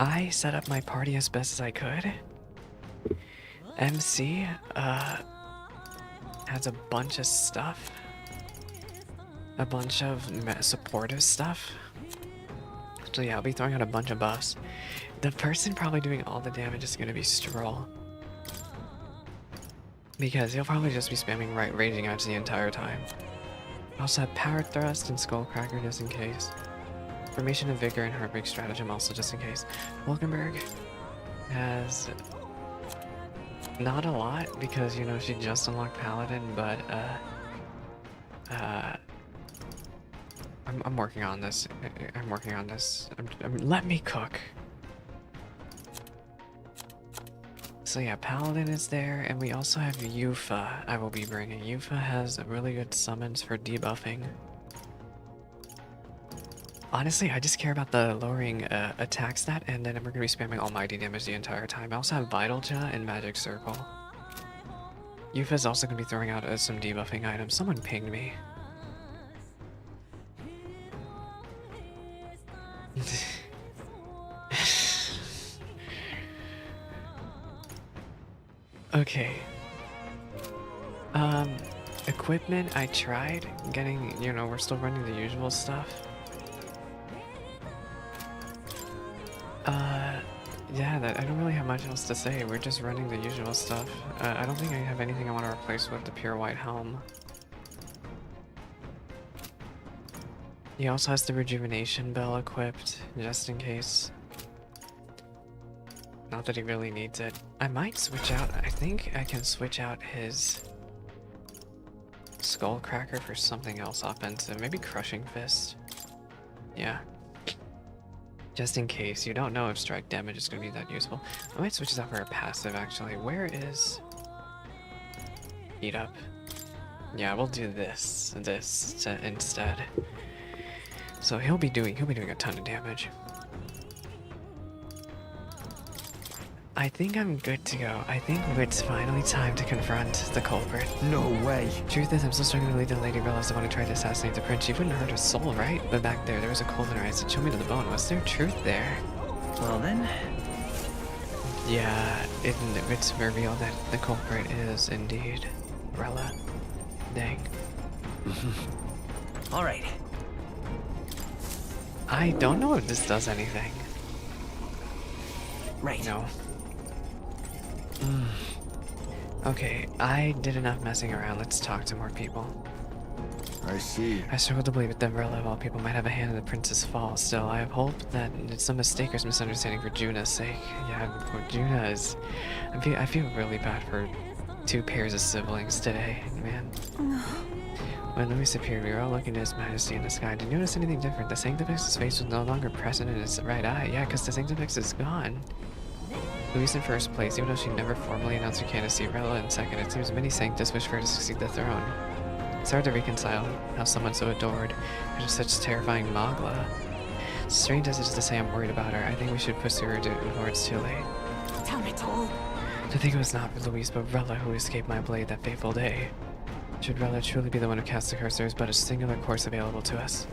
I set up my party as best as I could. MC has a bunch of stuff. A bunch of supportive stuff. So yeah, I'll be throwing out a bunch of buffs. The person probably doing all the damage is gonna be Stroll. Because he'll probably just be spamming raging outs the entire time. I also have Power Thrust and Skullcracker just in case. Formation of Vigor and Heartbreak Stratagem also just in case. Wolkenberg has not a lot because, you know, she just unlocked Paladin, but I'm working on this. I'm working on this. Let me cook. So yeah, Paladin is there, and we also have Yufa I will be bringing. Yufa has really good summons for debuffing. Honestly, I just care about the lowering attack stat, and then we're going to be spamming almighty damage the entire time. I also have Vital Jet and Magic Circle. Yufa is also going to be throwing out some debuffing items. Someone pinged me. Okay. Equipment, I tried getting, you know, we're still running the usual stuff. Yeah, I don't really have much else to say. We're just running the usual stuff. I don't think I have anything I want to replace with the pure white helm. He also has the rejuvenation bell equipped, just in case. Not that he really needs it. I might switch out, I think I can switch out his Skullcracker for something else offensive. Maybe Crushing Fist. Yeah. Just in case. You don't know if strike damage is going to be that useful. I might switch this out for a passive, actually. Where is... Eat Up? Yeah, we'll do this instead. So he'll be doing a ton of damage. I think I'm good to go. I think it's finally time to confront the culprit. No way. Truth is, I'm still struggling to lead the Lady Relis the one who tried to assassinate the prince. She wouldn't hurt her soul, right? But back there was a cold in her eyes that chilled me to the bone. Was there truth there? Well then. Yeah, it's revealed that the culprit is indeed Rella. Dang. All right. I don't know if this does anything. Right. No. Okay, I did enough messing around. Let's talk to more people. I see. I struggle to believe that Umbrella of all people might have a hand in the prince's fall. Still, I have hope that it's some mistake or misunderstanding for Juna's sake. Yeah, Juna is... I feel really bad for two pairs of siblings today, man. When Louis appeared, we were all looking at His Majesty in the sky. Did you notice anything different? The Sanctifex's face was no longer present in his right eye. Yeah, because the Sanctifex is gone. Louis in first place, even though she never formally announced her candidacy. Rella in second. It seems many Sanctus wish for her to succeed the throne. It's hard to reconcile how someone so adored could have such terrifying Magla. Strange as it is to say I'm worried about her, I think we should pursue her before it's too late. Tell me all. I think it was not Louise but Rella who escaped my blade that fateful day. Should Rella truly be the one who cast the curse, there is but a singular course available to us.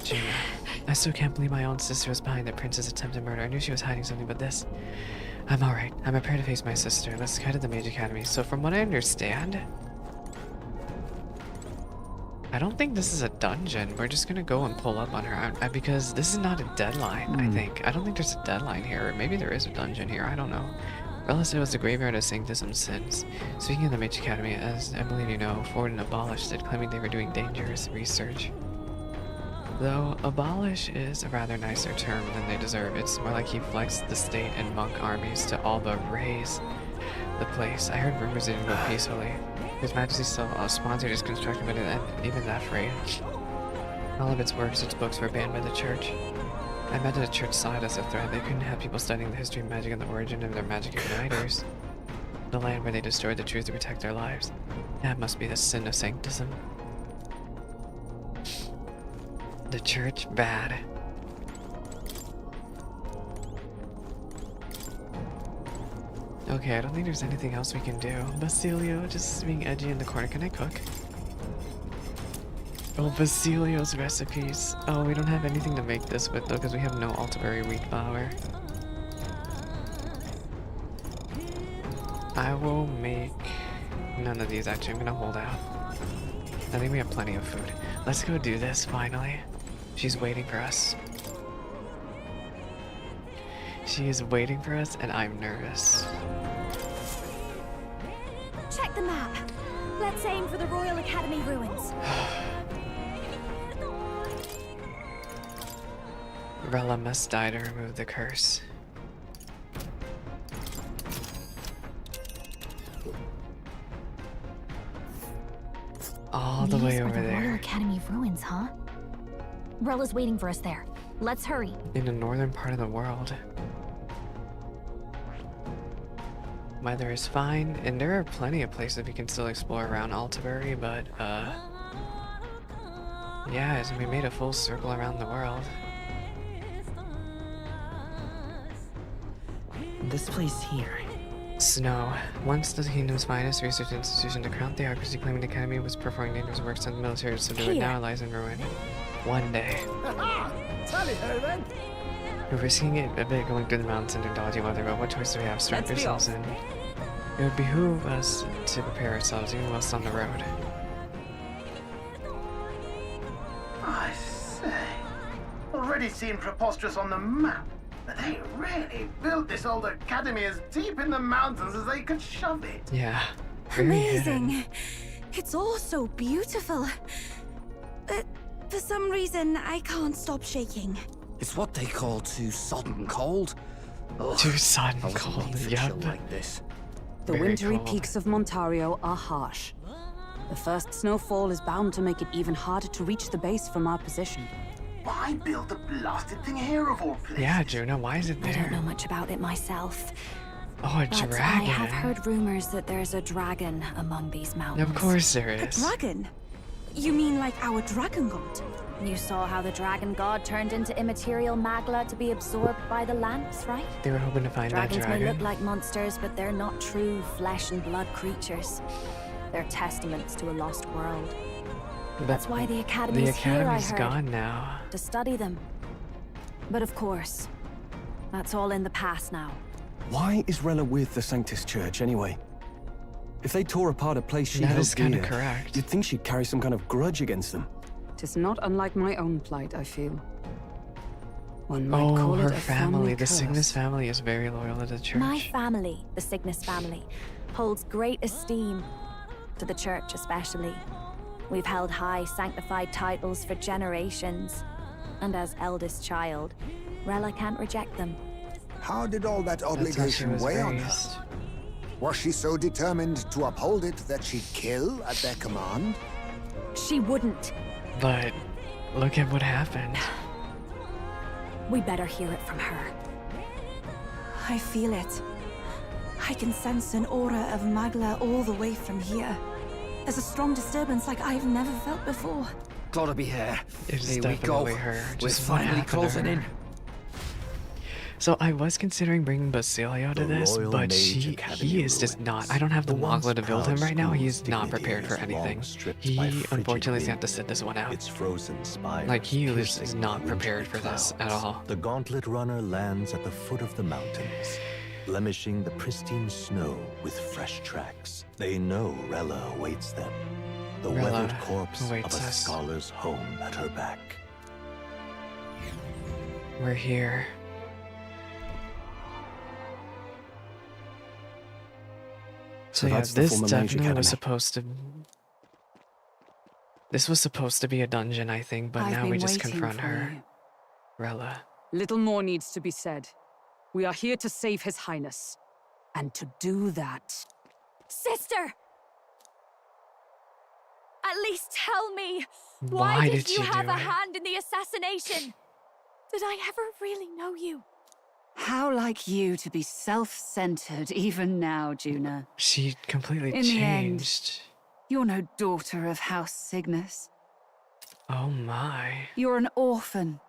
Gina. I still can't believe my own sister was behind the prince's attempted murder. I knew she was hiding something, but this... I'm alright. I'm prepared to face my sister. Let's head to the Mage Academy. So from what I understand... I don't think this is a dungeon. We're just gonna go and pull up on her. Because this is not a deadline, I think. I don't think there's a deadline here. Or maybe there is a dungeon here. I don't know. Rella said it was the graveyard of Sanctism sins. Speaking of the Mage Academy, as I believe you know, Forden abolished it, claiming they were doing dangerous research. Though abolish is a rather nicer term than they deserve. It's more like he flexed the state and monk armies to all but raise the place. I heard rumors it didn't go peacefully. His Majesty still sponsored its construction, but even that rate. All of its works, its books were banned by the church. I imagine the church saw it as a threat. They couldn't have people studying the history of magic and the origin of their magic igniters. The land where they destroyed the truth to protect their lives. That must be the sin of sanctism. The church bad. Okay, I don't think there's anything else we can do. Basilio just being edgy in the corner. Can I cook? Oh, Basilio's recipes. Oh, we don't have anything to make this with though, because we have no Altaberry wheat flour. I will make none of these actually. I'm gonna hold out. I think we have plenty of food. Let's go do this finally. She's waiting for us. She is waiting for us, and I'm nervous. Check the map. Let's aim for the Royal Academy ruins. Rella must die to remove the curse. All the way over These are the Royal there. Academy ruins, huh? Rella's waiting for us there. Let's hurry. In the northern part of the world. Weather is fine, and there are plenty of places we can still explore around Altaberry, but, yeah, as we made a full circle around the world. This place here. Snow. Once the kingdom's finest research institution, the Crown Theocracy claiming the Academy was performing dangerous works on the military, so it now lies in ruin. One day. Tally ho then. We're risking it a bit going through the mountains under dodgy weather, but what choice do we have? Strap Let's be yourselves in. It would behoove us to prepare ourselves even whilst on the road. I say, already seen preposterous on the map, but they really built this old academy as deep in the mountains as they could shove it. Yeah. Very hidden. Amazing. It's all so beautiful. But for some reason, I can't stop shaking. It's what they call too sodden cold. Ugh, Too sudden I wasn't cold. made for Yep. chill like this. The Very wintry cold. peaks of Montario are harsh. The first snowfall is bound to make it even harder to reach the base from our position. Why build the blasted thing here of all places? Yeah, Juna, why is it I don't know there? much about it myself, Oh, a but I dragon. have heard rumors that there's a dragon among these mountains. Of course there A is. dragon? You mean like our dragon god? You saw how the dragon god turned into immaterial magla to be absorbed by the lamps, right? They were hoping to find Dragons that may dragon. look like monsters, but they're not true flesh and blood creatures. They're testaments to a lost world. But That's why the the Academy's here, I academy's heard. gone now. To study them. But of course, that's all in the past now. Why is Rella with the Sanctus Church anyway? If they tore apart a place she That held is kind of dear, correct. you'd think she'd carry some kind of grudge against them. Tis not unlike my own plight, I feel. One might Oh, call her it a family. The curse. Cygnus family is very loyal to the church. My family, the Cygnus family, holds great esteem to the church especially. We've held high sanctified titles for generations, and as eldest child, Rella can't reject them. How did all that That's how she obligation was weigh on her? raised. Was she so determined to uphold it that she'd kill at their command? She wouldn't. But look at what happened. We better hear it from her. I feel it. I can sense an aura of magla all the way from here. There's a strong disturbance like I've never felt before. Gotta be here. It's Here we go. definitely her. We're Just what finally happened to closing her? in. So I was considering bringing Basilio to The this, Royal but Mage Academy he is just ruins. not. I don't have the once Mogla to build him proud right now. He's school's not dignity prepared for is long anything. stripped He by frigid unfortunately is gonna have to wind. sit this one out. Its frozen spires Like he is piercing not the prepared wintry for this at clouds. all. The gauntlet runner lands at the foot of the mountains, blemishing the pristine snow with fresh tracks. They know Rella awaits them, the Rella weathered corpse of a awaits us. scholar's home at her back. We're here. So yeah, that's the this former Mage definitely was Academy. supposed to. This was supposed to be a dungeon, I think, but I've now been we just waiting confront for her. you. Rella. Little more needs to be said. We are here to save His Highness. And to do that, Sister! At least tell me, Why did you she have do a it? hand in the assassination? Did I ever really know you? how like you to be self-centered even now, Juna. She completely In the end- changed. You're no daughter of House Cygnus. Oh my. You're an orphan.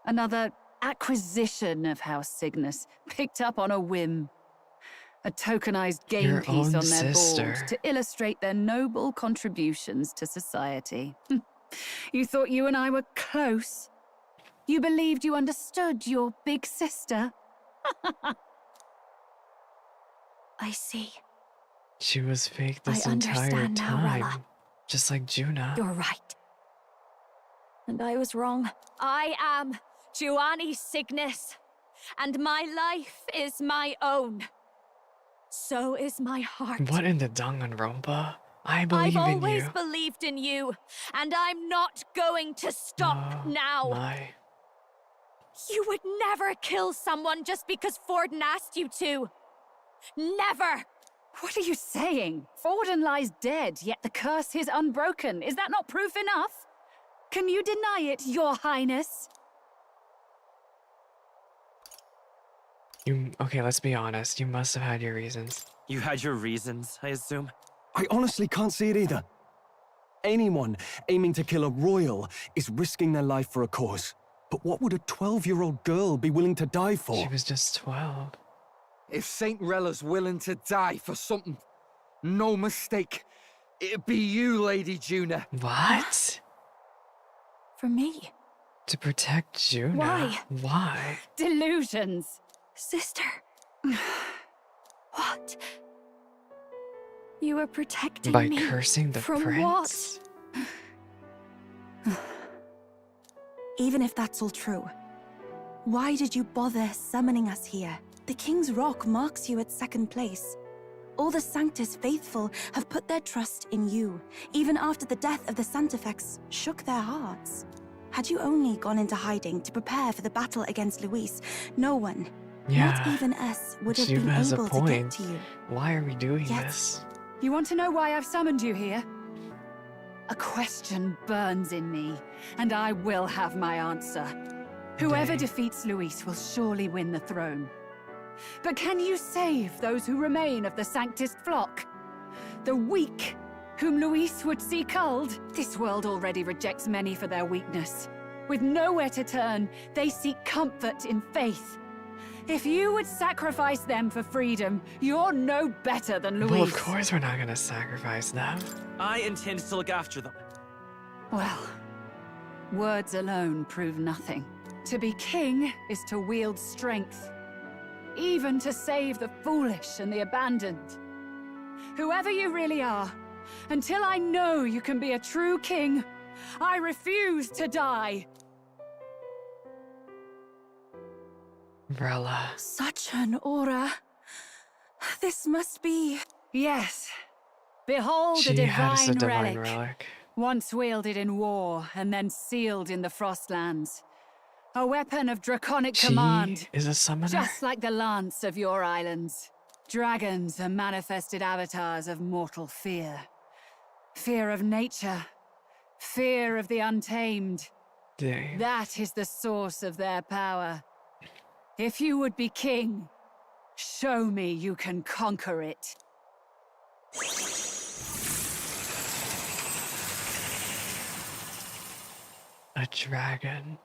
Another acquisition of House Cygnus, picked up on a whim. A tokenized game Your piece own on their sister. board to illustrate their noble contributions to society. You thought you and I were close? You believed you understood your big sister? I see. She was fake this I entire understand now, time. Rella. Just like Juna. You're right. And I was wrong. I am Giovanni Cygnus, and my life is my own. So is my heart. What in the Danganronpa? I believe I've in always you. believed in you, and I'm not going to stop now. My. You would never kill someone just because Forden asked you to. Never! What are you saying? Forden lies dead, yet the curse is unbroken. Is that not proof enough? Can you deny it, Your Highness? Okay, let's be honest. You must have had your reasons. You had your reasons, I assume? I honestly can't see it either. Anyone aiming to kill a royal is risking their life for a cause. But what would a 12-year-old girl be willing to die for? She was just 12. If Saint Rella's willing to die for something, no mistake, it'd be you, Lady Juna. What? For me? To protect Juna? Why? Why? Delusions. Sister. What? You were protecting By me cursing the from prince? what? Even if that's all true, why did you bother summoning us here? The King's Rock marks you at second place. All the Sanctus faithful have put their trust in you, even after the death of the Santafex shook their hearts. Had you only gone into hiding to prepare for the battle against Luis, no one, not even us, would have been has a able to get point. to you. Why are we doing Yet- this? You want to know why I've summoned you here? A question burns in me, and I will have my answer. Whoever Dang. defeats Luis will surely win the throne. But can you save those who remain of the Sanctist flock? The weak, whom Luis would see culled? This world already rejects many for their weakness. With nowhere to turn, they seek comfort in faith. If you would sacrifice them for freedom, you're no better than Luis. Well, of course we're not gonna sacrifice them. I intend to look after them. Well, words alone prove nothing. To be king is to wield strength, even to save the foolish and the abandoned. Whoever you really are, until I know you can be a true king, I refuse to die. Rella. Such an aura. This must be... Yes. Behold a She has a divine divine relic. relic. Once wielded in war and then sealed in the Frostlands. A weapon of draconic She command. is a summoner? Just like the lance of your islands. Dragons are manifested avatars of mortal fear. Fear of nature. Fear of the untamed. Dang. That is the source of their power. If you would be king, show me you can conquer it. A dragon.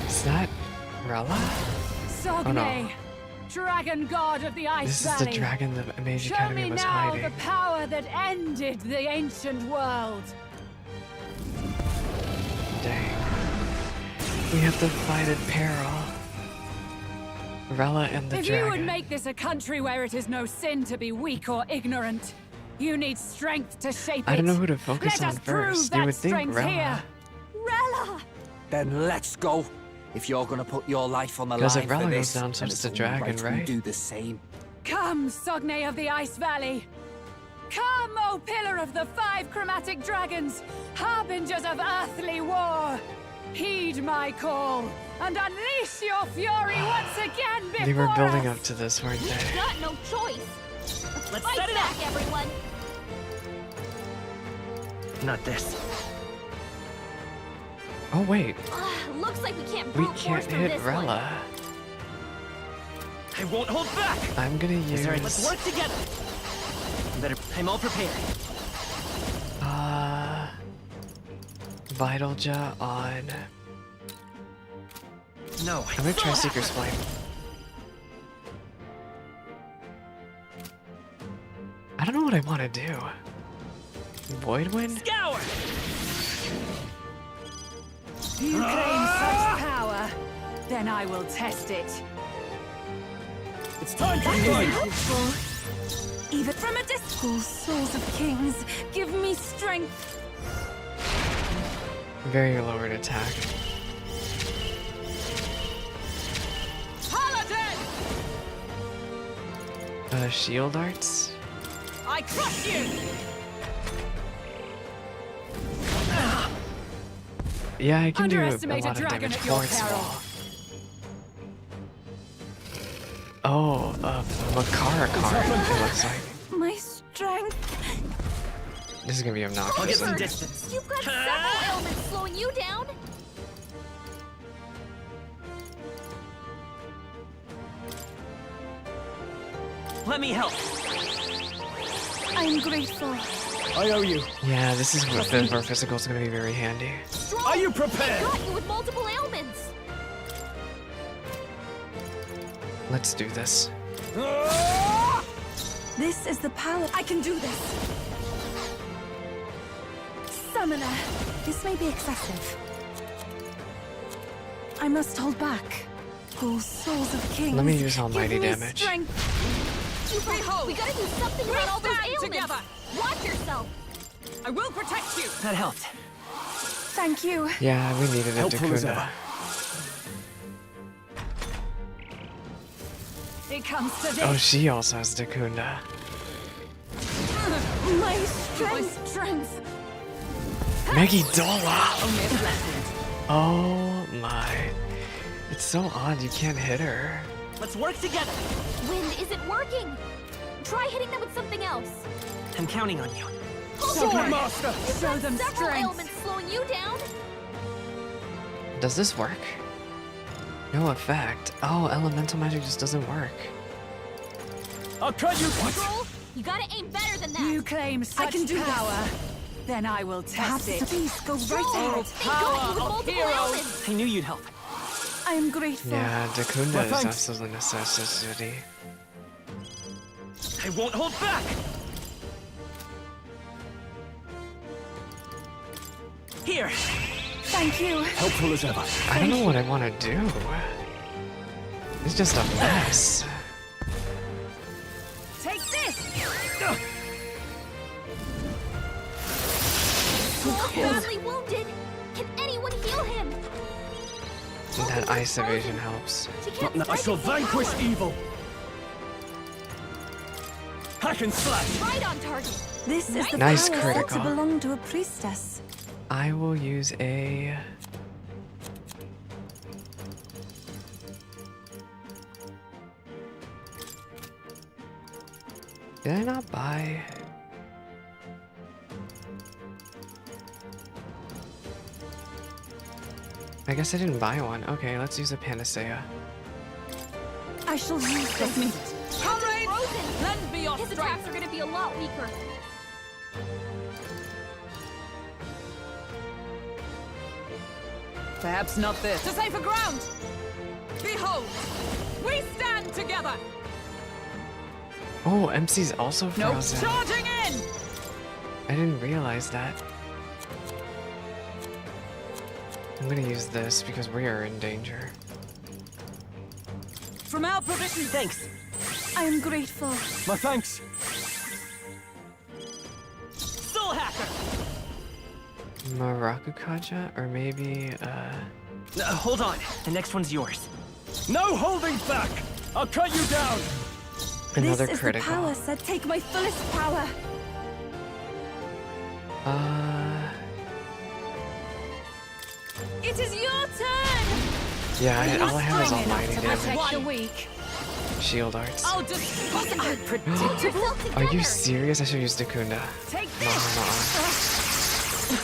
Is that Rella? Sogne, dragon god of the Ice This is Valley. the dragon the Mage Show Academy me was now hiding. the power that ended the ancient world. Dang. We have to fight at peril. Rella and the If dragon. you would make this a country where it is no sin to be weak or ignorant, you need strength to shape it. I don't know who to focus Let on us prove first. that You would think strength Rella. here. Rella! Then let's go. If you're gonna put your life on the Because line if for Rella this, goes down, so then does it's the only dragon, right we right? do the same. Come, Sogne of the Ice Valley. Come, O Pillar of the Five Chromatic Dragons, harbingers of earthly war. Heed my call and unleash your fury once again before They were building us. up to this, weren't they? Got no choice. Let's Fight set it back, up! everyone. Not this. Oh wait, Looks like we can't we brute can't force through hit this one. Rella. I won't hold back! I'm gonna use Alright, let's work together! I'm all prepared. Vital Jaw on. No, I'm gonna try Seeker's Flame. I don't know what I want to do. Void Wind? Scour! You claim such power, then I will test it. It's time for That fight! is helpful. Even from a distance, souls of kings, give me strength. Very lowered attack. Paladin! Shield arts? I crush you! Yeah, I can do a Underestimate a lot of dragon damage at your force peril. wall. Oh, Makara card, it looks like. My strength. This is gonna be obnoxious. I'll get some distance. You've got several ailments slowing you down. Let me help. I'm grateful. I owe you. Yeah, this is where physical is gonna be very handy. Strong. Are you I prepared? got you with multiple ailments. Let's do this. This is the power. I can do this. Summoner. This may be excessive. I must hold back. Oh, souls of kings. Let me use almighty give me damage. strength. We gotta do something about all those stand ailments. together. Watch yourself. I will protect you! That helped. Thank you. Yeah, we needed a Helpful as Dakunda. ever. It comes to this. Oh, she also has Dakunda. My strength. Megidola! Only a flash. Oh my. It's so odd you can't hit her. Let's work together. Wind isn't working. Try hitting them with something else. I'm counting on you. Sword Master! You've Show got them several strength. ailments slowing you down. Does this work? No effect. Oh, elemental magic just doesn't work. I'll cut you. Troll, you gotta aim better than that. You claim such can do this. power, then I will Perhaps test the it. beast go Troll, right ahead. they got you with multiple ailments. I knew you'd help. I am grateful. Yeah, Dakunda Well, is thanks. absolutely necessity. I won't hold back. Here. Thank you. Helpful as ever. I don't know what I want to do. It's just a mess. Take this! Troll's badly wounded. Can anyone heal him? That ice evasion helps. She can't I strike shall at full vanquish power. evil. Hack and slash. Right on target. This is the Nice power thought to critical. belong to a priestess. I will use a... Did I not buy... I guess I didn't buy one. Okay, let's use a panacea. I shall use this. Comrades, Frozen. lend me your His strength. attacks are gonna be a lot weaker. Perhaps not this. To safer ground! Behold! We stand together! Oh, MC's also No frozen. charging in! I didn't realize that. I'm gonna use this because we are in danger. From our provision. Thanks. I am grateful. My thanks. Soul hacker. Marakukaja? Or maybe, Hold on. The next one's yours. No holding back. I'll cut you down. another This is critical. the power said take my fullest power. It is your turn! Yeah, all I have is Strong enough almighty to protect damage. the weak. Shield arts. I'll just Predictable. Are you serious? I should use Dakunda. take Nah, this! nah.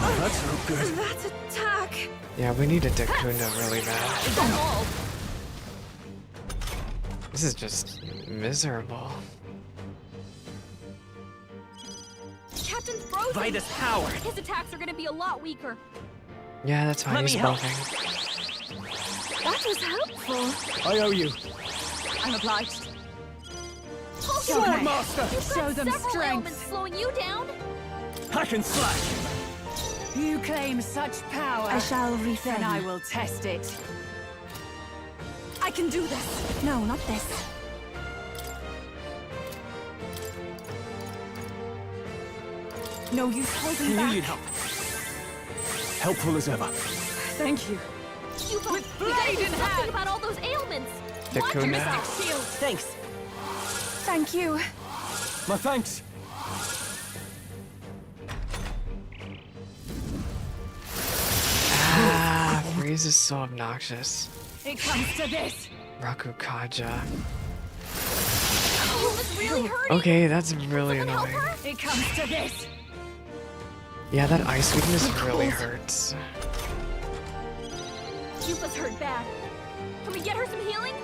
Oh, that's no good. That attack. Yeah, we need a Dakunda really bad. This is just miserable. Captain's frozen. Vitus power. His attacks are gonna be a lot weaker. Yeah, that's fine. Let He's me help. That was helpful. I owe you. I'm obliged. Sword Master! Show them Several strength. ailments slowing you down. Hack and slash! You claim such power. I shall Then refrain. I will test it. I can do this. No, not this. No use holding back. You'd help. Helpful as ever. Thank you. Yupa, With you gotta blade do in something hand. about all those ailments. Dakuna. Mystic shield. Thanks. Thank you. My thanks. Ah, Freeze is so obnoxious. It comes to this. Rakukaja. Yupa's really hurting. Okay, that's really Someone help annoying. her? It comes to this. Yeah, that ice weakness really hurts. Yupa's hurt bad. Can we get her some healing?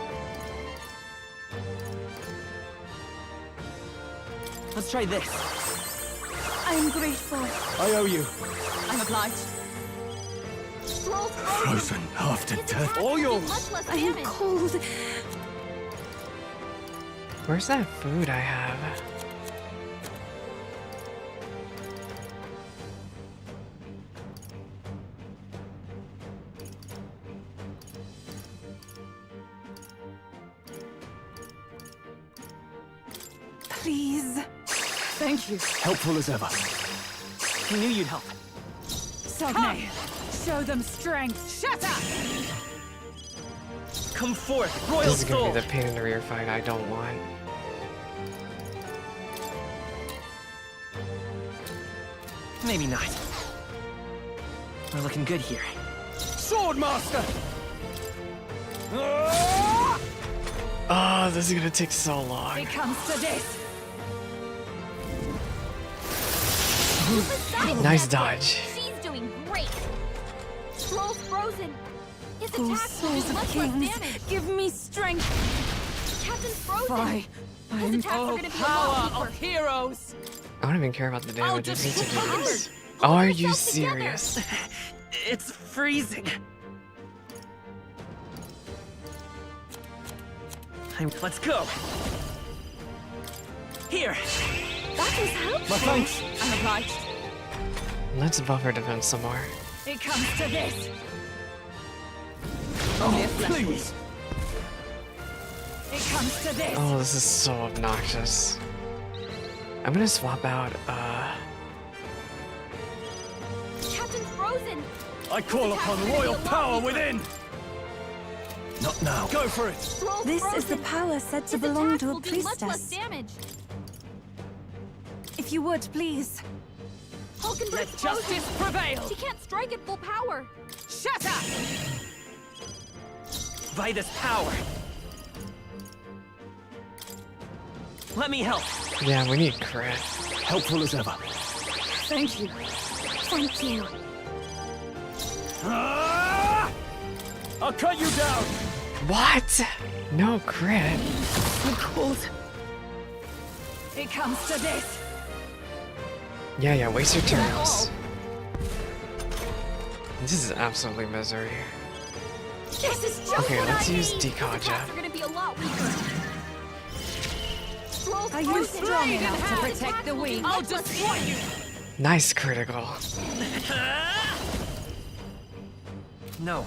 Let's try this. I am grateful. I owe you. I'm obliged. Stroll's Frozen half to His death. attack All will do yours. much less I am damage. cold. Where's that food I have? Please. Thank you. Helpful as ever. I knew you'd help. Sogne, show them strength. Shatter! Come forth, Royal This is gonna Soul! be the pain in the rear fight I don't want. Maybe not. We're looking good here. Sword Master! Oh, this is gonna take so long. It comes to this. Nice dodge. She's doing great. Stroll's frozen. His Oh, attacks will souls do of much less kings, damage. give me strength. Captain's frozen. Why? His attacks are gonna be a lot weaker. heroes. I don't even care about the I'll damage. I just just need to do put this. Hold Are yourself you together. serious? It's freezing. Let's go. Here. That was helpful. My thanks. I'm obliged. Let's buff our defense some more. It comes to this. Oh, please. It comes to this. Oh, this is so obnoxious. I'm gonna swap out, Captain's frozen. I call upon royal power within. Not now. Go for it. Stroll's This is frozen. the power said to His belong attacks to a will do much less priestess. damage. If you would, please. Hulkenberg's Let frozen. justice prevail. She can't strike at full power. Shatter! By this power. Let me help. yeah, we need crit. Helpful as ever. Thank you. Thank you. Ah! I'll cut you down. What? No crit. So cold. It comes to this. Yeah, waste your Is that all? turns. This is absolutely misery. This is just Okay, what let's I use need. His Dekaja. attacks are gonna be a lot weaker. Stroll's Are you frozen. strong His enough to attacks protect the will do weak? much I'll less destroy damage. you. Nice critical. No.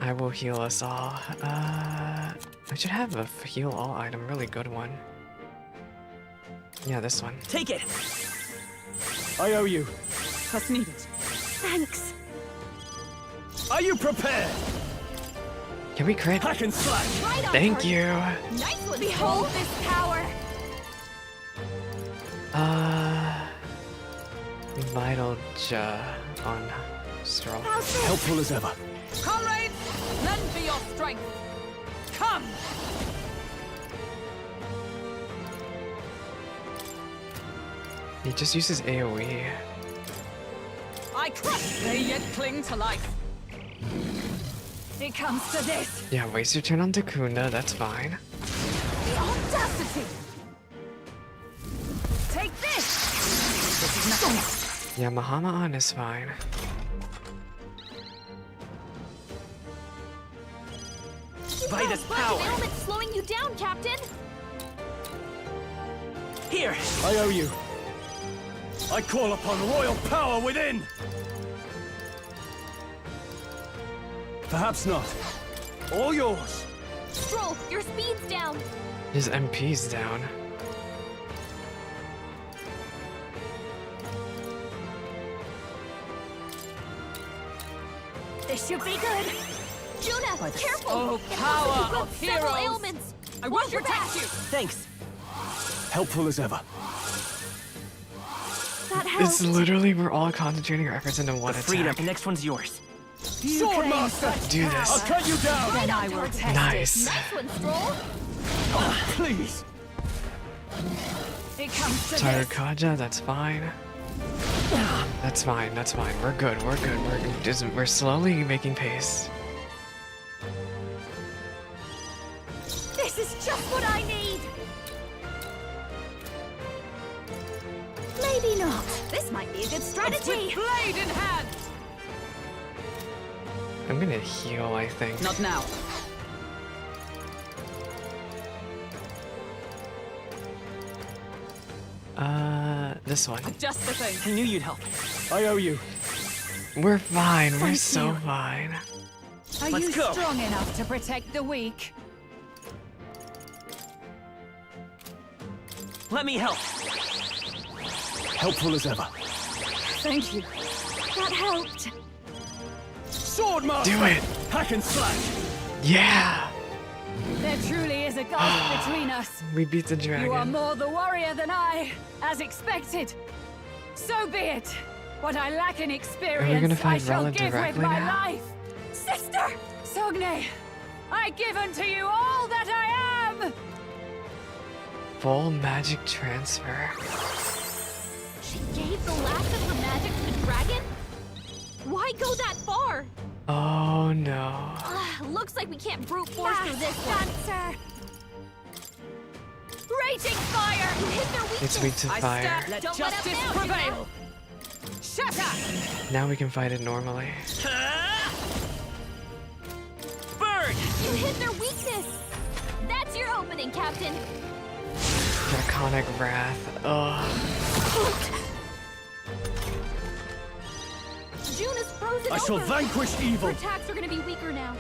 I will heal us all. I should have a heal all item, really good one. Yeah, this one. Take it. I owe you. What's needed? Thanks. Are you prepared? Can we crit? Hack and slash. Right on Thank target. you. Nice one. Behold this power. Vital on Stroll. Helpful as ever. Comrades, lend me your strength. Come! He just uses AoE. I crush. They yet cling to life. It comes to this. Yeah, waste your turn on Dakunda, that's fine. The audacity! Take this! This is nothing. Yeah, Mahama on is fine. By this Bunch of power. ailments slowing you down, Captain. Here! I owe you. I call upon royal power within! Perhaps not. All yours. Stroll, your speed's down. His MP's down. This should be good. Juna, careful! Oh, It power looks like you've got of several heroes. ailments. I will Watch your protect back. you! Thanks. Helpful as ever. That helps. It's literally we're all concentrating our efforts into one Freedom, attack. the next one's yours. Swordmaster! Do this. I'll cut you down! Then I will test Nice. Nice one, Stroll. Please! it. It comes to Tired this. Kaja, that's fine. That's fine, that's fine. We're good, we're good, we're slowly making pace. This is just what I need. Maybe not. This might be a good strategy. Blade in hand! I'm gonna heal, I think. Not now. This one. Just the thing. I knew you'd help. I owe you. We're fine, we're Thank so you. fine. Are Let's you go. strong enough to protect the weak? Let me help. Helpful as ever. Thank you. That helped. Swordmaster! Do it! Hack and slash! Yeah! There truly is a gulf between us. We beat the You are dragon. more the warrior than I, as expected. So be it. What I lack in experience, gonna I fight shall Rella give with directly my now? life. Sister! Sogne, I give unto you all that I am! Full magic transfer. She gave the last of her magic to the dragon? Why go that far? Oh no. Looks like we can't brute force through this one. Dancer! Raging fire! You hit their weakness. It's weak to fire. Let Don't let up justice now, prevail! Shatter! Now we can fight it normally. Burn! You hit their weakness. That's your opening, Captain. Draconic Wrath. Ugh. June is frozen I shall over. vanquish evil! Her attacks are gonna be weaker now.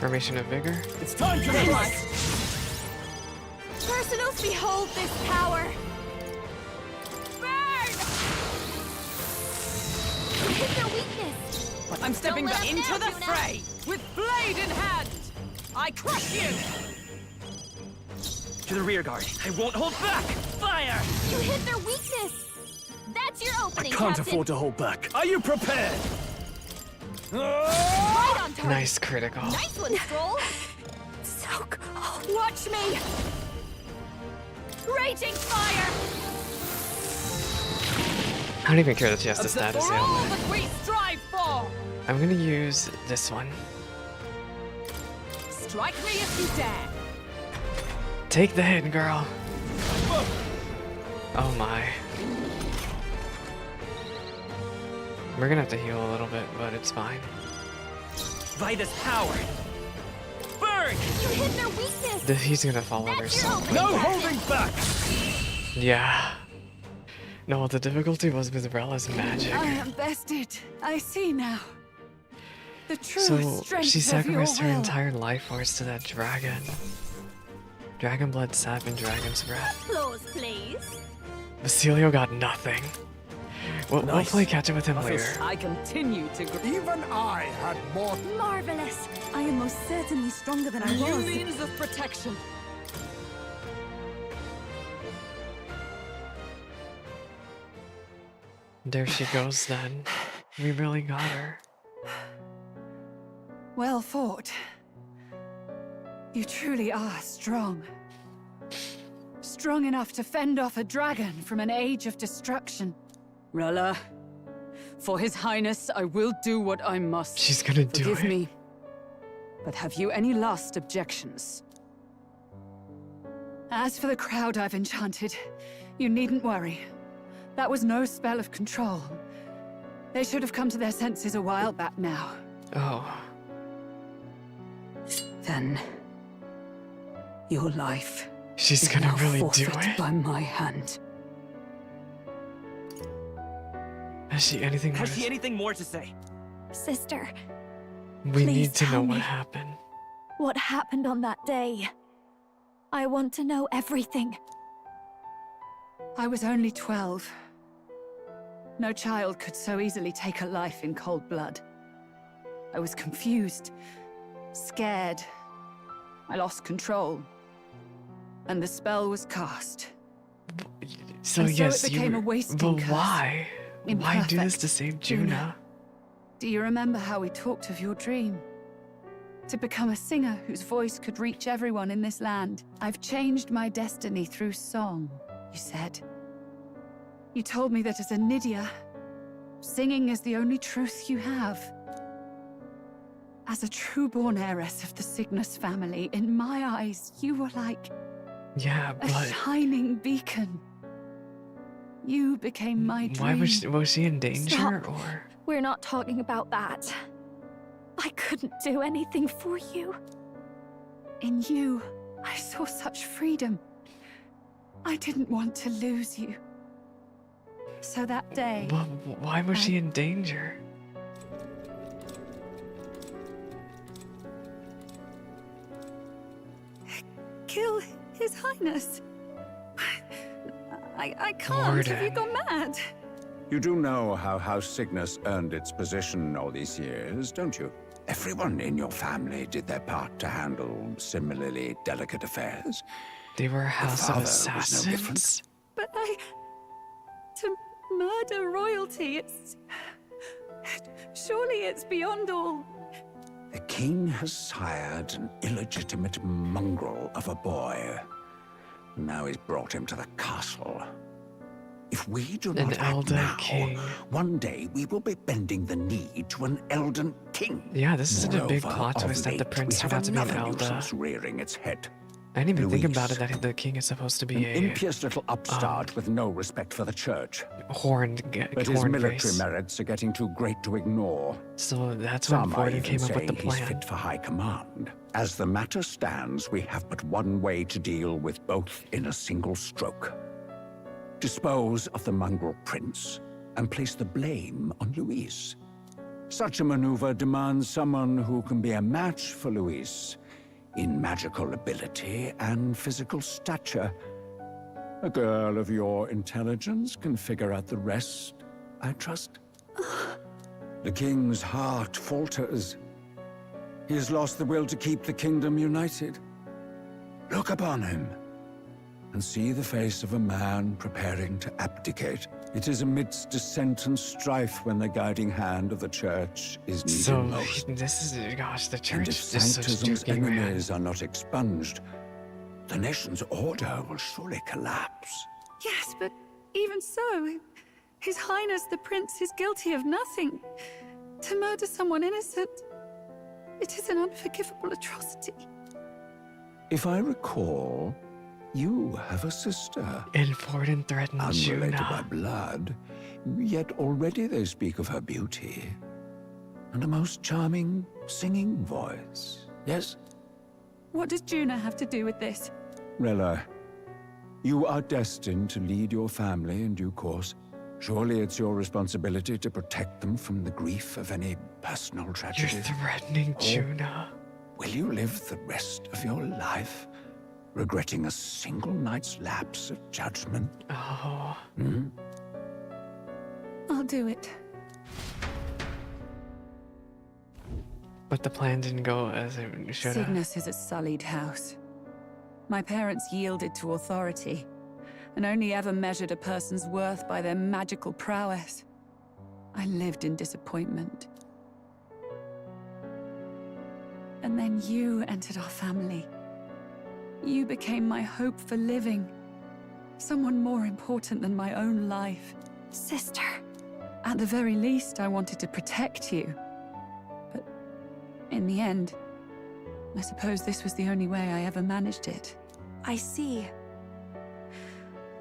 Formation of Vigor. It's time to strike! Personals, behold this power. Burn! You hit their weakness. I'm stepping let back up into now, the Juna. fray with blade in hand. I crush you. To the rear guard. I won't hold back! Fire! You hit their weakness. That's your I opening, can't Captain. afford to hold back. Are you prepared? Right on target. Nice critical. Nice one, Stroll. So cold. Watch me. Raging fire. I don't even care that she has the Observe status for all ailment. that we strive for. I'm gonna use this one. Strike me if you dare. Take the hit, girl. Oh my. We're gonna have to heal a little bit, but it's fine. By this power! Burn! You hit their weakness. He's gonna fall over That's so your quick. opening, No Captain. holding back! Yeah. No, the difficulty was with Rella's magic. I am bested. I see now. The true So strength she of your sacrificed her will. entire life force to that dragon. Dragon blood, sap, and dragon's breath. Applause, please. Basilio got nothing. We'll Nice. play catch up with him I feel later. I continue to grow. Even I had more. Marvelous! I am most certainly stronger than I New was. means of protection. There she goes then. We really got her. Well fought. You truly are strong. Strong enough to fend off a dragon from an age of destruction. Rella, for His Highness, I will do what I must. She's gonna do Forgive it. me. But have you any last objections? As for the crowd I've enchanted, you needn't worry. That was no spell of control. They should have come to their senses a while back now. Oh. Then, your life She's is gonna now really do forfeit it. by my hand. Has she anything more Has to she say? anything more to say? Sister, We need please to know tell what me. happened. what happened on that day? I want to know everything. I was only 12. No child could so easily take a life in cold blood. I was confused, scared. I lost control. And the spell was cast. So And so yes, it became you. a wasting But curse. why? Why do this Imperfect, to save Juna. Juna? Do you remember how we talked of your dream? To become a singer whose voice could reach everyone in this land. I've changed my destiny through song, you said. You told me that as a Nydia, singing is the only truth you have. As a true-born heiress of the Cygnus family, in my eyes, you were like Yeah, a but shining beacon. You became my dream. why was she in danger Stop. or? We're not talking about that. I couldn't do anything for you. In you, I saw such freedom. I didn't want to lose you. So that day, Why was she in danger? kill His Highness. I can't. Have you gone mad? You do know how House Cygnus earned its position all these years, don't you? Everyone in your family did their part to handle similarly delicate affairs. They were a house of father was no different. assassins. But to murder royalty, surely it's beyond all. The king has sired an illegitimate mongrel of a boy. Now he's brought him to the castle. If we do An not act elder now, king. one day we will be bending the knee to an elden king. Yeah, this is such a big Moreover, plot of twist that the late, prince we turned have out to be an another elder. nuisance rearing its head. I didn't even think about Luis. it that the king is supposed to An be a impious little upstart with no respect for the church. horned But his horned military race. merits are getting too great to ignore. So that's when Some are Forden even came up with the saying he's plan. fit for high command. As the matter stands, we have but one way to deal with both in a single stroke. Dispose of the mongrel prince and place the blame on Luis. Such a maneuver demands someone who can be a match for Luis in magical ability and physical stature. A girl of your intelligence can figure out the rest, I trust. The king's heart falters. He has lost the will to keep the kingdom united. Look upon him and see the face of a man preparing to abdicate. It is amidst dissent and strife when the guiding hand of the church is needed So most. this is gosh, the And church if is such a Sanctism's jerky man. enemies are not expunged, the nation's order will surely collapse. Yes, but even so, His Highness the Prince is guilty of nothing. To murder someone innocent, it is an unforgivable atrocity. If I recall, you have a sister. And Forden threatened Unrelated by Juna. blood, yet already they speak of her beauty. And a most charming singing voice. Yes? What does Juna have to do with this? Rella, you are destined to lead your family in due course. Surely it's your responsibility to protect them from the grief of any personal You're tragedy. threatening Juna. Will you live the rest of your life regretting a single night's lapse of judgment? Oh. I'll do it. But the plan didn't go as it should have. Cygnus is a sullied house. My parents yielded to authority, and only ever measured a person's worth by their magical prowess. I lived in disappointment. And then you entered our family. You became my hope for living. Someone more important than my own life. Sister. At the very least, I wanted to protect you. But in the end, I suppose this was the only way I ever managed it. I see.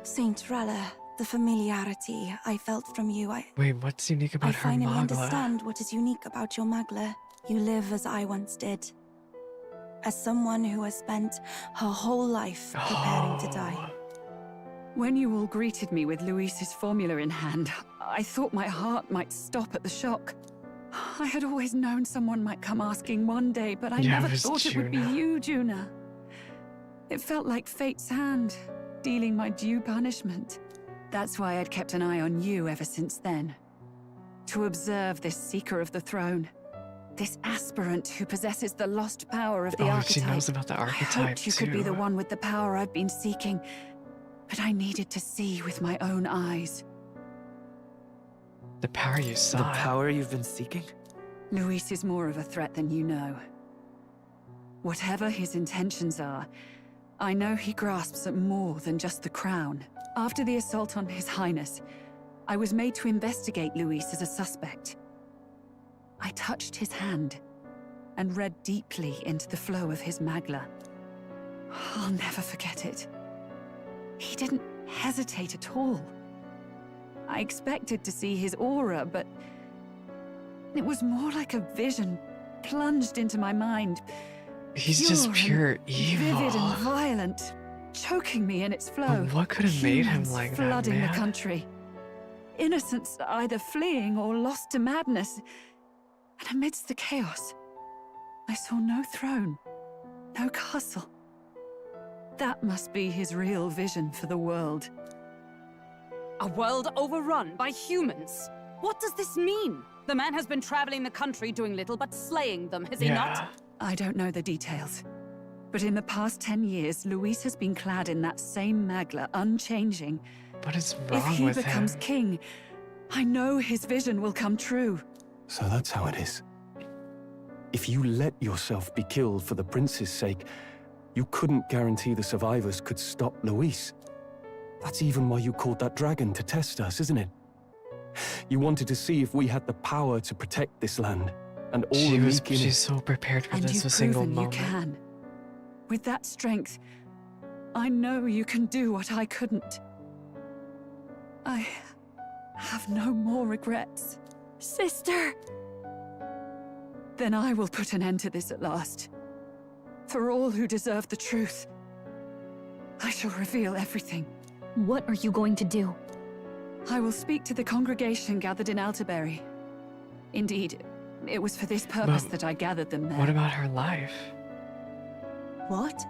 Saint Rella, the familiarity I felt from you, Wait, what's unique about I her finally Magla? understand what is unique about your Magla. You live as I once did. as someone who has spent her whole life preparing to die. When you all greeted me with Luis's formula in hand, I thought my heart might stop at the shock. I had always known someone might come asking one day, but I never thought it would be you, Juna. It felt like fate's hand, dealing my due punishment. That's why I'd kept an eye on you ever since then. To observe this seeker of the throne. This aspirant who possesses the lost power of the archetype. She knows about the archetype, I hoped you could be the one with the power I've been seeking, but I needed to see with my own eyes. The power you saw. The power you've been seeking? Luis is more of a threat than you know. Whatever his intentions are, I know he grasps at more than just the crown. After the assault on His Highness, I was made to investigate Luis as a suspect. I touched his hand and read deeply into the flow of his magla. I'll never forget it. He didn't hesitate at all. I expected to see his aura, but it was more like a vision plunged into my mind. He's just pure evil. Vivid and violent, choking me in its flow. But what could have made him Humans like that, flooding man? the country. Innocents either fleeing or lost to madness. And amidst the chaos, I saw no throne, no castle. That must be his real vision for the world. A world overrun by humans? What does this mean? The man has been traveling the country doing little but slaying them, has he not? I don't know the details. But in the past 10 years, Luis has been clad in that same magla, unchanging. What is If wrong he with becomes him? king, I know his vision will come true. So that's how it is. If you let yourself be killed for the prince's sake, you couldn't guarantee the survivors could stop Luis. That's even why you called that dragon to test us, isn't it? You wanted to see if we had the power to protect this land, and all the meek in it. She's so prepared for And this you've a single proven moment. you can. With that strength, I know you can do what I couldn't. I have no more regrets. Sister! Then I will put an end to this at last. For all who deserve the truth, I shall reveal everything. What are you going to do? I will speak to the congregation gathered in Alterbury. Indeed, it was for this purpose that I gathered them there. What about her life? What?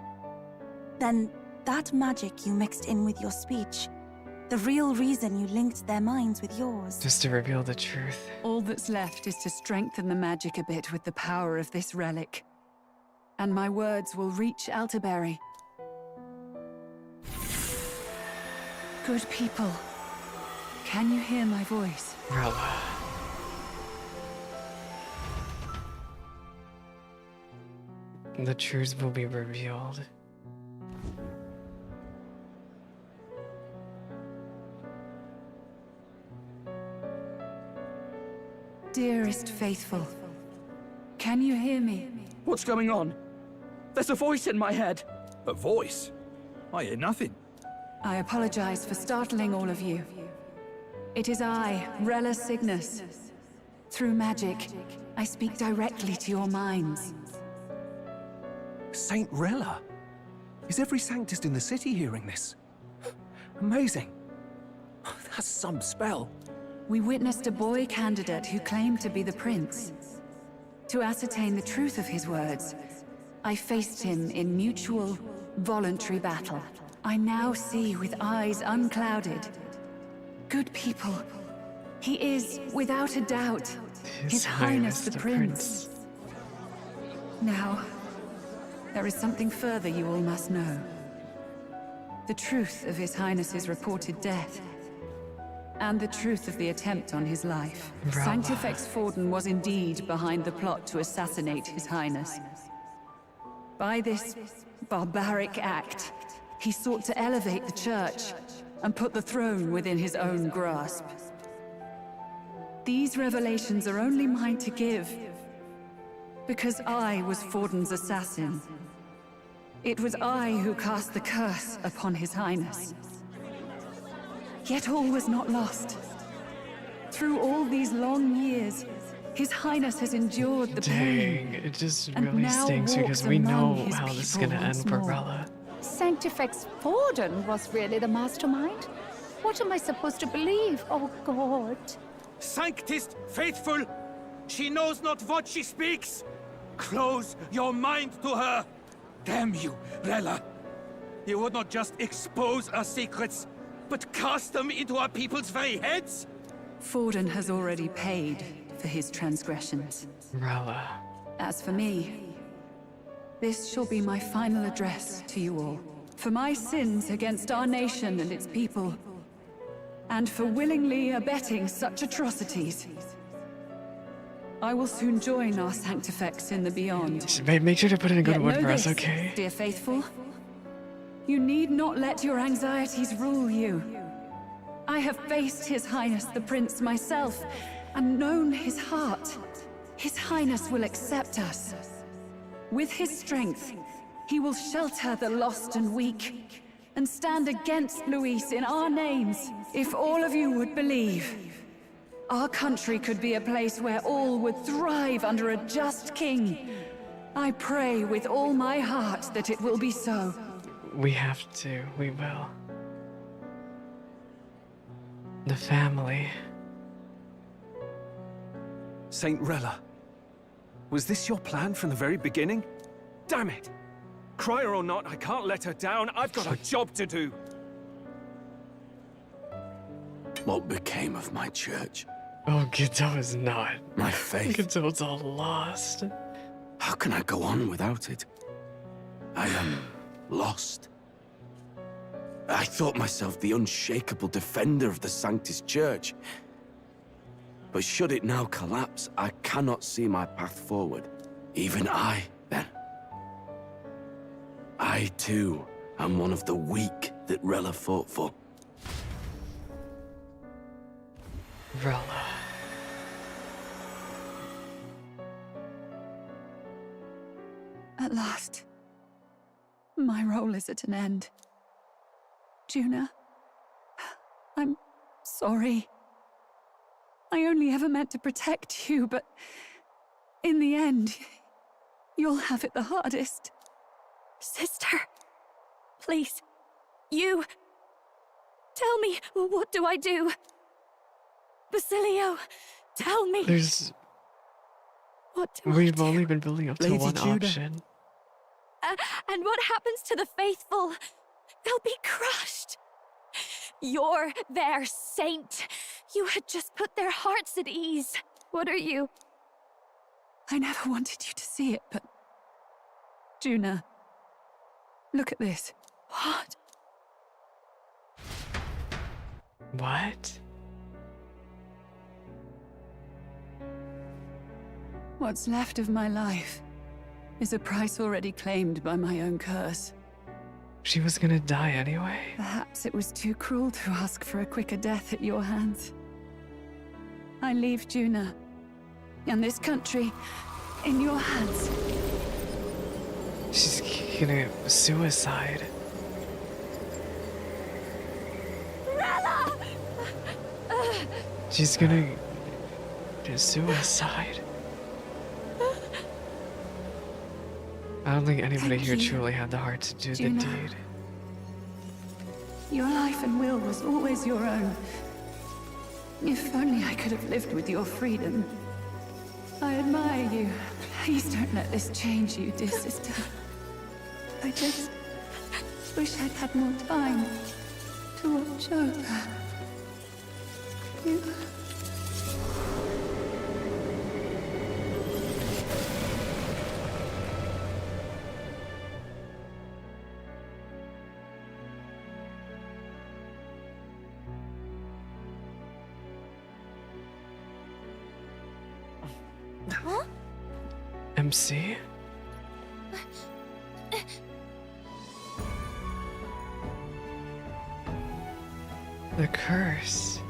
Then that magic you mixed in with your speech, the real reason you linked their minds with yours. Just to reveal the truth. All that's left is to strengthen the magic a bit with the power of this relic. And my words will reach Alterbury. Good people, can you hear my voice? Rella. The truth will be revealed. Dearest faithful, can you hear me? What's going on? There's a voice in my head. A voice? I hear nothing. I apologize for startling all of you. It is I, Rella Cygnus. Through magic, I speak directly to your minds. Saint Rella? Is every Sanctist in the city hearing this? Amazing. That's some spell. We witnessed a boy candidate who claimed to be the prince. To ascertain the truth of his words, I faced him in mutual, voluntary battle. I now see with eyes unclouded. Good people, he is, without a doubt, His Highness the Prince. Now, there is something further you all must know. The truth of His Highness's reported death, and the truth of the attempt on his life. Sanctifex Forden was indeed behind the plot to assassinate His Highness. By this barbaric act, he sought to elevate the Church and put the throne within his own grasp. These revelations are only mine to give, because I was Forden's assassin. It was I who cast the curse upon His Highness. Yet all was not lost. Through all these long years, His Highness has endured the pain. Dang, it just and really now stinks because walks we know among his how this is people gonna end once for more. Rella. Sanctifex Forden was really the mastermind? What am I supposed to believe? Oh, God. Sanctist faithful! She knows not what she speaks! Close your mind to her! Damn you, Rella! You would not just expose our secrets, but cast them into our people's very heads? Forden has already paid for his transgressions. Rella. As for me, this shall be my final address to you all. For my sins against our nation and its people, and for willingly abetting such atrocities, I will soon join our Sanctifex in the beyond. Just make sure to put in a good Yet word know for us, this, okay? dear faithful. You need not let your anxieties rule you. I have faced His Highness the Prince myself, and known his heart. His Highness will accept us. With his strength, he will shelter the lost and weak, and stand against Luis in our names. If all of you would believe, our country could be a place where all would thrive under a just king. I pray with all my heart that it will be so. We have to. We will. The family. Saint Rella, was this your plan from the very beginning? Damn it! Crier or not, I can't let her down. I've got a job to do. What became of my church? Oh, Gito is not. My faith? Gito's all lost. How can I go on without it? I am lost. I thought myself the unshakable defender of the Sanctus Church. But should it now collapse, I cannot see my path forward. Even I, then. I, too, am one of the weak that Rella fought for. Rella. At last, my role is at an end. Juna, I'm sorry. I only ever meant to protect you, but in the end, you'll have it the hardest. Sister, please, you... Tell me, what do I do? Basilio, tell me. There's... What do We've I only do? been building up to Lady one Judah. option. And what happens to the faithful? They'll be crushed. You're their saint. You had just put their hearts at ease. What are you? I never wanted you to see it, but... Juna, look at this. What? What? What's left of my life is a price already claimed by my own curse. She was gonna die anyway. Perhaps it was too cruel to ask for a quicker death at your hands. I leave Juna and this country in your hands. She's gonna suicide. Rella! She's gonna do suicide. I don't think anybody Thank here you, truly had the heart to do the Juna. deed. Your life and will was always your own. If only I could have lived with your freedom. I admire you. Please don't let this change you, dear sister. I just wish I'd had more time to watch over you. Huh? MC? The curse.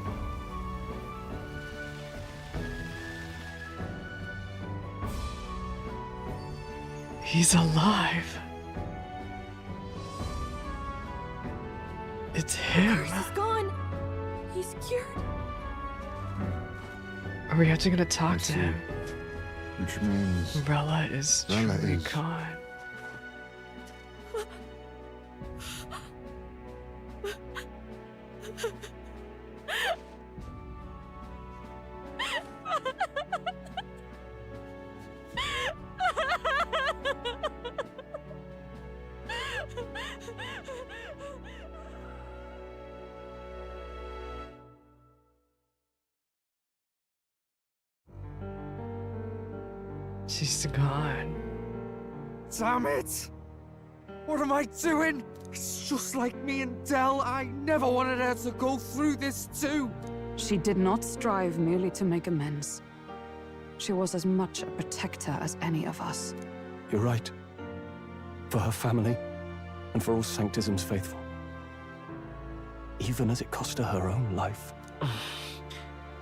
He's alive. It's him. Curse is gone. He's cured. Are we actually gonna talk to him? Which means Rella is Rella truly is- gone. She's gone. Damn it! What am I doing? It's just like me and Dell. I never wanted her to go through this too. She did not strive merely to make amends. She was as much a protector as any of us. You're right. For her family, and for all Sanctism's faithful. Even as it cost her her own life.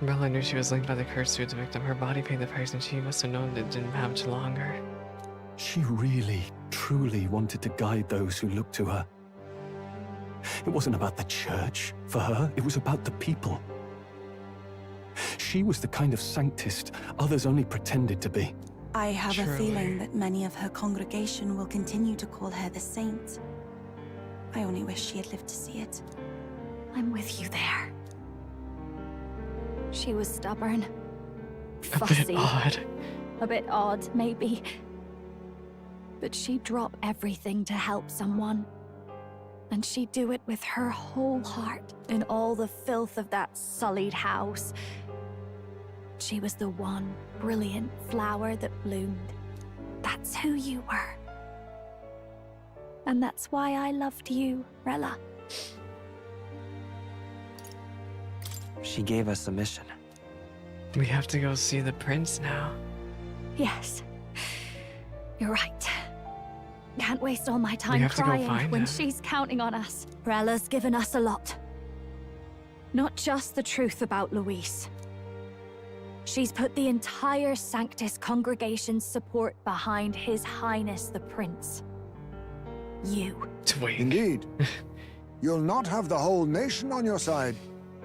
Rella knew she was linked by the curse to its victim. Her body paid the price, and she must have known that it didn't have much longer. She really, truly wanted to guide those who looked to her. It wasn't about the church, for her. It was about the people. She was the kind of Sanctist others only pretended to be. I have a Truly. feeling that many of her congregation will continue to call her the Saint. I only wish she had lived to see it. I'm with you there. She was stubborn, A fussy, bit odd. a bit odd, maybe. But she'd drop everything to help someone. And she'd do it with her whole heart in all the filth of that sullied house. She was the one brilliant flower that bloomed. That's who you were. And that's why I loved you, Rella. She gave us a mission. We have to go see the prince now. Yes. You're right. Can't waste all my We time have to go crying find when him. she's counting on us. Rella's given us a lot. Not just the truth about Luis. She's put the entire Sanctus congregation's support behind His Highness the Prince. You. Wait. Indeed. You'll not have the whole nation on your side,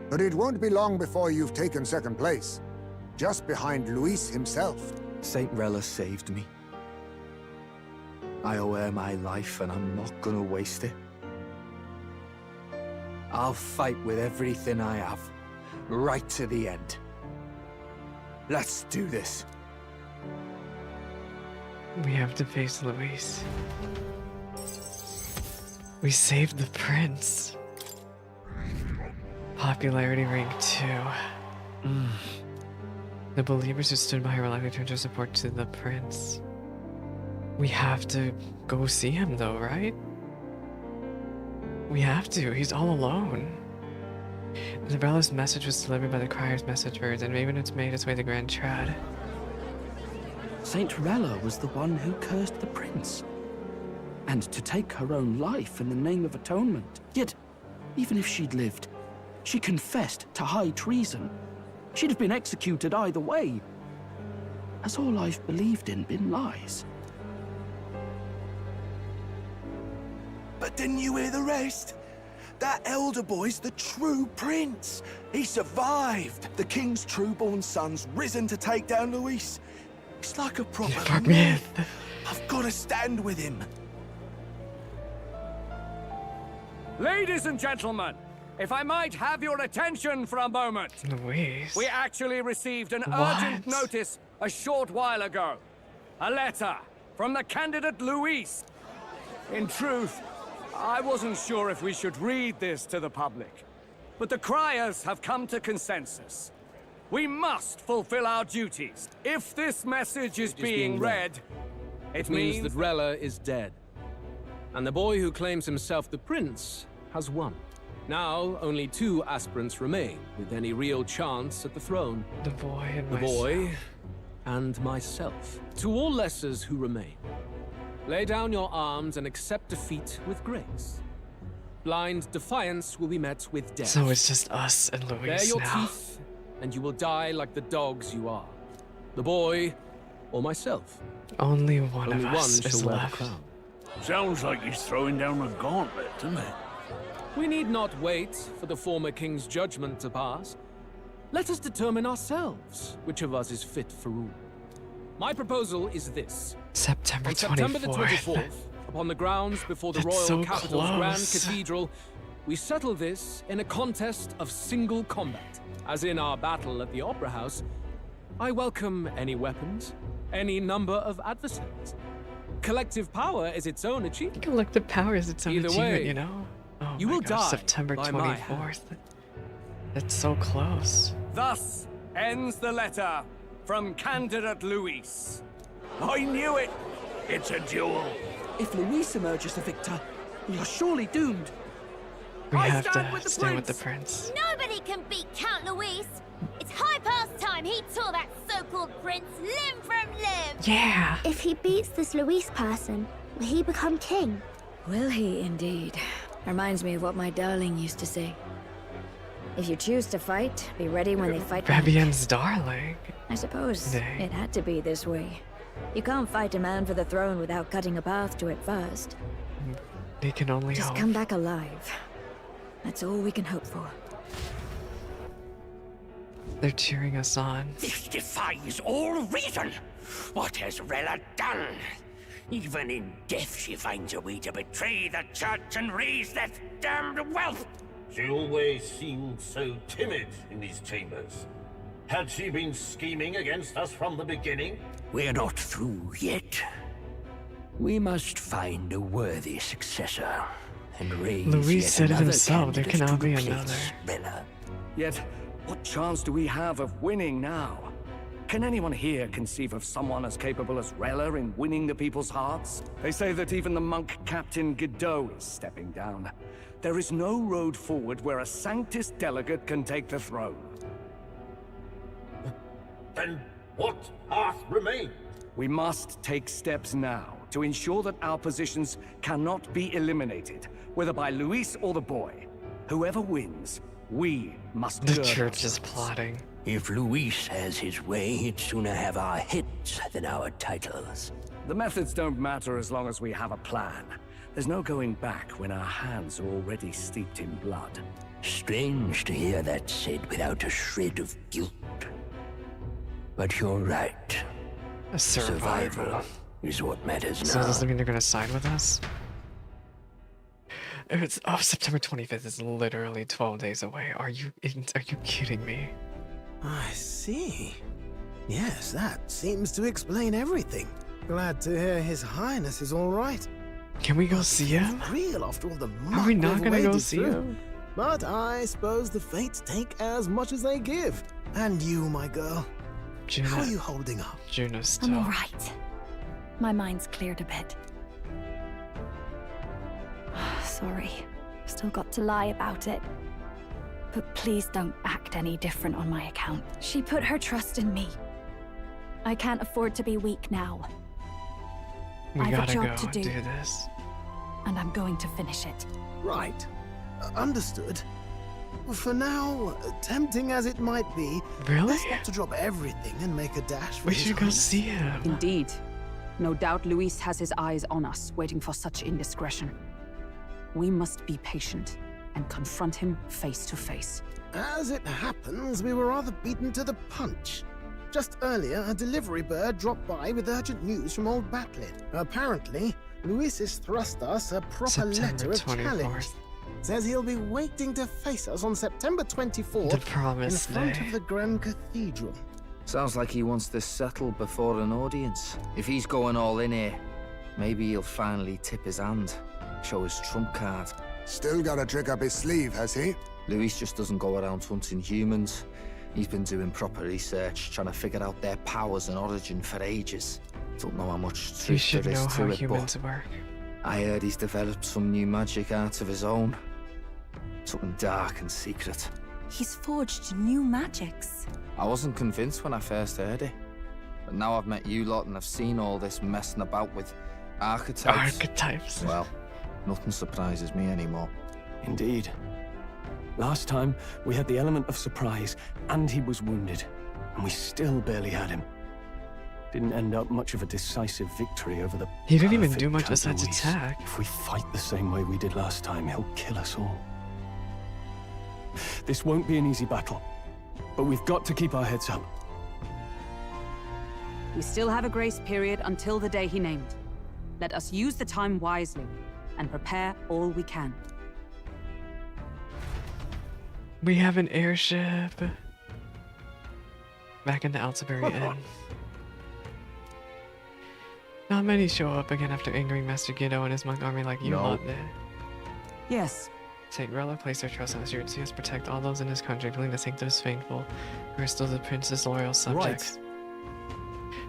but it won't be long before you've taken second place, just behind Luis himself. Saint Rella saved me. I owe her my life, and I'm not gonna waste it. I'll fight with everything I have, right to the end. Let's do this. We have to face Luis. We saved the prince. Popularity rank 2. The believers who stood by her were likely to turn their support to the prince. We have to go see him though, right? We have to. He's all alone. The Bella's message was delivered by the Crier's message birds, and maybe it's made its way to Grand Trad. Saint Rella was the one who cursed the prince. And to take her own life in the name of atonement. Yet, even if she'd lived, she confessed to high treason. She'd have been executed either way. Has all I've believed in been lies? But didn't you hear the rest? That elder boy's the true prince. He survived. The king's true-born son's risen to take down Luis. It's like a proper myth. I've got to stand with him. Ladies and gentlemen, if I might have your attention for a moment. Luis. We actually received an What? urgent notice a short while ago. A letter from the candidate Luis. In truth, I wasn't sure if we should read this to the public, but the criers have come to consensus. We must fulfill our duties. If this message is being read, it means that Rella is dead. And the boy who claims himself the prince has won. Now, only 2 aspirants remain, with any real chance at the throne. The boy and The myself. boy and myself. To all lessers who remain, lay down your arms and accept defeat with grace. Blind defiance will be met with death. So it's just us and Bare Luis your now. teeth, and you will die like the dogs you are. The boy, or myself. Only one Only of one us shall is wear the left. crown. Sounds like he's throwing down a gauntlet, doesn't it? We need not wait for the former king's judgment to pass. Let us determine ourselves which of us is fit for rule. My proposal is this. September On September the 24th. 24th, upon the grounds before the That's royal so capital's grand close. cathedral, we settle this in a contest of single combat. As in our battle at the Opera House, I welcome any weapons, any number of adversaries. Collective power is its own achievement. Collective power is its own Either achievement, way, you know? Oh you my will gosh, die September by my 24th. That's so close. Thus ends the letter from candidate Luis. I knew it! It's a duel. If Luis emerges the victor, we are surely doomed. We I have stand to with the stand with prince. the prince. Nobody can beat Count Luis. It's high past time he tore that so-called prince limb from limb. Yeah. If he beats this Luis person, will he become king? Will he indeed? Reminds me of what my darling used to say. If you choose to fight, be ready when they fight back. Fabian's darling. I suppose Nay. it had to be this way. You can't fight a man for the throne without cutting a path to it first. They can only Just hope. come back alive. That's all we can hope for. They're cheering us on. This defies all reason. What has Rella done? Even in death, she finds a way to betray the church and raise that damned wealth. She always seemed so timid in these chambers. Had she been scheming against us from the beginning? We're not through yet. We must find a worthy successor and raise Luis yet said it another himself, there candidate cannot to be replace another. Rella. Yet, what chance do we have of winning now? Can anyone here conceive of someone as capable as Rella in winning the people's hearts? They say that even the monk Captain Godot is stepping down. There is no road forward where a Sanctus delegate can take the throne. Then what path remains? We must take steps now to ensure that our positions cannot be eliminated, whether by Luis or the boy. Whoever wins, we must The gird church is ourselves. plotting. If Luis has his way, he'd sooner have our hits than our titles. The methods don't matter as long as we have a plan. There's no going back when our hands are already steeped in blood. Strange to hear that said without a shred of guilt. But you're right. A survival. Is what matters So now. does that mean they're gonna side with us? It's September 25th is literally 12 days away. Are you kidding me? I see. Yes, that seems to explain everything. Glad to hear His Highness is all right. Can we go see him? Real after all the Are we muck not we've gonna go waded see through. him? But I suppose the fates take as much as they give. And you, my girl, how are you holding up? Juno's I'm still. all right. My mind's cleared a bit. Sorry. Still got to lie about it. But please don't act any different on my account. She put her trust in me. I can't afford to be weak now. We I have a gotta job go to and do. do this. And I'm going to finish it. Right. Understood. For now, tempting as it might be, Really? let's not to drop everything and make a dash for We His should go Highness. see him. Indeed. No doubt Luis has his eyes on us, waiting for such indiscretion. We must be patient and confront him face to face. As it happens, we were rather beaten to the punch. Just earlier, a delivery bird dropped by with urgent news from Old Batlid. Apparently, Luis has thrust us a proper letter of challenge. Says he'll be waiting to face us on September 24th The promised in front day. of the Grand Cathedral. Sounds like he wants this settled before an audience. If he's going all in here, maybe he'll finally tip his hand, show his trump card. Still got a trick up his sleeve, has he? Luis just doesn't go around hunting humans. He's been doing proper research, trying to figure out their powers and origin for ages. Don't know how much You truth should there is know to how it, humans but work. I heard he's developed some new magic art of his own. Something dark and secret. He's forged new magics. I wasn't convinced when I first heard it. But now I've met you lot and I've seen all this messing about with archetypes. Archetypes. Well, nothing surprises me anymore. Indeed. Last time, we had the element of surprise, and he was wounded. And we still barely had him. Didn't end up much of a decisive victory over the... He didn't even perfect do much Count besides Luis. attack. If we fight the same way we did last time, he'll kill us all. This won't be an easy battle, but we've got to keep our heads up. We still have a grace period until the day he named. Let us use the time wisely and prepare all we can. We have an airship. Back into Altabury Inn. Not many show up again after angering Master Giddo and his monk army like you lot did. Yes. Saint Rella placed their trust in us. You would see us protect all those in his country, including the sanctum of faithful, who are still the prince's loyal subjects.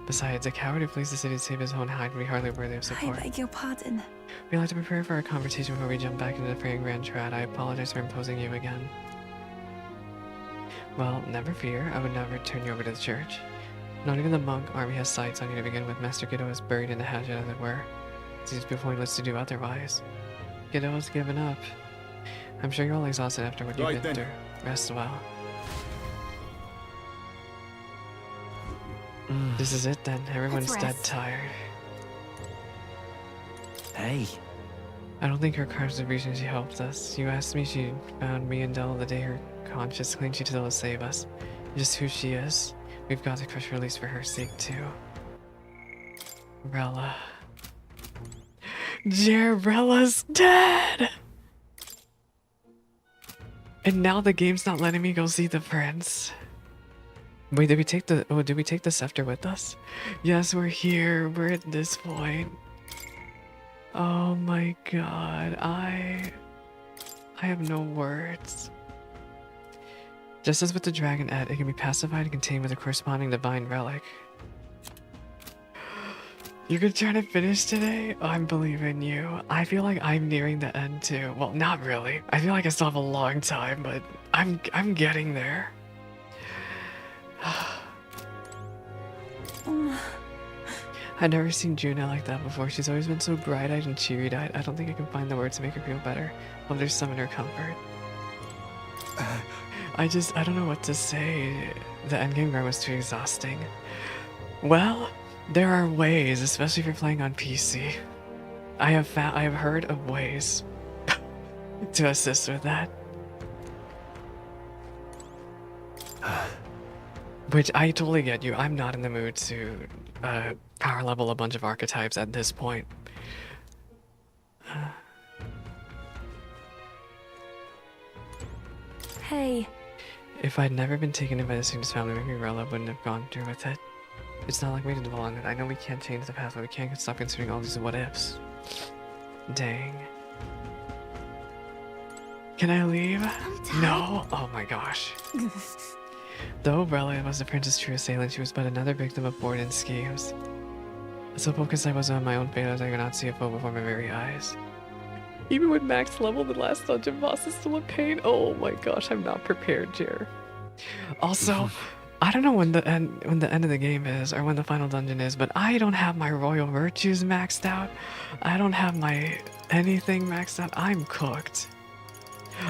Besides, a coward who flees the city to save his own hide would be hardly worthy of support. I beg your pardon. We'd like to prepare for our conversation before we jump back into the fraying Grand Trad. I apologize for imposing you again. Well, never fear. I would never turn you over to the church. Not even the monk army has sights on you to begin with. Master Giddo is buried in the hatchet, as it were. It seems pointless to do otherwise. Giddo has given up. I'm sure you're all exhausted after what you've been through. Rest well. This is it then. Everyone's dead tired. Hey. I don't think her cards the reason she helped us. You asked me, she found me and Dell the day her conscience claimed she'd still save us. Just who she is. We've got to crush her release for her sake too. Rella. Rella's dead! And now the game's not letting me go see the prince. Wait, did we take the scepter with us? Yes, we're here. We're at this point. Oh my god, I have no words. Just as with the dragon et, it can be pacified and contained with a corresponding divine relic. You're gonna try to finish today? Oh, I'm believing you. I feel like I'm nearing the end too. Well, not really. I feel like I still have a long time, but I'm getting there. I've never seen Juna like that before. She's always been so bright-eyed and cheery-eyed. I don't think I can find the words to make her feel better. Well, there's some in her comfort. I don't know what to say. The endgame grind was too exhausting. Well, there are ways, especially if you're playing on PC. I have heard of ways to assist with that. Which I totally get you. I'm not in the mood to power level a bunch of archetypes at this point. Hey. If I'd never been taken in by the Sanctus family, maybe Rella wouldn't have gone through with it. It's not like we to dwell on it. I know we can't change the past, but we can't stop considering all these what-ifs. Dang. Can I leave? No? Oh my gosh. Though Rella was the prince's true assailant, she was but another victim of Borden's schemes. So focused I was on my own fate as I could not see a foe before my very eyes. Even with max level, the last dungeon boss is still a pain. Oh my gosh, I'm not prepared, Jer. Also, I don't know when the end of the game is or when the final dungeon is, but I don't have my royal virtues maxed out. I don't have my anything maxed out. I'm cooked.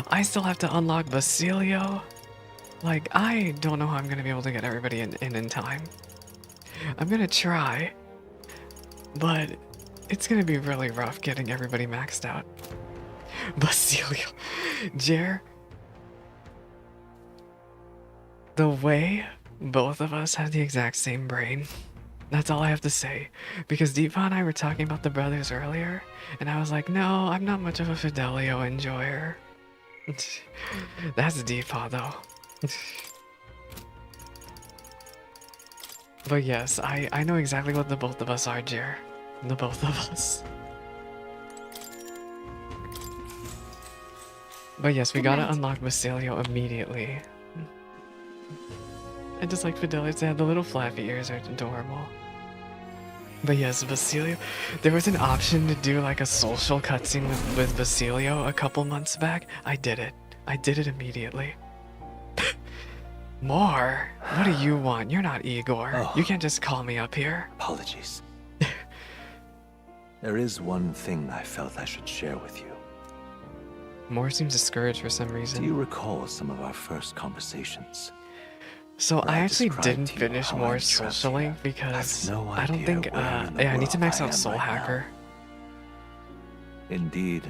I still have to unlock Basilio. Like, I don't know how I'm gonna be able to get everybody in time. I'm gonna try, but it's gonna be really rough getting everybody maxed out. Basilio. Jer, the way both of us have the exact same brain. That's all I have to say. Because Deepa and I were talking about the brothers earlier, and I was like, no, I'm not much of a Fidelio enjoyer. That's Deepa though. But yes, I know exactly what the both of us are, Jer. The both of us. But yes, we gotta unlock Basilio immediately. I just like Fidelis. They have the little flappy ears, are adorable. But yes, Basilio. There was an option to do like a social cutscene with Basilio a couple months back. I did it. I did it immediately. More? What do you want? You're not Igor. Oh. You can't just call me up here. Apologies. There is one thing I felt I should share with you. More seems discouraged for some reason. Do you recall some of our first conversations? So I actually didn't finish more socialing because I don't think, yeah, I need to max out Soul Hacker. Indeed.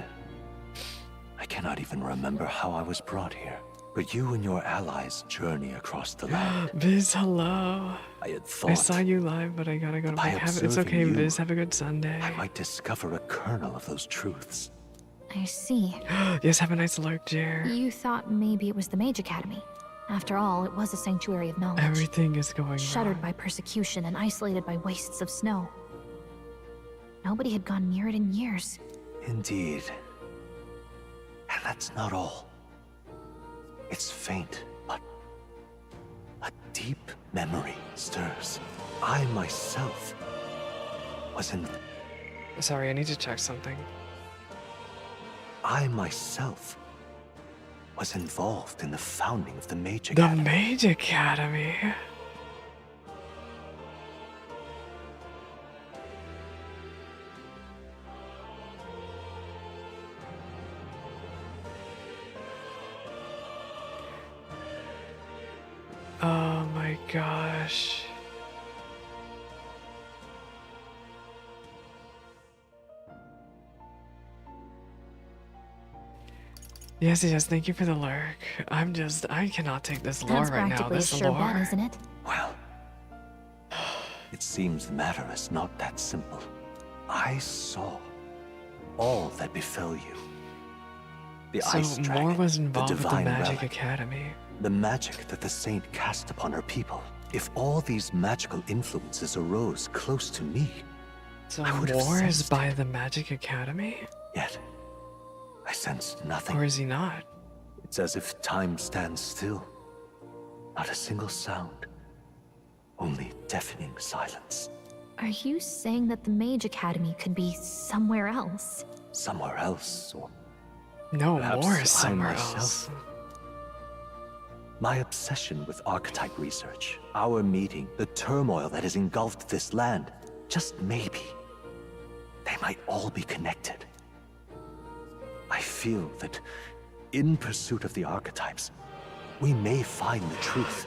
I cannot even remember how I was brought here. But you and your allies journey across the land. Viz, hello. I had thought. I saw you live, but I gotta go to by bed. It's observing okay, you, Viz. Have a good Sunday. I might discover a kernel of those truths. I see. Yes, have a nice lurk, Jer. You thought maybe it was the Mage Academy. After all, it was a sanctuary of knowledge. Everything is going Shuttered wrong. by persecution and isolated by wastes of snow. Nobody had gone near it in years. Indeed. And that's not all. It's faint, but a deep memory stirs. I myself was in... Sorry, I need to check something. I myself was involved in the founding of the Mage Academy. The Mage Academy? Oh my gosh. Yes, thank you for the lurk. I cannot take this lore That's right now. practically a This sure lore. bet, isn't it? Well, it seems the matter is not that simple. I saw all that befell you. The ice So dragon, Moore was the involved with the divine Magic relic, Academy. the magic that the saint cast upon her people. If all these magical influences arose close to me, So I would have Moore is sensed by the Magic Academy? Yet, I sensed nothing. Or is he not? It's as if time stands still. Not a single sound. Only deafening silence. Are you saying that the Mage Academy could be somewhere else? Somewhere else, or No, perhaps Moore I is somewhere myself. else. My obsession with archetype research, our meeting, the turmoil that has engulfed this land, just maybe, they might all be connected. I feel that in pursuit of the archetypes, we may find the truth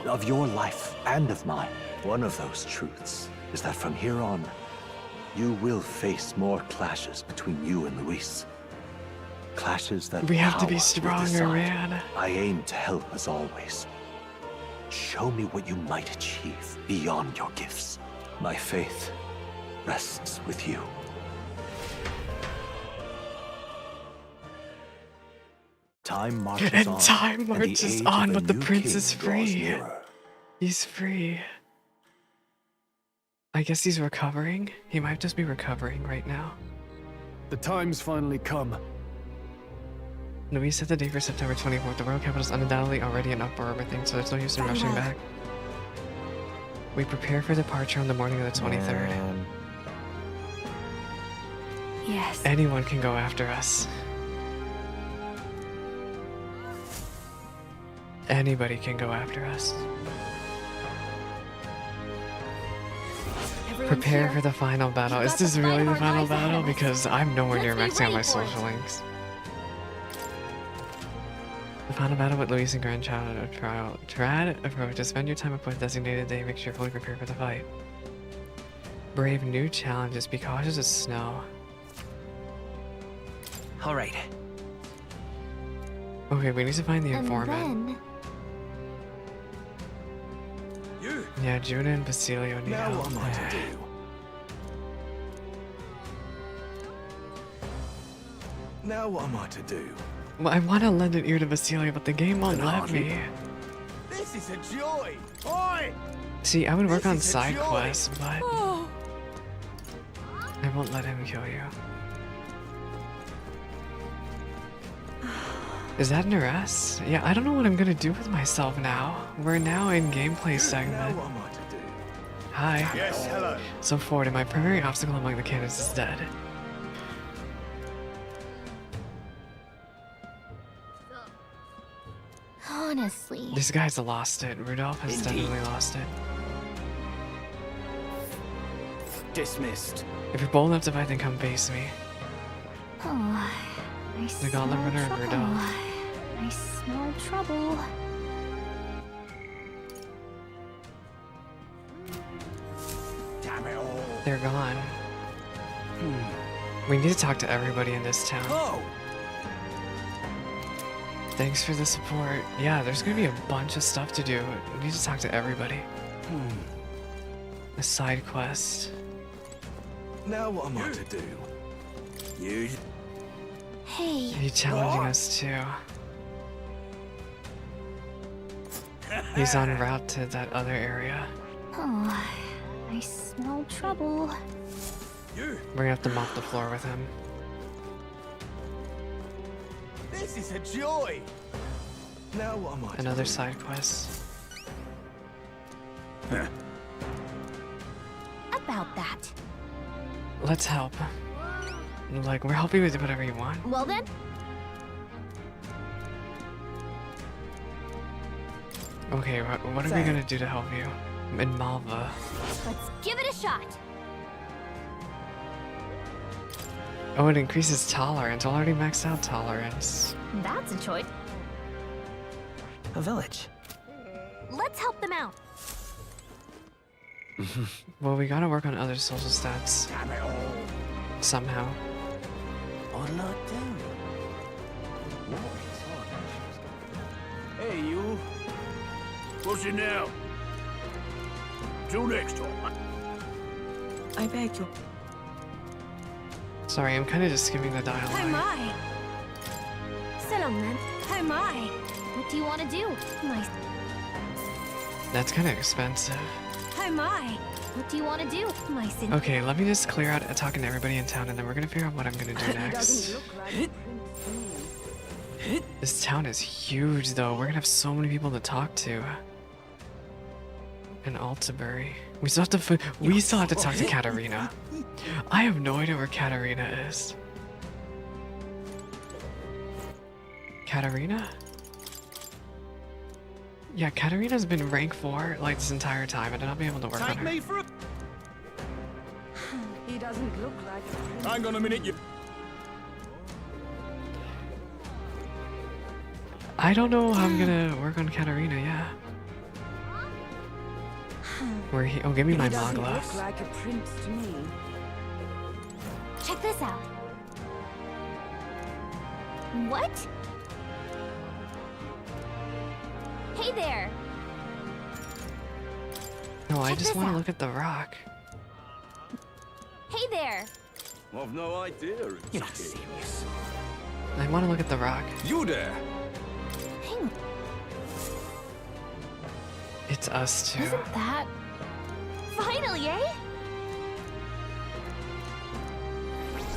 of your life and of mine. One of those truths is that from here on, you will face more clashes between you and Luis. Clashes that We have to power be will stronger, decide. man. I aim to help as always. Show me what you might achieve beyond your gifts. My faith rests with you. Time marches And on. time and the marches age of on, a but the new prince king is draws free. nearer. He's free. I guess he's recovering. He might just be recovering right now. The time's finally come. Luis set the date for September 24th. The royal capital is undoubtedly already in uproar, everything, so there's no use in rushing back. We prepare for departure on the morning of the 23rd. Yes. Anyone can go after us. Anybody can go after us. Prepare for the final battle. Is this really the final battle? Because I'm nowhere near maxing out my social links. The final battle with Luis and grandchild of trial. Trad approach. Spend your time upon a designated day. Make sure you're fully prepared for the fight. Brave new challenges. Be cautious of snow. All right. Okay, we need to find the And informant. then... Yeah, Juna and Basilio need Now help. what am I to do? Now what am I to do? Well, I want to lend an ear to Basilio, but the game won't An let army? me. This is a joy! Oi! See, I would work This on is a side joy. quests, but I won't let him kill you. Is that an arrest? Yeah, I don't know what I'm gonna do with myself now. We're now in gameplay segment. Now what am I to do? Hi. Yes, hello. So Ford, my primary obstacle among the candidates is dead. Honestly. This guy's lost it. Rudolph has definitely lost it. Dismissed. If you're bold enough to fight, then come face me. Oh, I The Gauntlet smell Runner and trouble. Rudolph. I smell trouble. Damn it all. They're gone. We need to talk to everybody in this town. Oh! Thanks for the support. Yeah, there's gonna be a bunch of stuff to do. We need to talk to everybody. A side quest. Now what am I to do? You... Hey. He's challenging us too. He's en route to that other area. Oh, I smell trouble. We're gonna have to mop the floor with him. This is a joy! Now what am I to Another do? side quest. About that. Let's help. Like, we're helping with whatever you want. Well then, Okay, what are we gonna do to help you? In Malva. let's give it a shot. Oh, it increases tolerance. Already maxed out tolerance. That's a choice. A village. Let's help them out. Well, we gotta work on other social stats. Somehow. What'll I do? Hey, you. What's it now? Till next time. I beg you. Sorry, I'm kind of just skimming the Oh dialogue. my. So long then. Oh my. What do you want to do? My. That's kind of expensive. Oh my. What do you want to do? My sin. Okay, let me just clear out talking to everybody in town, and then we're gonna figure out what I'm gonna do next. This town is huge, though. We're gonna have so many people to talk to. In Altabury. We still have to talk to Katarina. I have no idea where Katarina is. Katarina? Yeah, Katarina's been rank 4 like this entire time, and I'll not be able to work on her. me for a... He doesn't look like a prince. Hang on a minute, you... I don't know how I'm gonna work on Katarina, yeah. Where he? Oh, give me my He doesn't Magla. look like a prince to me. Check this out. What? Hey there. No, I Check just this want to out. look at the rock. Hey there. I've no idea. You're not serious. I want to look at the rock. You there? Hang. It's us two. Isn't that? Finally, eh?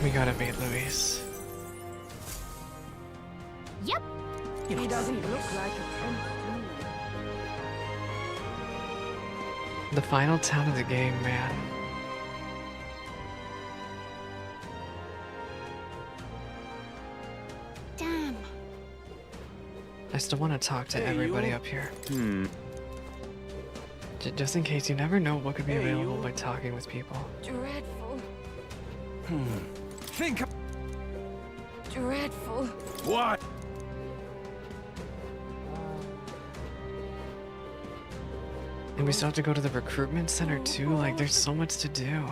We gotta beat Luis. Yep. He doesn't look like a prince to me. The final town of the game, man. Damn. I still want to talk to Hey, everybody you. up here. Just in case, you never know what could be Hey, available you. by talking with people. Dreadful. Think... Dreadful. What? And we still have to go to the recruitment center too. Like, there's so much to do.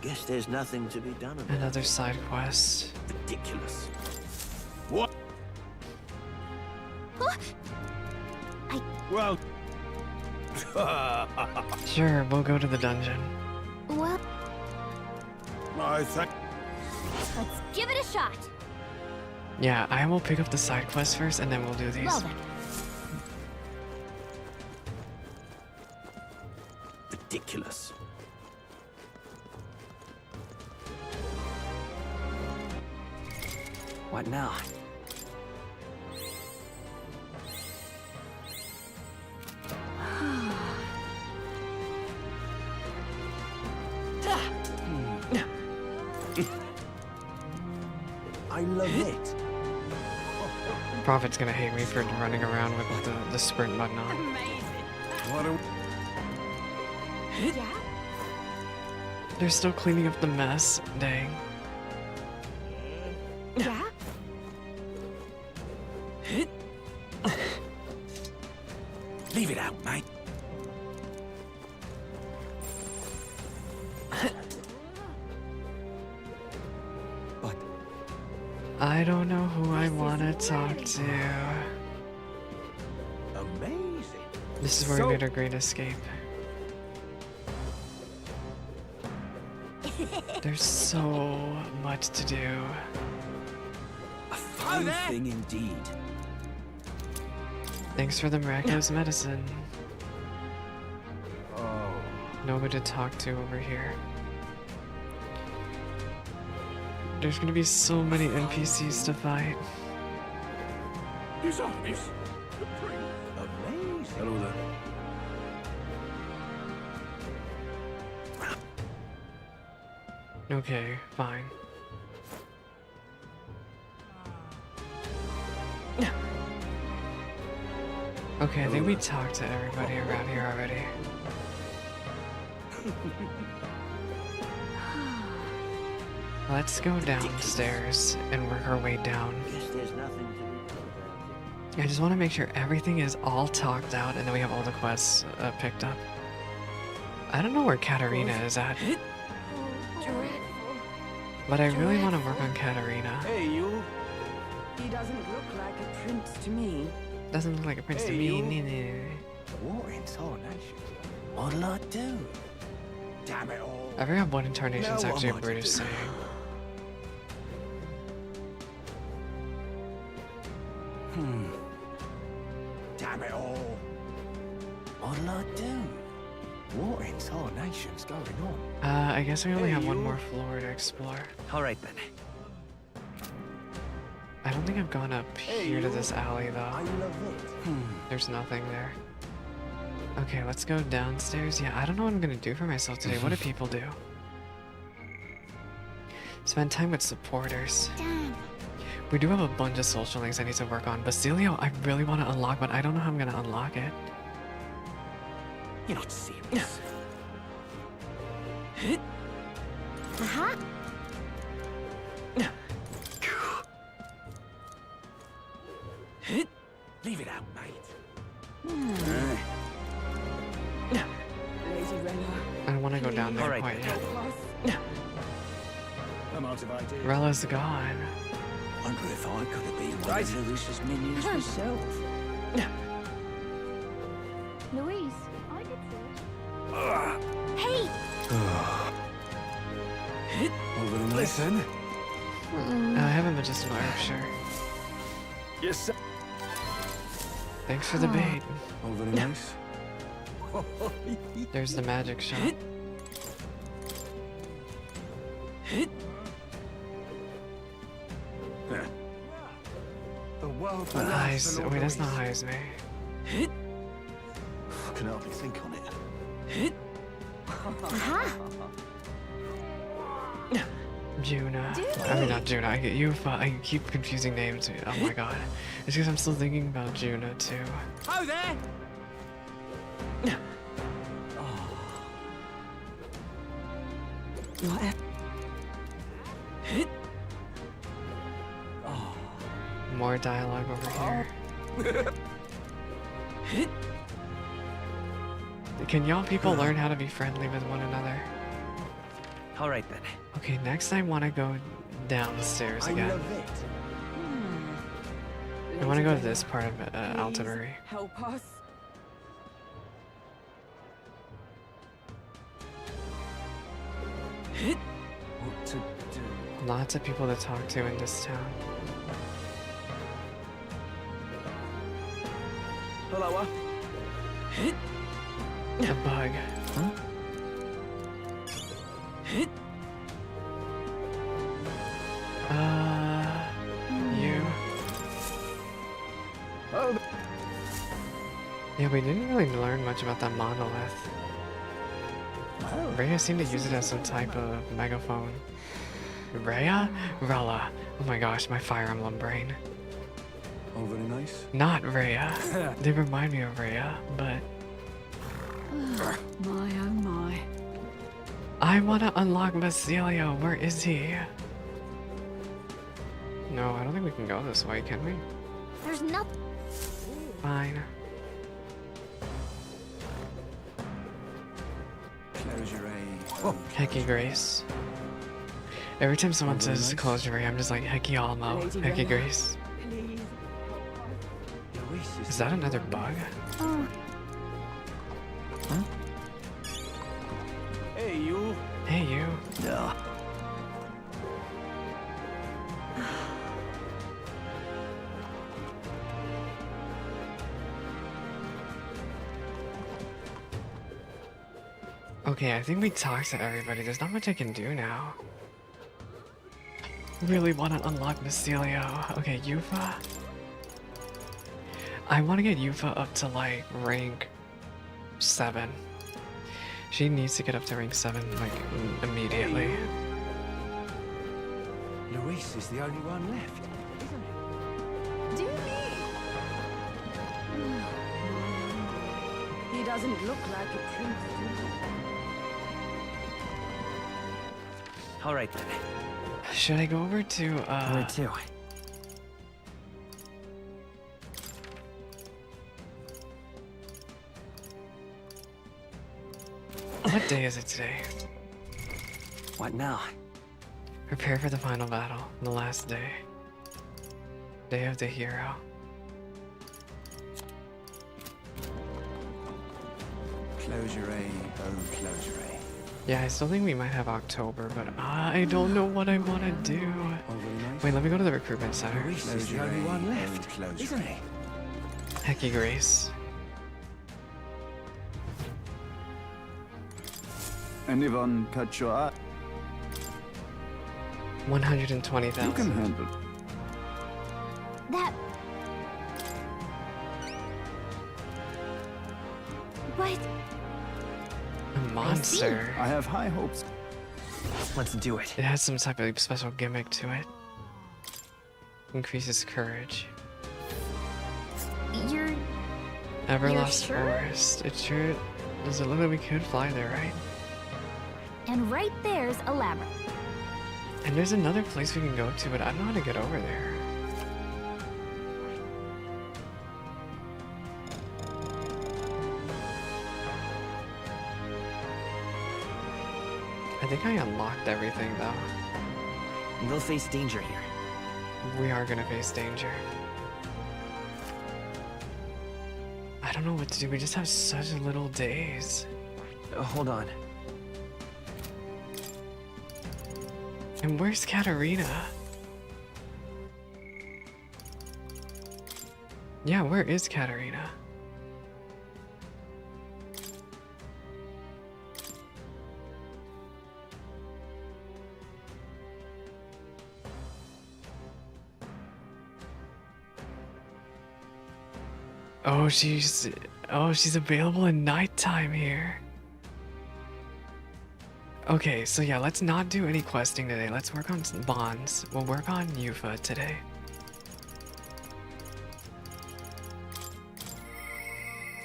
Guess there's nothing to be done about Another side quest. it. Ridiculous. What? Well... Sure, we'll go to the dungeon. Well, I think... Let's give it a shot. Yeah, I will pick up the side quest first, and then we'll do these. Well then. Ridiculous. What now? I love it. Prophet's gonna hate me for running around with the sprint button on. What are... Yeah? They're still cleaning up the mess. Dang. Yeah? Leave it out, mate. I don't know who I want to talk to. Amazing. This is where we made our great escape. There's so much to do. A fine thing indeed. Thanks for the miraculous medicine. Oh. Nobody to talk to over here. There's gonna be so many NPCs to fight. His eyes. The prince. Amazing. Hello there. Okay, fine. Okay, I think we talked to everybody around here already. Let's go downstairs and work our way down. Guess there's nothing to I just want to make sure everything is all talked out and then we have all the quests picked up. I don't know where Katarina is at, but I really want to work on Katarina. Hey, you. He doesn't look like a prince to me. Doesn't look like a prince to Hey, me. you. What in tarnation? What'll I do? Damn it all. I forgot what incarnation is Now what actually a am I to British do? saying. Damn it all. What'll I do? What in tarnation's going on? I guess we only Hey, have one you. more floor to explore. Alright then. I don't think I've gone up here to this alley though. I love it. There's nothing there. Okay, let's go downstairs. Yeah, I don't know what I'm gonna do for myself today. What do people do? Spend time with supporters. We do have a bunch of social links I need to work on. Basilio, I really want to unlock, but I don't know how I'm gonna unlock it. You're not serious. Aha! Leave it out, mate. Lady Rella. I don't want to go down there Alright quite then. yet. I'm out of ideas. Rella's gone. Wonder if I could have been one of Lewis's minions myself. Louise, I did say. Hey! Over the Listen. I have a medicinal herb, sure. Yes, sir. Thanks for the bait. Over the nice. There's the magic shop. The world But eyes. Wait, that's not high as me. I can hardly think on it. Aha! Juna. I mean, not Juna. I keep confusing names. Oh my god. It's because I'm still thinking about Juna too. Oh, there! What? More dialogue over here. Can y'all people learn how to be friendly with one another? Alright then. Okay, next I want to go downstairs again. I want to go to this part of Altenbury. Help us. What to do? Lots of people to talk to in this town. Hello. A bug. You. Oh. Yeah, we didn't really learn much about that monolith. Rhea seemed to use it as some type of megaphone. Rhea? Rella. Oh my gosh, my Fire Emblem brain. Over the nice. Not Rhea. They remind me of Rhea, but My oh my. I want to unlock Basilio. Where is he? No, I don't think we can go this way, can we? There's nothing. Fine. Close your eyes. Hecky Grace. Every time someone says close your ring, I'm just like, Hecky Almo, Hecky Grace. Is that another bug? Oh. Huh? Hey, you. Hey, you. No. Okay, I think we talked to everybody. There's not much I can do now. Really want to unlock Mycelio. Okay, Yufa. I want to get Yufa up to like rank 7. She needs to get up to rank 7 like immediately. Luis is the only one left, isn't it? He doesn't look like a prince. All right then. Should I go over to Where to? What day is it today? What now? Prepare for the final battle, the last day. Day of the hero. Closure, oh closure. Yeah, I still think we might have October, but I don't know what I want to do. Wait, let me go to the recruitment center. Luis is the only one left, isn't he? Hecky Grace. Anyone catch your eye? 120,000. You can handle. That... What? A monster. I have high hopes. Let's do it. It has some type of special gimmick to it. Increases courage. You're Everlost sure? Forest. It sure does it look like we could fly there, right? And right there's a labyrinth. And there's another place we can go to, but I don't know how to get over there. I think I unlocked everything though. We'll face danger here. We are gonna face danger. I don't know what to do. We just have such little days. Hold on. And where's Katarina? Yeah, where is Katarina? Oh, she's available at nighttime here. Okay, so yeah, let's not do any questing today. Let's work on some bonds. We'll work on Yufa today.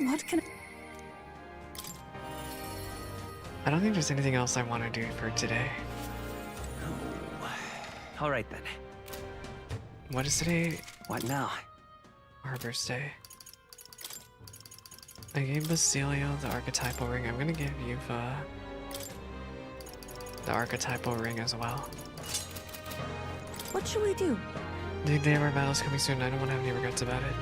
What can I don't think there's anything else I want to do for today. All right then. What is today? What now? Harbor's Day. I gave Mycelio the archetypal ring. I'm gonna give Yufa the archetypal ring as well. What should we do? The day of our battle's coming soon. I don't want to have any regrets about it.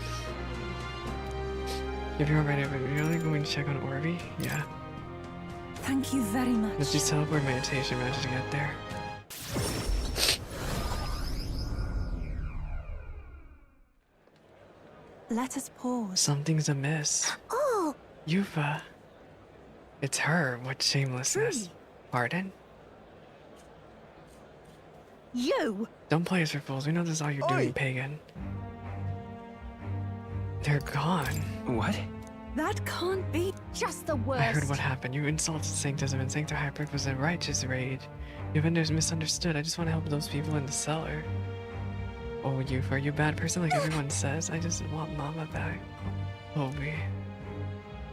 If you're ready, but you're only going to check on Orby? Yeah. Thank you very much. Let's just teleport meditation magic to get there. Let us pause. Something's amiss. Oh! Yufa. It's her. What shamelessness. Truly. Pardon? You! Don't play us for fools. We know this is all you're doing, pagan. They're gone. What? That can't be. Just the worst. I heard what happened. You insulted Sanctism and Sanctor Hyper was a righteous rage. Your vendors misunderstood. I just want to help those people in the cellar. Oh, Yufa, are you a bad person like everyone says? I just want Mama back. Obi.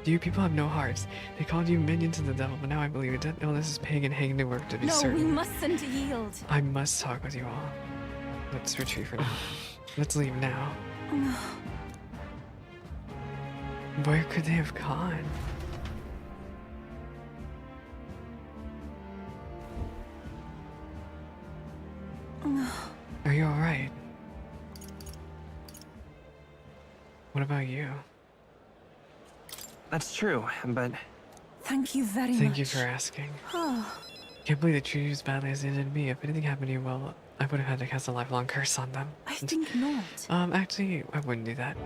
You people have no hearts. They called you minions of the devil, but now I believe it. That illness is pagan hanging work to be No, certain. we mustn't yield. I must talk with you all. Let's retreat for now. Let's leave now. No. Where could they have gone? Are you alright? What about you? That's true, but... Thank you very much. Thank you for asking. Can't believe they treated you as badly as they did me. If anything happened to you, well, I would have had to cast a lifelong curse on them. I think not. Actually, I wouldn't do that.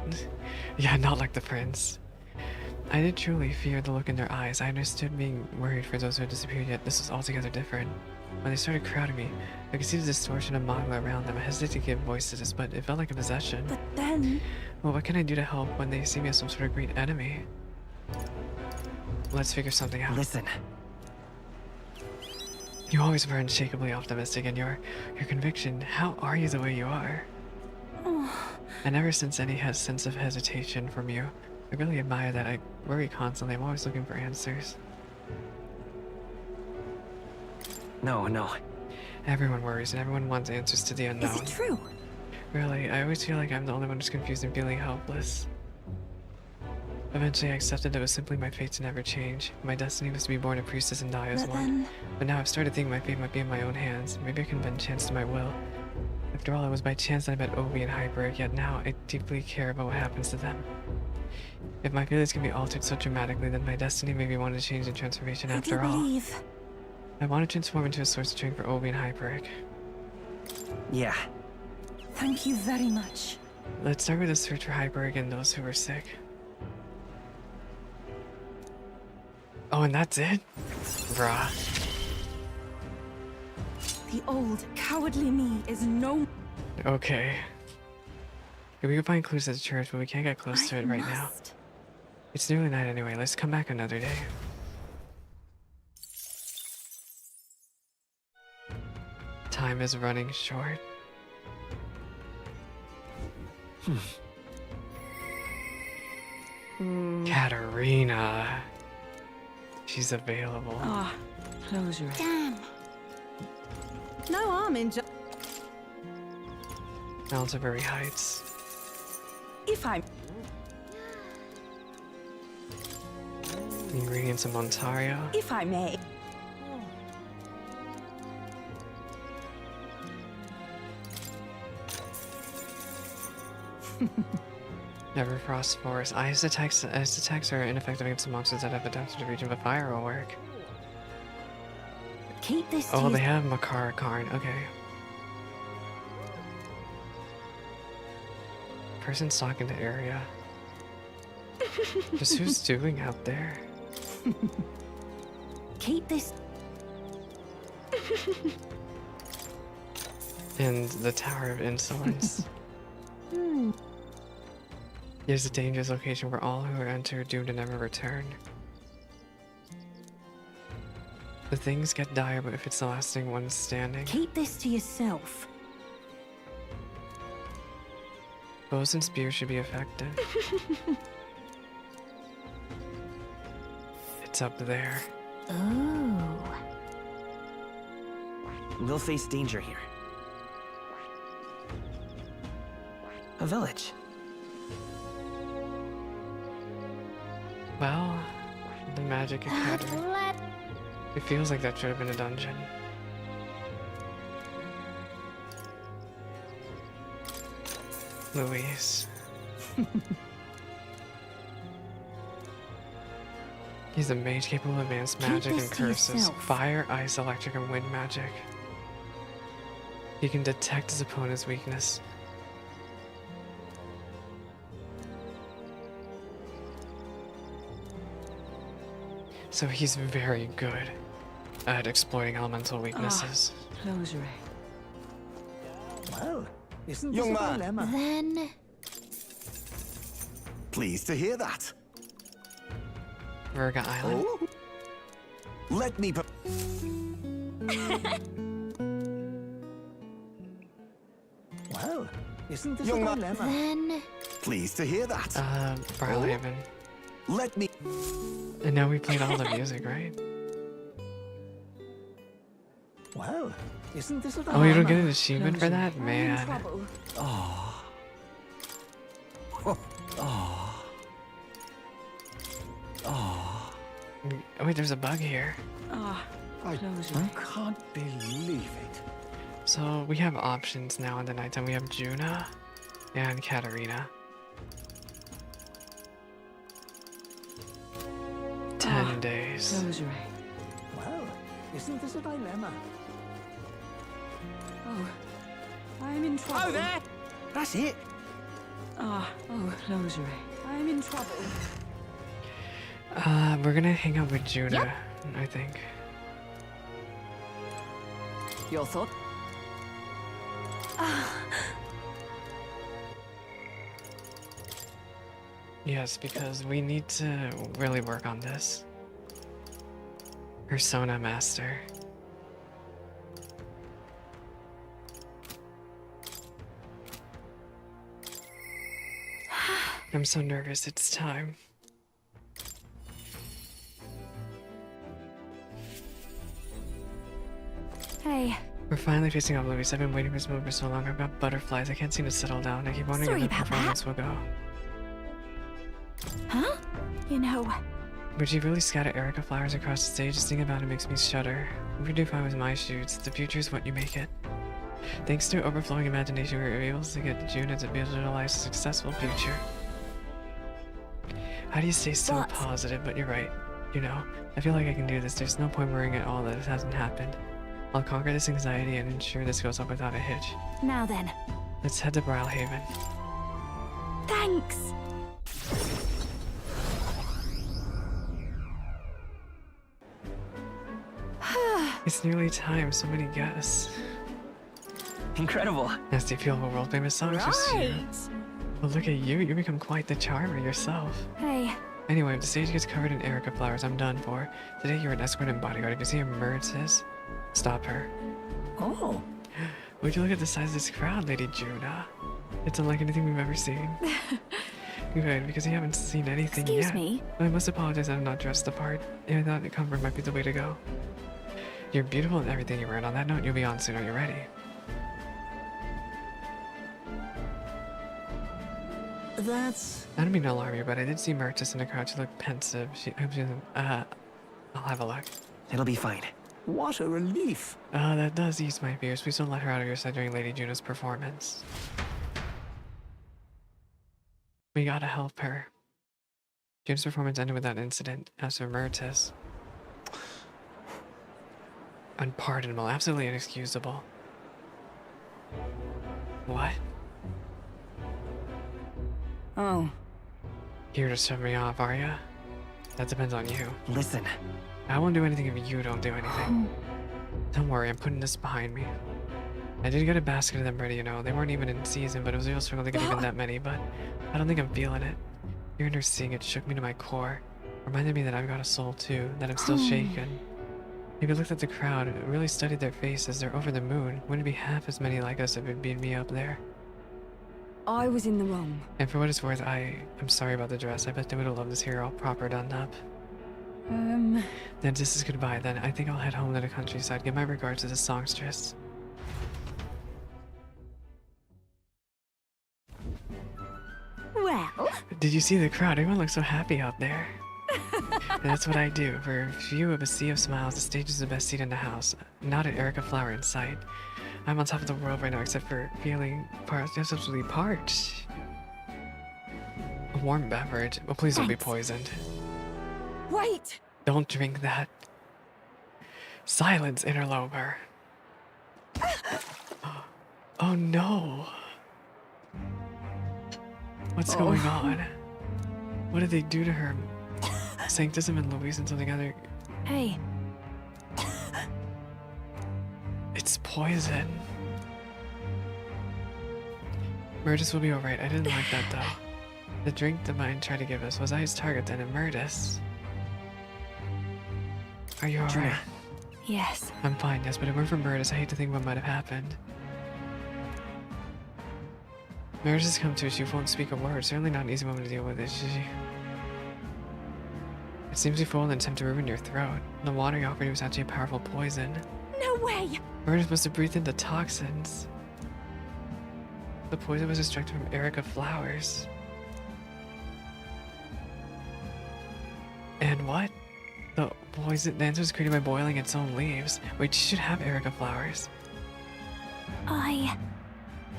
Yeah, not like the prince. I did truly fear the look in their eyes. I understood being worried for those who had disappeared, yet this was altogether different. When they started crowding me, I could see the distortion of Magla around them. I hesitated to give voice to this, but it felt like a possession. But then... Well, what can I do to help when they see me as some sort of great enemy? Let's figure something out. Listen. You always were unshakably optimistic in your conviction. How are you the way you are? And ever since any sense of hesitation from you, I really admire that. I worry constantly. I'm always looking for answers. No. Everyone worries and everyone wants answers to the unknown. Is it true? Really, I always feel like I'm the only one who's confused and feeling helpless. Eventually, I accepted that it was simply my fate to never change. My destiny was to be born a priestess and die as one. But now I've started thinking my fate might be in my own hands. Maybe I can bend chance to my will. After all, it was by chance that I met Obi and Hyper, yet now I deeply care about what happens to them. If my feelings can be altered so dramatically, then my destiny may be one to change and transformation after all. I want to transform into a source of strength for Obi and Hyperic. Yeah. Thank you very much. Let's start with a search for Hyperic and those who were sick. Oh, and that's it? Bruh. The old, cowardly me is no... Okay. We can find clues at the church, but we can't get close to it right now. It's nearly night anyway. Let's come back another day. Time is running short. Katarina. She's available. Close your eyes. Damn. No harm in Maltabury Heights. If I'm... Ingredients of Ontario. If I may. Everfrost Forest. Ice attacks are ineffective against monsters that have adapted to the region, but fire will work. Keep this. Oh, they have Makara Karn. Okay. Person stalking the area. Just who's doing out there? Keep this. And the Tower of Insolence. It is a dangerous location where all who enter are doomed to never return. The things get dire, but if it's the last thing one standing. Keep this to yourself. Bows and spears should be effective. It's up there. Oh. We'll face danger here. A village. Well, the Magic Academy. It feels like that should have been a dungeon. Luis. He's a mage capable of advanced magic and curses. Fire, ice, electric, and wind magic. He can detect his opponent's weakness. So he's very good at exploiting elemental weaknesses. Close your eyes. Well, isn't Young this a man. dilemma? Then... Pleased to hear that. Virga Island. Oh? Let me... Well, isn't this Young a man. dilemma? Then... Pleased to hear that. Barleyhaven. Let me... And now we played all the music, right? Well, isn't this a Oh, you don't get an dilemma? achievement for that? Man. Oh. Oh. Oh. Oh. Oh, wait, there's a bug here. I can't believe it. So we have options now in the nighttime. We have Juna and Katarina. 10 days. Rosary. Well, isn't this a dilemma? Oh, I'm in trouble. Oh, there! That's it. Oh, Rosary. I'm in trouble. We're gonna hang out with Juna, I think. Your thought? Yes, because we need to really work on this. Persona Master. I'm so nervous, it's time. Hey. We're finally facing off, Louis. I've been waiting for this moment for so long. I've got butterflies. I can't seem to settle down. I keep wondering Sorry if the about performance will go. Huh? You know, Would you really scatter Erica flowers across the stage? Just thinking about it makes me shudder. What would you do if I was my shoes? The future is what you make it. Thanks to overflowing imagination, we were able to get June to visualize a successful future. How do you stay so positive? But you're right. You know, I feel like I can do this. There's no point worrying at all that it hasn't happened. I'll conquer this anxiety and ensure this goes off without a hitch. now then. Let's head to Brilhaven. Thanks. It's nearly time. So many guests. Incredible. As do you feel of world famous songs just you. Well, look at you. You become quite the charmer yourself. Hey. Anyway, if the stage gets covered in Erica flowers, I'm done for. Today you're an escort and bodyguard. If you see a Mertzis, stop her. Oh. Would you look at the size of this crowd, Lady Juna? It's unlike anything we've ever seen. Good, because you haven't seen anything Excuse yet. me? I must apologize that I'm not dressed the part. I thought the comfort might be the way to go. You're beautiful in everything you're wearing. On that note, you'll be on soon. Are you ready? That's... I don't mean to alarm you, but I did see Mertis in the crowd. She looked pensive. I'll have a look. It'll be fine. What a relief. That does ease my fears. Please don't let her out of your sight during Lady Juna's performance. We gotta help her. Juna's performance ended with that incident. As for Mertis, unpardonable, absolutely inexcusable. What? Oh. Here to shove me off, are ya? That depends on you. Listen. I won't do anything if you don't do anything. Don't worry, I'm putting this behind me. I did get a basket of them ready, you know. They weren't even in season, but it was a real struggle to get even that many, but I don't think I'm feeling it. Hearing her sing, it shook me to my core. Reminded me that I've got a soul too, that I'm still shaken. If you looked at the crowd, really studied their faces, they're over the moon. Wouldn't be half as many like us if it'd been me up there. I was in the wrong. And for what it's worth, I'm sorry about the dress. I bet they would have loved this here all proper done up. Then this is goodbye then. I think I'll head home to the countryside. Give my regards to the songstress. Well. Did you see the crowd? Everyone looks so happy out there. And that's what I do. For a view of a sea of smiles, the stage is the best seat in the house. Not an Erica flower in sight. I'm on top of the world right now, except for feeling just absolutely parched. A warm beverage. Well, please don't be poisoned. Wait! Don't drink that. Silence, interloper. Oh no. What's going on? What did they do to her? Sanctism and Louise and something other. Hey. It's poison. Murtis will be alright. I didn't like that though. The drink the mind tried to give us. Was I his target then? And Murtis? Are you alright? Yes. I'm fine, yes, but if it weren't for Murtis, I hate to think what might have happened. Murtis has come to. She won't speak a word. Certainly not an easy woman to deal with, is she? It seems you full in an attempt to ruin your throat. The water you offered you was actually a powerful poison. No way! Murtis must have breathed in the toxins. The poison was extracted from Erica flowers. And what? The poison, the answer was created by boiling its own leaves. Wait, she should have Erica flowers.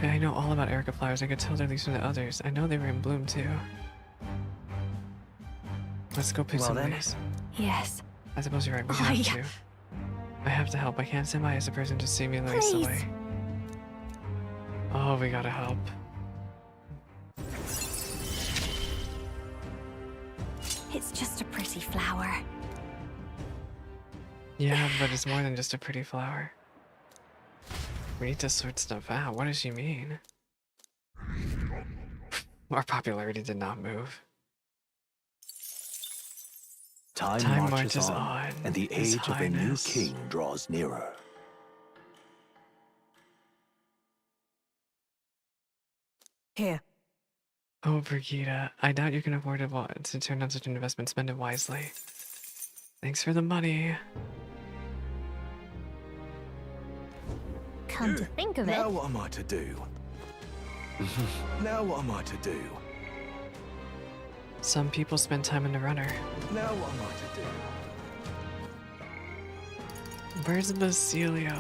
Yeah, I know all about Erica flowers. I could tell they're leaves from the others. I know they were in bloom too. Let's go pick some leaves. Yes. I suppose you're right. We have to. I have to help. I can't send my as a person to see me Luis away. Oh, we gotta help. It's just a pretty flower. Yeah, but it's more than just a pretty flower. We need to sort stuff out. What does she mean? Our popularity did not move. Time marches on, and the age of a new king draws nearer. Here. Oh, Brigida, I doubt you can afford to turn down such an investment. Spend it wisely. Thanks for the money. Come to think of it. Now what am I to do? Now what am I to do? Some people spend time in the runner. Now what am I to do? Where's Basilio?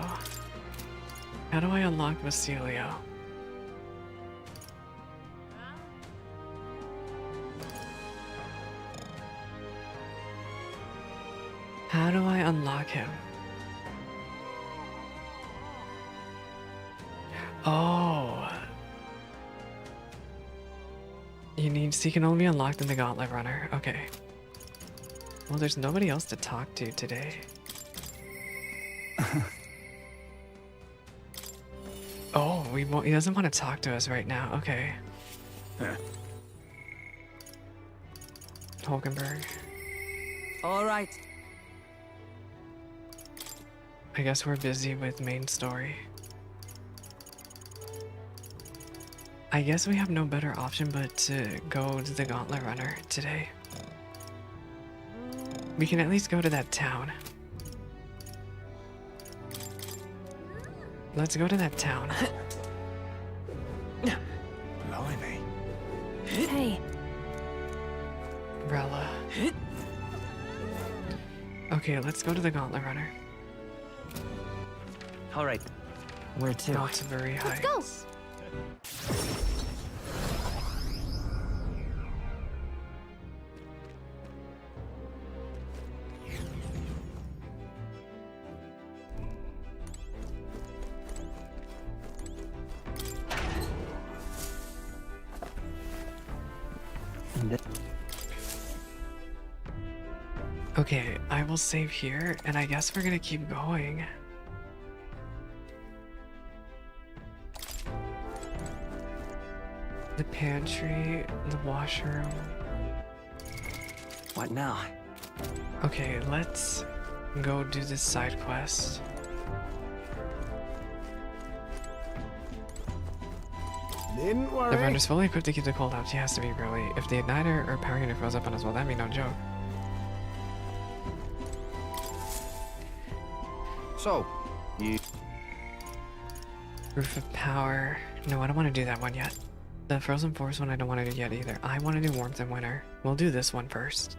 How do I unlock Basilio? How do I unlock him? Oh. He can only be unlocked in the Gauntlet Runner. Okay. Well, there's nobody else to talk to today. Oh, he doesn't want to talk to us right now. Okay. Hulkenberg. All right. I guess we're busy with main story. I guess we have no better option but to go to the Gauntlet Runner today. We can at least go to that town. Let's go to that town. Blimey. Hey. Rella. Okay, let's go to the Gauntlet Runner. All right. Where to? Not to very high. Let's go. Okay, I will save here, and I guess we're gonna keep going. The pantry, the washroom. What now? Okay, let's go do this side quest. Needn't worry. The runner's fully equipped to keep the cold out. She has to be really. If the igniter or power unit froze up on us, well, that'd be no joke. So, you... Roof of power. No, I don't want to do that one yet. The frozen forest one I don't want to do yet either. I want to do warmth and winter. We'll do this one first.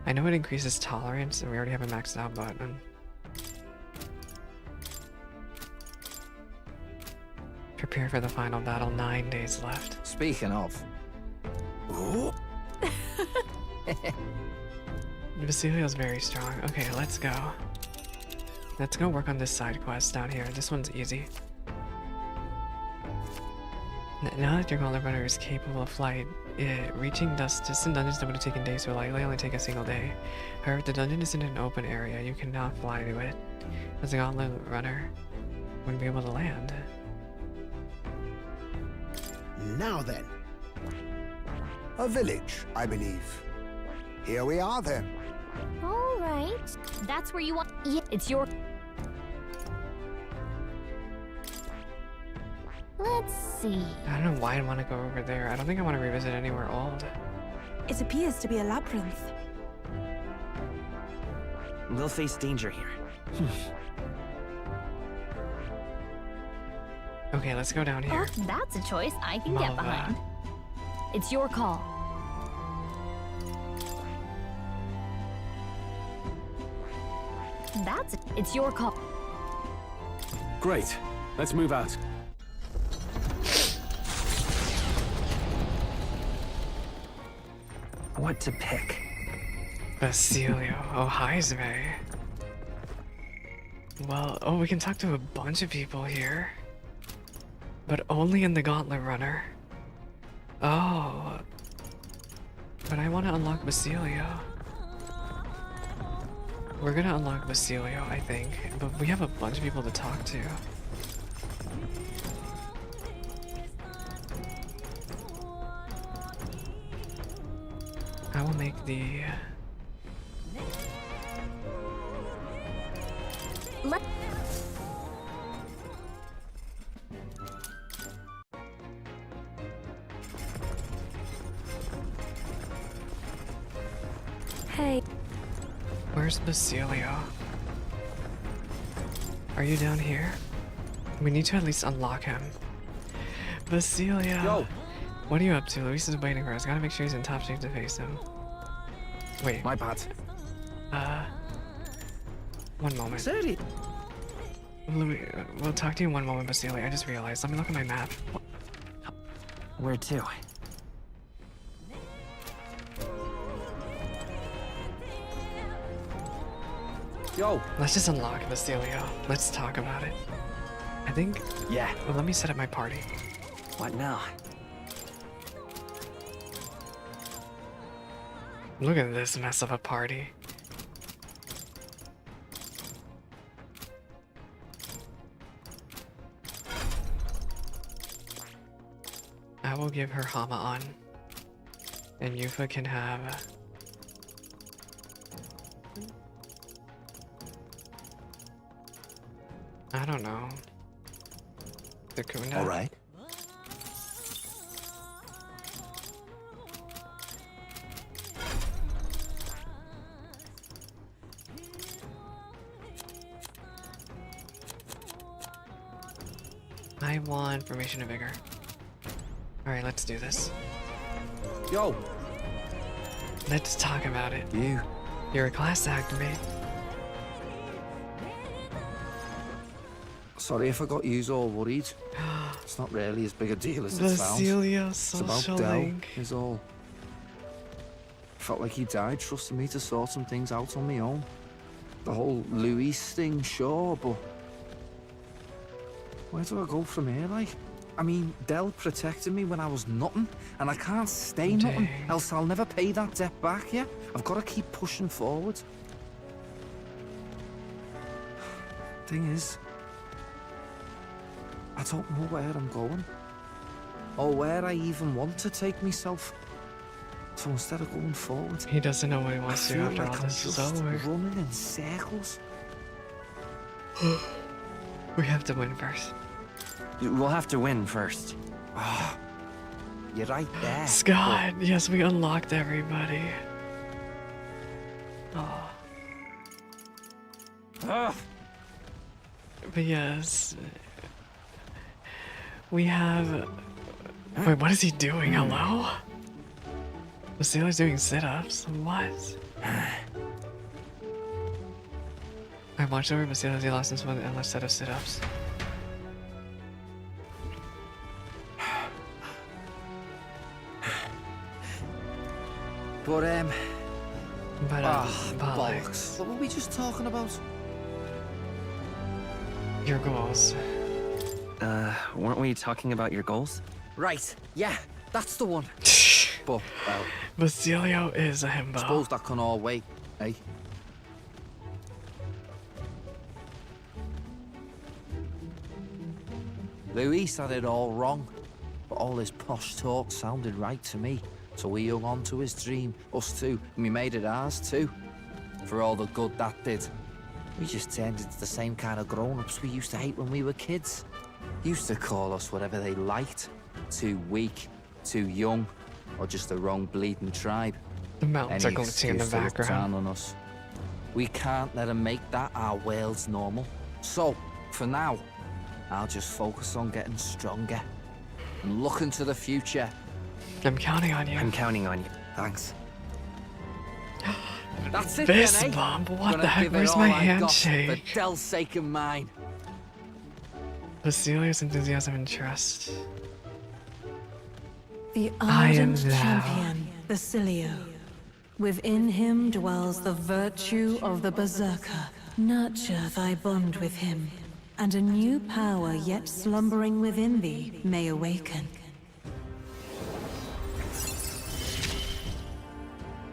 I know it increases tolerance, and we already have it maxed out, but... Prepare for the final battle. 9 days left. Speaking of... Ooh. Basilio's very strong. Okay, let's go. Let's go work on this side quest down here. This one's easy. Now that your Gauntlet Runner is capable of flight, reaching distant dungeons that would have taken days will likely only take a single day. However, if the dungeon is in an open area, you cannot fly to it, as the Gauntlet Runner wouldn't be able to land. Now then. A village, I believe. Here we are then. All right. That's where you want... Yeah, it's your... Let's see. I don't know why I want to go over there. I don't think I want to revisit anywhere old. It appears to be a labyrinth. We'll face danger here. Okay, let's go down here. Oh, that's a choice I can get behind. It's your call. It's your call. Great. Let's move out. What to pick? Basilio. Oh, hi, Zme. Well, oh, we can talk to a bunch of people here. But only in the Gauntlet Runner. Oh. But I want to unlock Basilio. We're gonna unlock Basilio, I think. But we have a bunch of people to talk to. I will make the... Hey. Where's Basilio? Are you down here? We need to at least unlock him. Basilio! Yo! What are you up to? Luis is waiting for us. Gotta make sure he's in top shape to face him. Wait. My bad. One moment. Seriously? We'll talk to you in one moment, Basilio. I just realized. Let me look at my map. Where to? Yo! Let's just unlock Basilio. Let's talk about it. I think... Yeah. Well, let me set up my party. What now? Look at this mess of a party. I will give her Hama on. And Yufa can have... I don't know. The Kunda? Alright. I want Formation of Vigor. Alright, let's do this. Yo! Let's talk about it. You. You're a class act, mate. Sorry if I got yous all worried. It's not really as big a deal as it sounds. Basilio It's social about Del, link. is all. Felt like he died trusting me to sort some things out on my own. The whole Luis thing, sure, but... where do I go from here, like? I mean, Del protected me when I was nothing, and I can't stay nothing, else I'll never pay that debt back, yeah? I've got to keep pushing forward. Thing is, I don't know where I'm going, or where I even want to take myself. So instead of going forward, He doesn't know what he wants to do after like all I'm this is just over. running in circles. We have to win first. We'll have to win first. You're right there. Scott, yes, we unlocked everybody. Oh. But yes, we have... Wait, what is he doing? Hello? Basilio's doing sit-ups? What? I watched over Basilio as he lost this one endless set of sit-ups. But bollocks. bollocks. What were we just talking about? Your goals. Weren't we talking about your goals? Right, yeah, that's the one. But, well... Basilio is a himbo. Suppose that can all wait, eh? Luis had it all wrong, but all his posh talk sounded right to me. So we hung on to his dream, us too, and we made it ours too. For all the good that did. We just turned into the same kind of grown-ups we used to hate when we were kids. Used to call us whatever they liked. Too weak, too young, or just the wrong bleeding tribe. The mountains Any are glitching in the excuse to look down background. on us. We can't let them make that our world's normal. So, for now, I'll just focus on getting stronger and looking to the future. I'm counting on you. I'm counting on you. Thanks. That's it Fist then, eh? bump? What Gonna the heck? give it Where's all my I got handshake? For Del's sake and mine. Basilio's enthusiasm and trust. The I am ardent thou. champion, Basilio. Within him dwells the virtue of the Berserker. Nurture thy bond with him, and a new power yet slumbering within thee may awaken.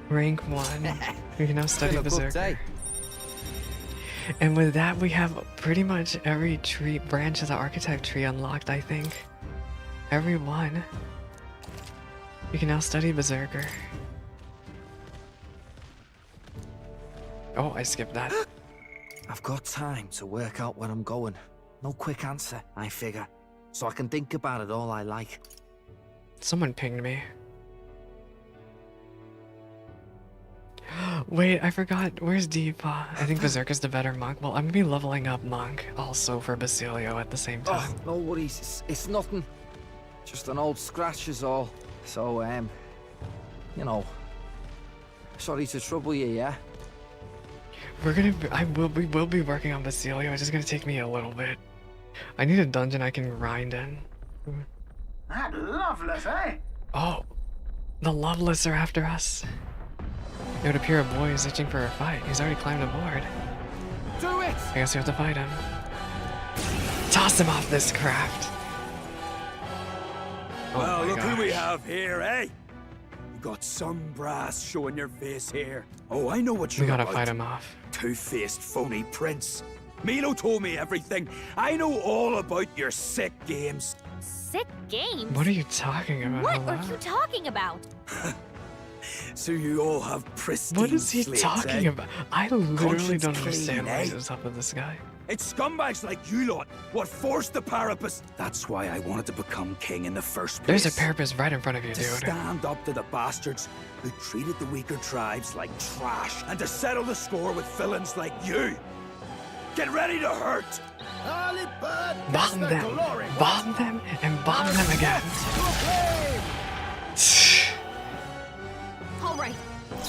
Rank 1. We can now study Been a good Berserker. day. And with that, we have pretty much every tree branch of the architect tree unlocked, I think. Every one. You can now study Berserker. Oh, I skipped that. I've got time to work out where I'm going. No quick answer, I figure. So I can think about it all I like. Someone pinged me. Wait, I forgot. Where's Deepa? I think Berserker's the better monk. Well, I'm gonna be leveling up monk also for Basilio at the same time. Oh, no worries. It's nothing. Just an old scratch is all. So, you know. Sorry to trouble you, yeah? We will be working on Basilio. It's just gonna take me a little bit. I need a dungeon I can grind in. That Loveless, eh? Oh, the Loveless are after us. It would appear a boy is itching for a fight. He's already climbed aboard. Do it! I guess we have to fight him. Toss him off this craft. Oh Well, my look who we gosh. have here, eh? You got some brass showing your face here. Oh, I know what We you're gotta about. fight him off. Two-faced phony prince. Milo told me everything. I know all about your sick games. Sick games? What are you talking about? What Hello? are you talking about? So you all have pristine What is he slates, talking eh? about? I literally Conscience don't clean, understand what eh? is up with this guy. It's scumbags like you lot what forced the Parapus. That's why I wanted to become king in the first place. There's a parapet right in front of you, To dude. stand up to the bastards who treated the weaker tribes like trash, and to settle the score with villains like you. Get ready to hurt. Bomb them, bomb them, and bomb them again. All right,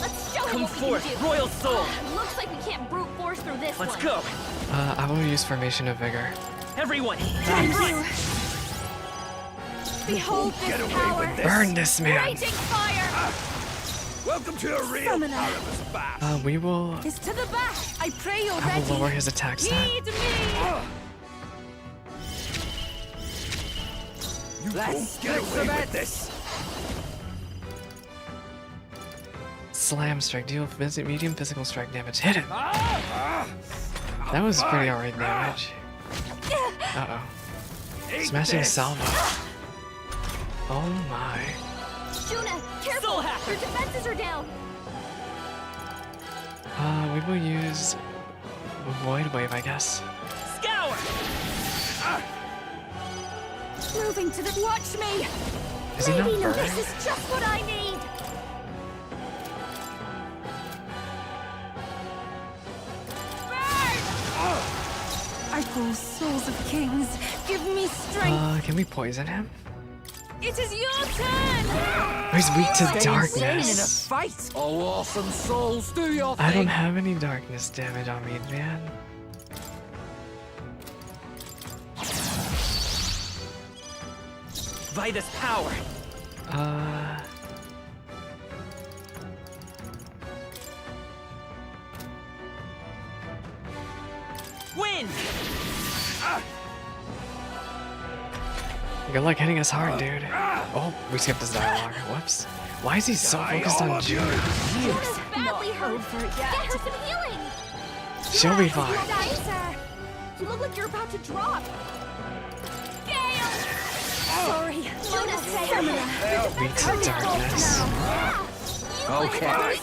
let's show him Come what we forth, can do. Royal Soul. Looks like we can't brute force through this Let's one. go. I will use Formation of Vigor. Everyone. Behold this Get away power. with this. Burn this man. Raging fire. Welcome to a real Summoner. Parapus bash. We will. Is to the back. I pray you're I ready. will lower his attack stat. Heed me. You won't get away with this. Slam strike, deal medium physical strike damage. Hit him. That was pretty alright damage. Uh oh. Smashing this. salvo. Oh my. Juna, careful. Your defenses are down. We will use Void Wave, I guess. Scour. Moving to the. Watch me. Is he not Maybe burning? this is just what I need. I call souls of kings. Give me strength. Can we poison him? It is your turn. He's weak to Stay insane in a darkness. fight. Oh, awesome souls, do your thing. I don't have any darkness damage on me, man. Vitus power. Win. Good luck hitting us hard, dude. Oh, we skipped his dialogue. Whoops. Why is he so focused on June? Juna's badly hurt. Get her some healing. She'll be fine. Dicer, you look like you're about to drop. Gale. Sorry. Juna, stay Weak to darkness. Okay.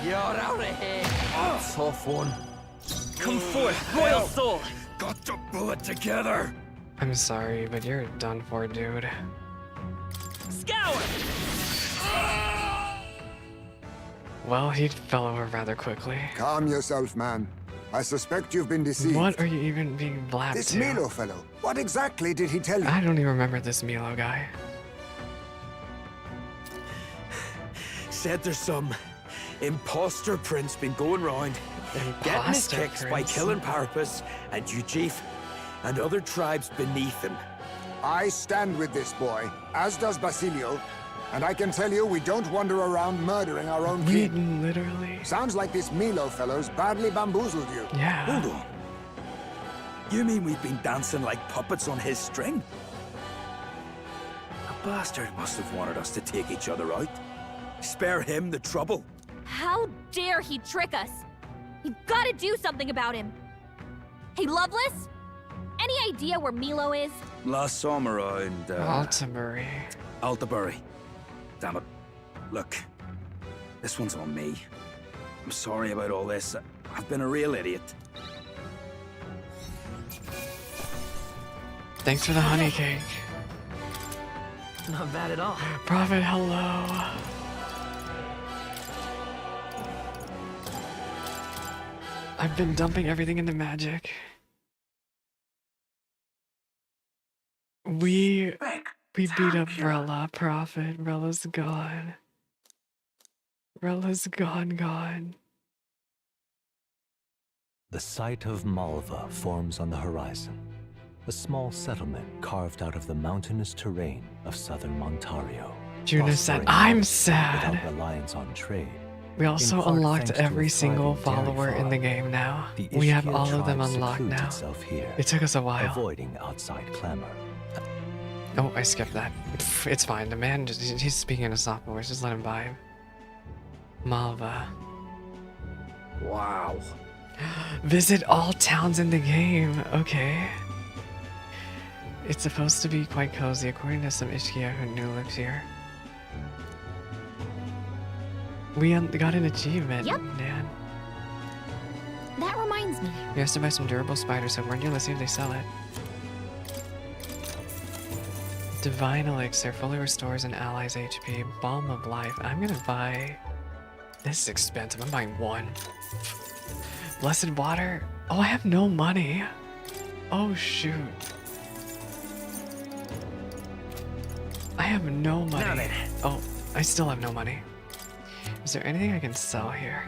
You're out of here. Tough one. Come forth, Royal Soul. Got to pull it together. I'm sorry, but you're done for, dude. Scour. Well, he fell over rather quickly. Calm yourself, man. I suspect you've been deceived. What are you even being blabbed This to? Milo fellow, what exactly did he tell you? I don't even remember this Milo guy. Said there's some imposter prince been going round, getting his Imposter kicks by prince? killing Parapus and you, Chief. and other tribes beneath him. I stand with this boy, as does Basilio, and I can tell you we don't wander around murdering our own We king. literally... Sounds like this Milo fellow's badly bamboozled you. Yeah. Hold on. You mean we've been dancing like puppets on his string? The bastard must have wanted us to take each other out. Spare him the trouble. How dare he trick us? You've got to do something about him. Hey, Loveless? Any idea where Milo is? Last summer around, Altabury. Altabury. Damn it. Look, this one's on me. I'm sorry about all this. I've been a real idiot. Thanks for the honey cake. Not bad at all. Prophet, hello. I've been dumping everything into magic. We beat up Rella, Prophet. Rella's gone. Rella's gone. The site of Malva forms on the horizon, a small settlement carved out of the mountainous terrain of southern Montario. Juna said, prospering I'm without sad. reliance on trade. We also in part unlocked thanks to every a single thriving dairy follower in the farm. game now. The We have Ishkia all of them tribe unlocked secludes now. itself here, It took us a while. avoiding outside clamor. Oh, I skipped that. Pff, it's fine. The man, he's speaking in a soft voice. Just let him vibe. Malva. Wow. Visit all towns in the game. Okay. It's supposed to be quite cozy, according to some Ishkia who lives here. We got an achievement, Yep. Dan. That reminds me. We have to buy some durable spider soap. Weren't you? Let's see if they sell it. Divine Elixir fully restores an ally's HP. Balm of Life. I'm gonna buy... This is expensive. I'm buying one. Blessed Water. Oh, I have no money. Oh, shoot. I have no money. Now then. Oh, I still have no money. Is there anything I can sell here?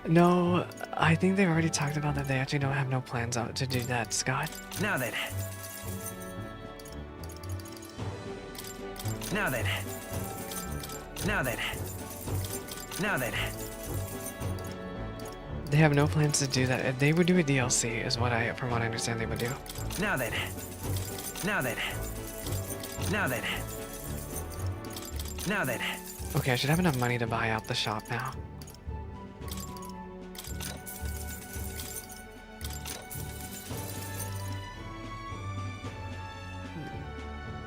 No, I think they've already talked about that they actually don't have no plans out to do that, Scott. Now then. Now then. Now then. Now then. They have no plans to do that. If they would do a DLC, is what from what I understand, they would do. Now then. Now then. Now then. Now then. Okay, I should have enough money to buy out the shop now.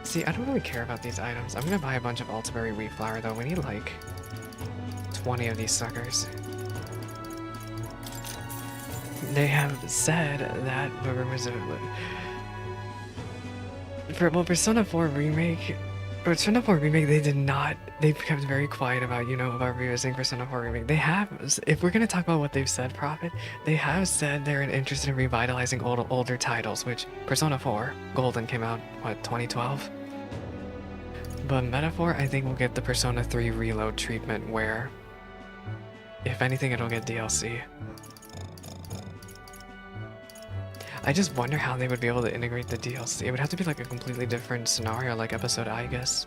See, I don't really care about these items. I'm gonna buy a bunch of Altaberry wheat flour though. We need like 20 of these suckers. They have said that the rumors of Persona 4 Remake, they've kept very quiet about, about revisiting Persona 4 Remake. They have, if we're gonna talk about what they've said, Prophet, they have said they're interested in revitalizing older titles, which Persona 4 Golden came out, what, 2012? But Metaphor, I think, will get the Persona 3 Reload treatment where, if anything, it'll get DLC. I just wonder how they would be able to integrate the DLC. It would have to be like a completely different scenario, like episode I, guess.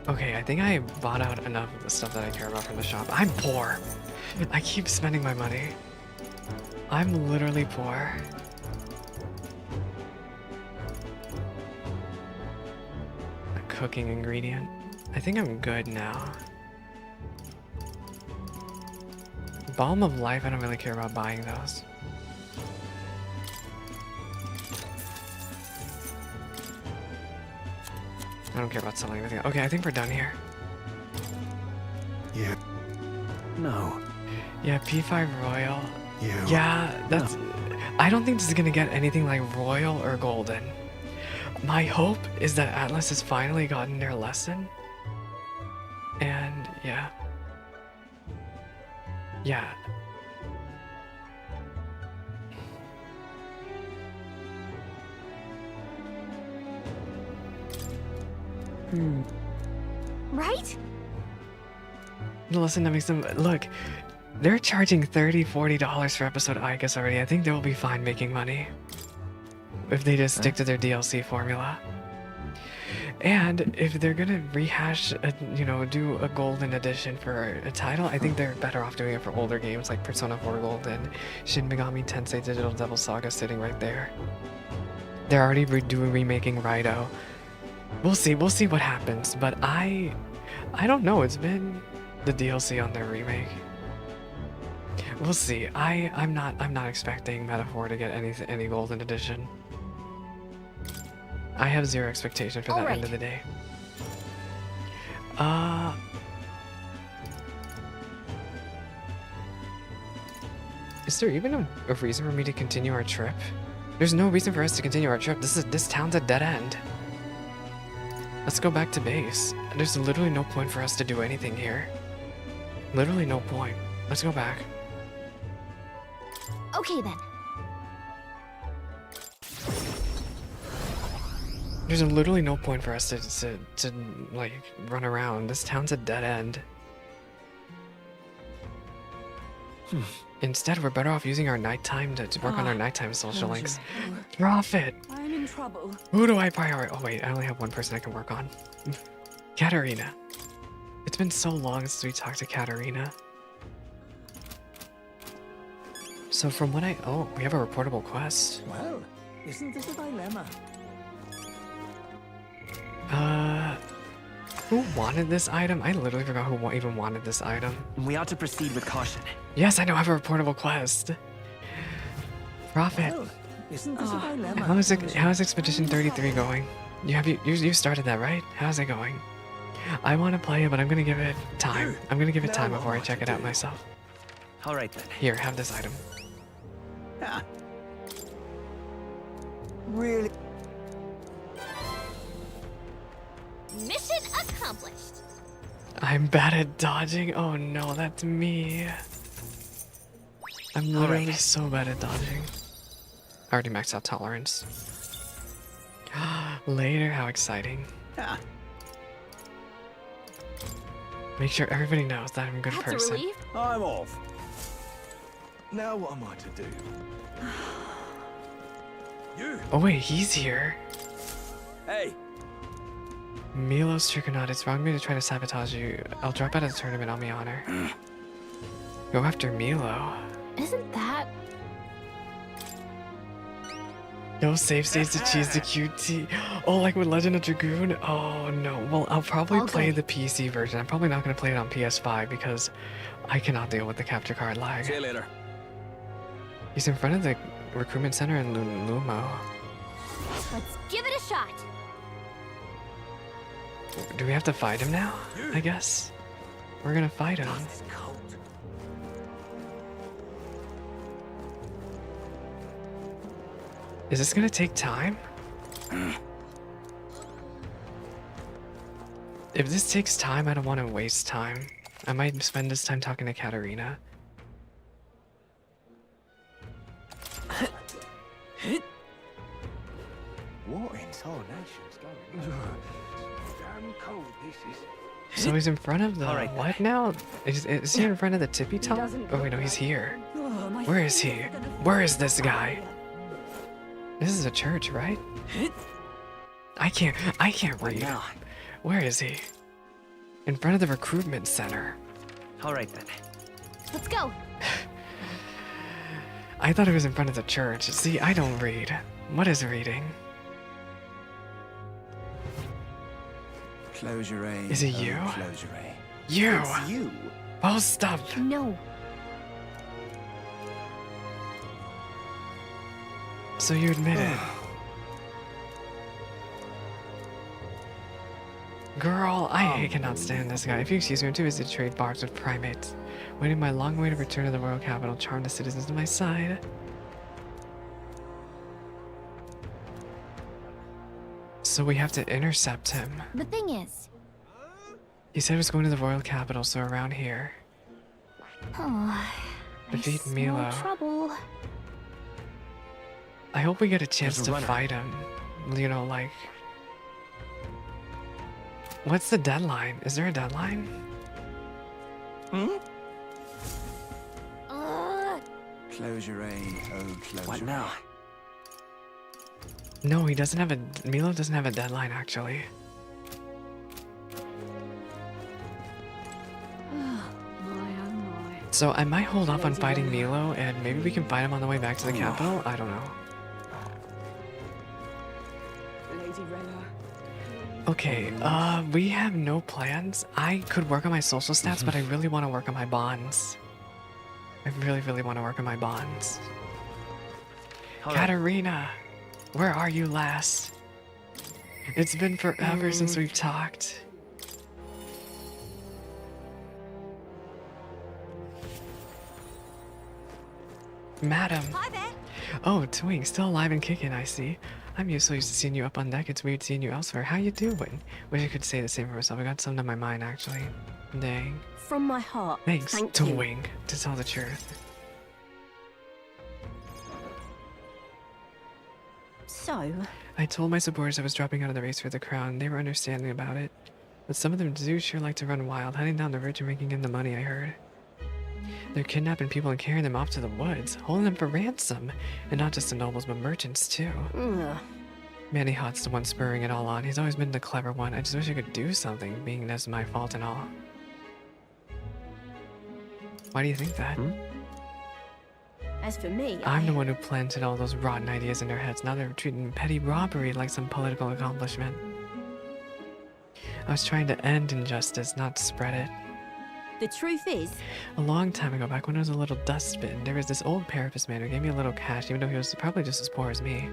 Okay, I think I bought out enough of the stuff that I care about from the shop. I'm poor. I keep spending my money. I'm literally poor. A cooking ingredient. I think I'm good now. Balm of Life, I don't really care about buying those. I don't care about selling everything. Okay, I think we're done here. Yeah. No. Yeah, P5 Royal. You. Yeah, that's... I don't think this is gonna get anything like Royal or Golden. My hope is that Atlus has finally gotten their lesson. And, yeah. Yeah. Right? Listen, that makes them look. They're charging $30-40 for episode I guess already. I think they will be fine making money if they just stick to their DLC formula. And if they're gonna rehash, do a golden edition for a title, I think they're better off doing it for older games like Persona 4 Gold and Shin Megami Tensei Digital Devil Saga sitting right there. They're already remaking Raito. We'll see what happens, but I don't know. It's been the DLC on their remake. We'll see. I'm not expecting Metaphor to get any golden edition. I have zero expectation for that end of the day. Is there even a reason for me to continue our trip? There's no reason for us to continue our trip. This town's a dead end. Let's go back to base. There's literally no point for us to do anything here. Literally no point. Let's go back. Okay then. There's literally no point for us to like run around. This town's a dead end. Instead, we're better off using our nighttime to work on our nighttime social links. Profit! I'm in trouble. Who do I prioritize? Oh wait, I only have one person I can work on. Katarina. It's been so long since we talked to Katarina. So from what we have a reportable quest. Well, isn't this a dilemma? Who wanted this item? I literally forgot who even wanted this item. We ought to proceed with caution. Yes, I know I have a reportable quest. Profit. Well, isn't this a dilemma? How's Expedition 33 going? You started that, right? How's it going? I want to play it, but I'm gonna give it time. I'm gonna give it time before I check it out myself. All right then. Here, have this item. Really? Mission accomplished. I'm bad at dodging. Oh no, that's me. I'm literally so bad at dodging. I already maxed out tolerance. Later, how exciting. Make sure everybody knows that I'm a good person. I'm off. Now what am I to do? Oh wait, he's here. Hey. Milo's Trichonaut, it's wrong of me to try to sabotage you. I'll drop out of the tournament on my honor. Go after Milo. Isn't that... No save states to choose the QT. Oh, like with Legend of Dragoon? Oh no. Well, I'll probably play the PC version. I'm probably not going to play it on PS5 because I cannot deal with the capture card lag. See you later. He's in front of the recruitment center in Lumo. Let's give it a shot. Do we have to fight him now? I guess. We're gonna fight him. Is this gonna take time? If this takes time, I don't want to waste time. I might spend this time talking to Katarina. What in tarnation's going on? Damn cold this is. So he's in front of the what now? Is he in front of the tippy top? Oh wait, no, he's here. Where is he? Where is this guy? This is a church, right? I can't read. Where is he? In front of the recruitment center. All right then. Let's go. I thought it was in front of the church. See, I don't read. What is reading? Close your eyes. Is it you? Close your eyes. You! It's you. Oh, stop! No. So you admit it. Girl, I cannot stand this guy. If you excuse me, I'm too busy to trade bars with primates. Waiting my long way to return to the royal capital, charm the citizens to my side. So we have to intercept him. The thing is... He said he was going to the royal capital, so around here. Oh, Defeat I smell Milo. trouble. I hope we get a chance There's a to runner. fight him. You know, like... What's the deadline? Is there a deadline? Close your aim. Oh, close What your now? No, he doesn't have a... Milo doesn't have a deadline, actually. So I might hold off on fighting Milo, and maybe we can fight him on the way back to the capital? I don't know. Okay, we have no plans. I could work on my social stats, but I really want to work on my bonds. I really, really want to work on my bonds. Katarina, where are you, lass? It's been forever since we've talked. Madam. Hi there. Oh, Twink, still alive and kicking, I see. I'm used to seeing you up on deck. It's weird seeing you elsewhere. How you doing? Wish I could say the same for myself. I got something on my mind, actually. Dang. From my heart. Thanks, Thank you. Twink, to tell the truth. So? I told my supporters I was dropping out of the race for the crown. They were understanding about it. But some of them do sure like to run wild, heading down the ridge and raking in the money, I heard. They're kidnapping people and carrying them off to the woods, holding them for ransom. And not just the nobles, but merchants, too. Manny Hot's the one spurring it all on. He's always been the clever one. I just wish I could do something, being that's my fault and all. Why do you think that? As for me, I'm the one who planted all those rotten ideas in their heads. Now they're treating petty robbery like some political accomplishment. I was trying to end injustice, not spread it. the truth is... A long time ago, back when I was a little dustbin, there was this old parapet man who gave me a little cash, even though he was probably just as poor as me.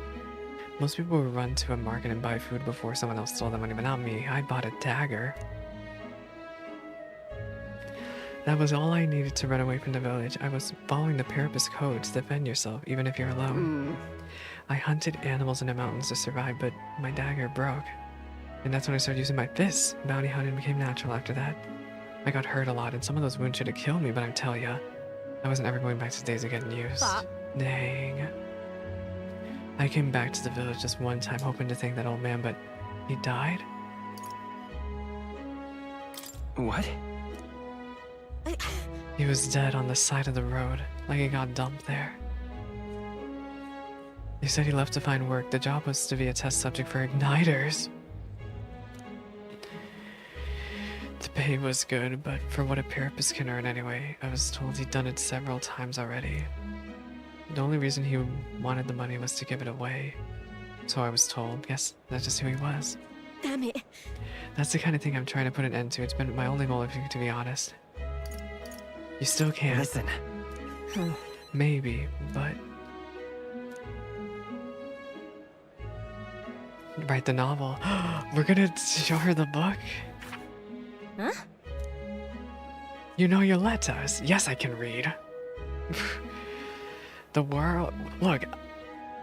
Most people would run to a market and buy food before someone else stole the money, but not me. I bought a dagger. That was all I needed to run away from the village. I was following the Parapet's codes. Defend yourself, even if you're alone. I hunted animals in the mountains to survive, but my dagger broke. And that's when I started using my fists. Bounty hunting became natural after that. I got hurt a lot, and some of those wounds should have killed me, but I tell ya, I wasn't ever going back to days of getting used. Dang. I came back to the village just one time, hoping to thank that old man, but he died? What? He was dead on the side of the road, like he got dumped there. He said he left to find work. The job was to be a test subject for igniters. The pay was good, but for what a Parapet can earn anyway, I was told he'd done it several times already. The only reason he wanted the money was to give it away. So I was told. Yes, that's just who he was. Damn it. That's the kind of thing I'm trying to put an end to. It's been my only goal, to be honest. You still can't. Listen. Maybe, but... Write the novel. We're gonna show her the book? Huh? You know your letters. Yes, I can read. The world... Look,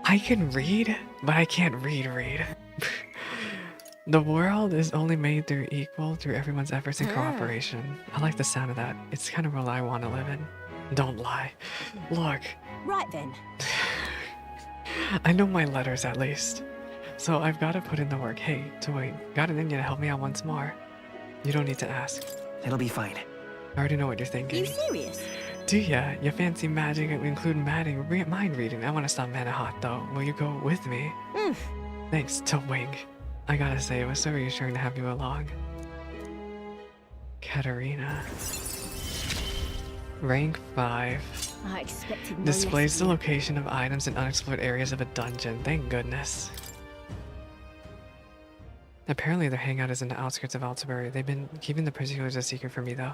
I can read, but I can't read. The world is only made through everyone's efforts and cooperation. I like the sound of that. It's kind of a world I want to live in. Don't lie. Look. Right then. I know my letters at least. So I've got to put in the work. Hey, Toy, got it in you to help me out once more. You don't need to ask. It'll be fine. I already know what you're thinking. You serious? Do ya? You fancy magic, including mind reading. I want to stop Mana Hot though. Will you go with me? Thanks, Twink. I gotta say, it was so reassuring to have you along. Katarina. Rank 5. I expected no Displays less the of you. location of items in unexplored areas of a dungeon. Thank goodness. Apparently their hangout is in the outskirts of Altabury. They've been keeping the particulars a secret from me though.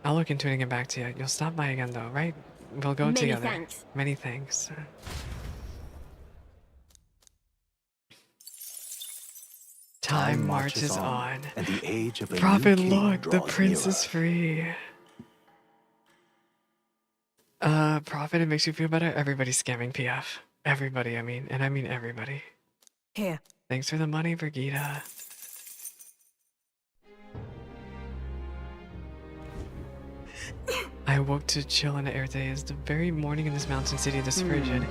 I'll look into it and get back to you. You'll stop by again though, right? We'll go together. Thanks. Many thanks. Time marches on. And the age of a Prophet, new king look, the draws prince nearer. is free. Prophet, it makes you feel better? Everybody's scamming PF. Everybody, I mean, and I mean everybody. Here. Thanks for the money, Brigida. I awoke to chill in the air today. It's the very morning in this mountain city, this frigid.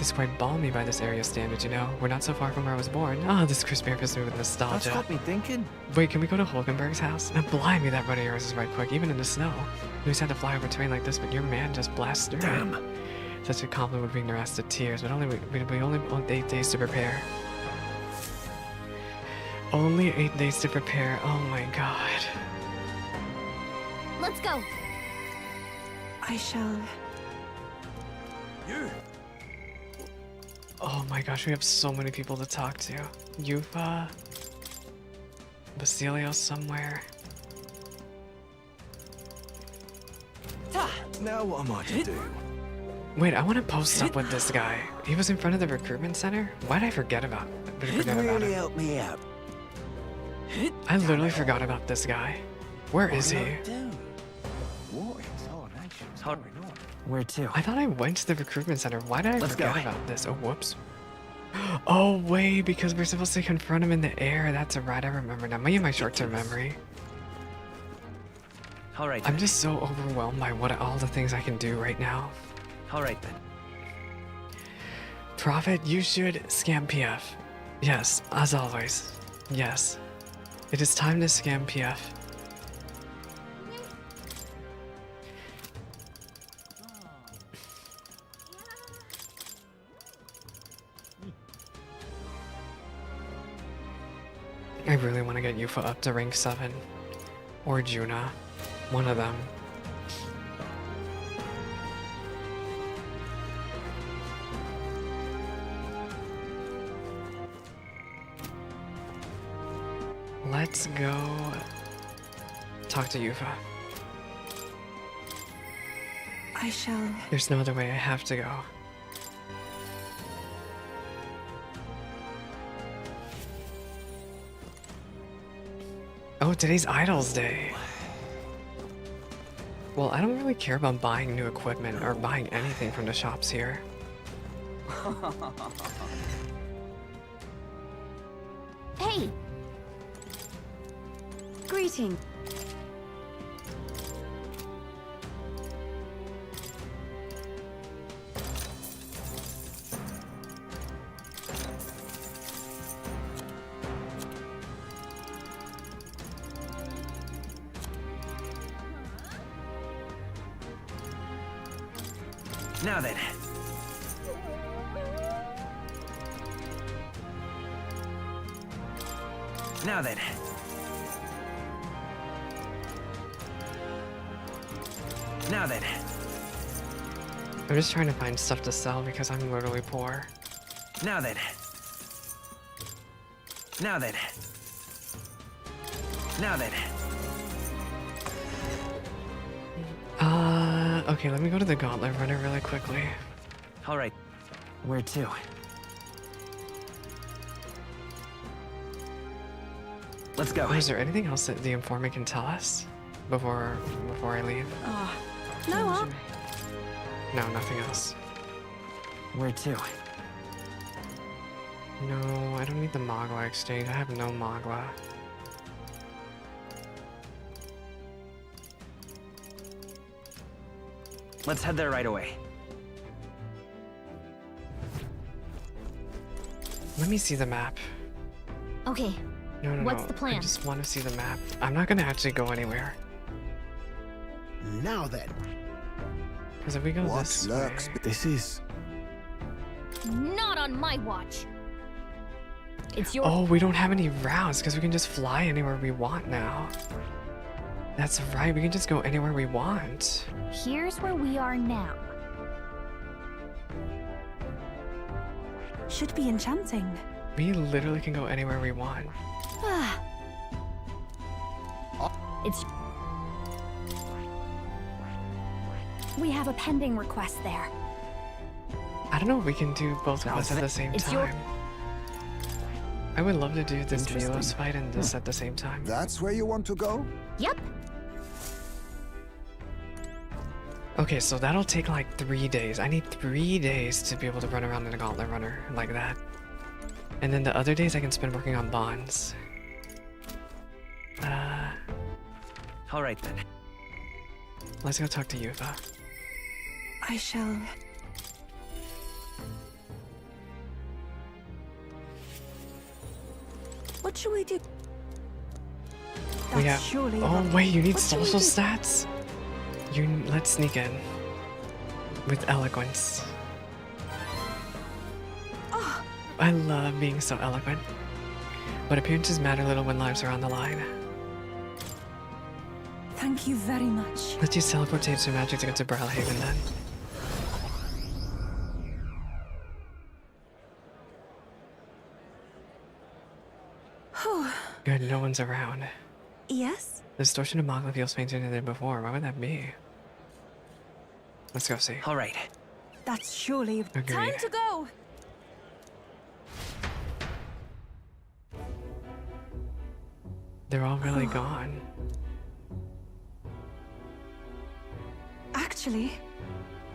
It's quite balmy by this area standard, you know? We're not so far from where I was born. Oh, this crisp air fills me with nostalgia. That's got me thinking. Wait, can we go to Hulkenberg's house? Now, blimey, that run of yours is right quick, even in the snow. Louis had to fly over terrain like this, but your man just blasts through it. Such a compliment would bring the rest to tears, but we only want 8 days to prepare. Only 8 days to prepare. Oh my god. Let's go. I shall... You! Oh my gosh, we have so many people to talk to. Yufa, Basilio somewhere. Now what am I to do? Wait, I want to post up with this guy. He was in front of the recruitment center? Why did I forget about him? Help me out. I literally forgot about this guy. Where is he? What in tarnation's going on? Where to? I thought I went to the recruitment center. Why did I Let's forget go. about this? Oh, whoops. Oh, wait, because we're supposed to confront him in the air. That's right, I remember now. Me and my short-term memory. Alright. I'm just so overwhelmed by all the things I can do right now. Alright then. Prophet, you should scam PF. Yes, as always. Yes. It is time to scam PF. I really want to get Yufa up to rank 7. Or Juna. One of them. Let's go talk to Yufa. I shall... There's no other way, I have to go. Oh, today's Idols Day. Well, I don't really care about buying new equipment or buying anything from the shops here. Hey! Greeting. Now then. Now then. Now then. I'm just trying to find stuff to sell because I'm literally poor. Now then. Now then. Now then. Okay, let me go to the Gauntlet Runner really quickly. Alright. Where to? Let's go. Oh, is there anything else that the informant can tell us before I leave? Oh, no, No, nothing else. Where to? No, I don't need the Magla exchange. I have no Magla. Let's head there right away. Let me see the map. Okay. No, What's the plan? I just want to see the map. I'm not gonna actually go anywhere. Now then. Because if we go this way... This is... Not on my watch. It's your... Oh, we don't have any routes because we can just fly anywhere we want now. That's right, we can just go anywhere we want. Here's where we are now. Should be enchanting. We literally can go anywhere we want. It's... We have a pending request there. I don't know if we can do both of us at the same time. I would love to do this Milos fight and this at the same time. That's where you want to go? Yep. Okay, so that'll take like 3 days. I need 3 days to be able to run around in a Gauntlet Runner like that. And then the other days I can spend working on bonds. Alright then. Let's go talk to Yufa. I shall... What should we do? We That's have. surely Oh the- wait, you need What should we social do? stats. Let's sneak in with eloquence. Oh. I love being so eloquent, but appearances matter little when lives are on the line. Thank you very much. Let's use teleportation magic to get to Brawlhaven then. Good, no one's around. Yes? The distortion of Magla feels fainter than it did before. Why would that be? Let's go see. All right. That's surely Agreed. time to go. They're all really gone. Actually,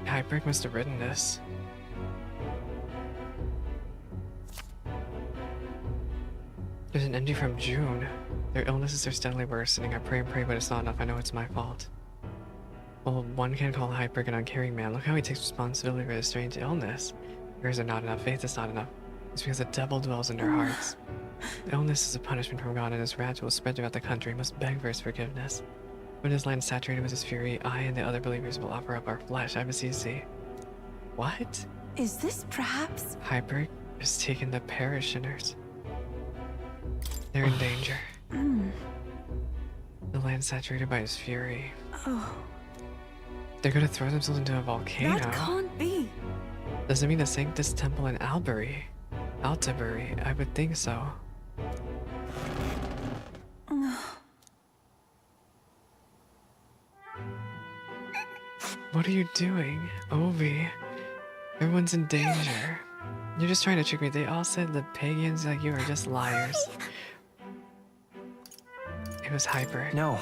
Hybrick must have written this. There's an entry from June. Their illnesses are steadily worsening. I pray and pray, but it's not enough. I know it's my fault. Well, one can call Hybrick an uncaring man. Look how he takes responsibility for his strange illness. Prayers are not enough. Faith is not enough. It's because the devil dwells in their hearts. The illness is a punishment from God, and his wrath will spread throughout the country. We must beg for his forgiveness. When his land is saturated with his fury, I and the other believers will offer up our flesh. I beseech thee. What? is this perhaps? Hybrick has taken the parishioners. They're in danger. The land saturated by his fury. Oh, They're gonna throw themselves into a volcano. that can't be. Does it mean to sink this temple in Albury? I would think so. What are you doing, Ovi? Everyone's in danger. You're just trying to trick me. They all said the pagans like you are just liars. It was Hyper. No.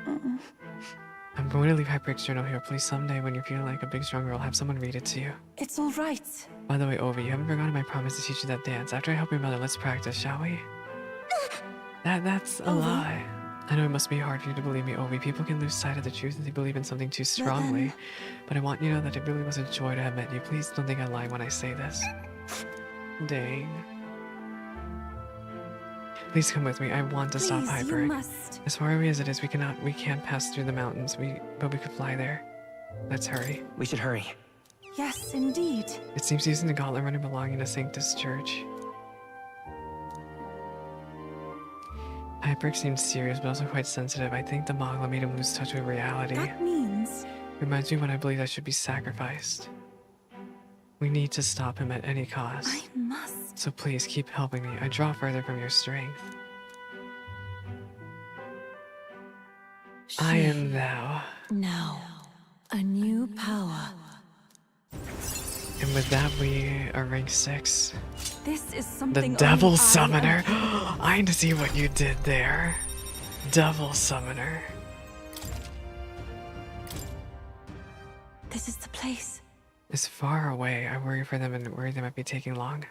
I'm going to leave Hyper's journal here. Please, someday when you're feeling like a big strong girl, have someone read it to you. It's all right. By the way, Ovi, you haven't forgotten my promise to teach you that dance. After I help your mother, let's practice, shall we? That's a Ovi? lie. I know it must be hard for you to believe me, Ovi. People can lose sight of the truth if they believe in something too strongly. But I want you to know that it really was a joy to have met you. Please don't think I lie when I say this. Dang. Please come with me. I want to stop Please, you Hyper. must. As far away as it is, we can't pass through the mountains. But we could fly there. Let's hurry. We should hurry. Yes, indeed. It seems using the gauntlet running belonging to Sanctus Church. Hybrick seems serious, but also quite sensitive. I think the Magla made him lose touch with reality. That means... Reminds me when I believe I should be sacrificed. We need to stop him at any cost. I must. So please keep helping me. I draw further from your strength. I am thou. Now, a new power. And with that, we are rank 6. This is The something Devil only Summoner. I need to see what you did there. Devil Summoner. This is the place. It's far away. I worry for them and worry they might be taking long.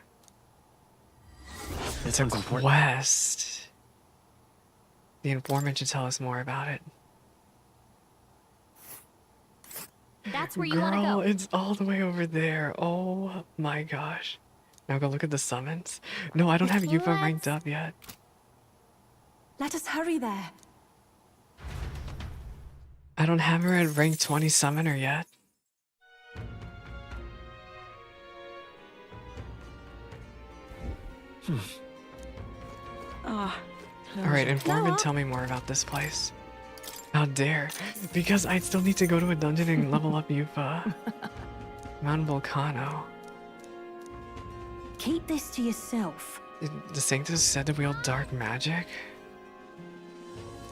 It's a quest. The informant should tell us more about it. That's where you want to Girl, go. it's all the way over there. Oh my gosh. Now go look at the summons. No, I don't have Yufa ranked up yet. Let us hurry there. I don't have her at rank 20 summoner yet. Alright, informant, tell me more about this place. How dare. Because I still need to go to a dungeon and level up Yufa. Mount Volcano. Keep this to yourself. The Sanctus said to wield dark magic?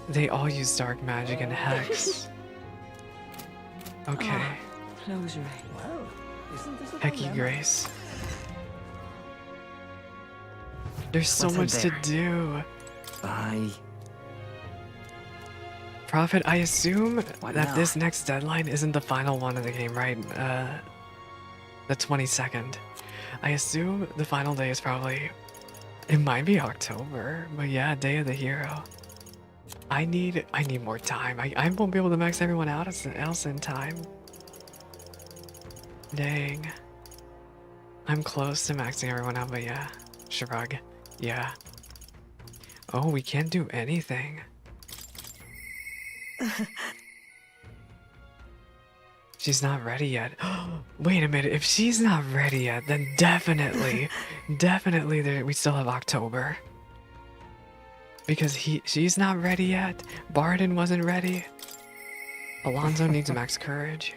They all use dark magic and hex. Okay. Close your Well, isn't this a Hecky dilemma? Grace. There's so What's in much to there? do. Bye. Prophet, I assume What that now? this next deadline isn't the final one of the game, right? The 22nd. I assume the final day is probably... It might be October, but yeah, Day of the Hero. I need more time. I won't be able to max everyone out else in time. Dang. I'm close to maxing everyone out, but yeah. shrug. Yeah. Oh, we can't do anything. She's not ready yet. Wait a minute, if she's not ready yet, then definitely we still have October. Because she's not ready yet. Barden wasn't ready. Alonso needs max courage.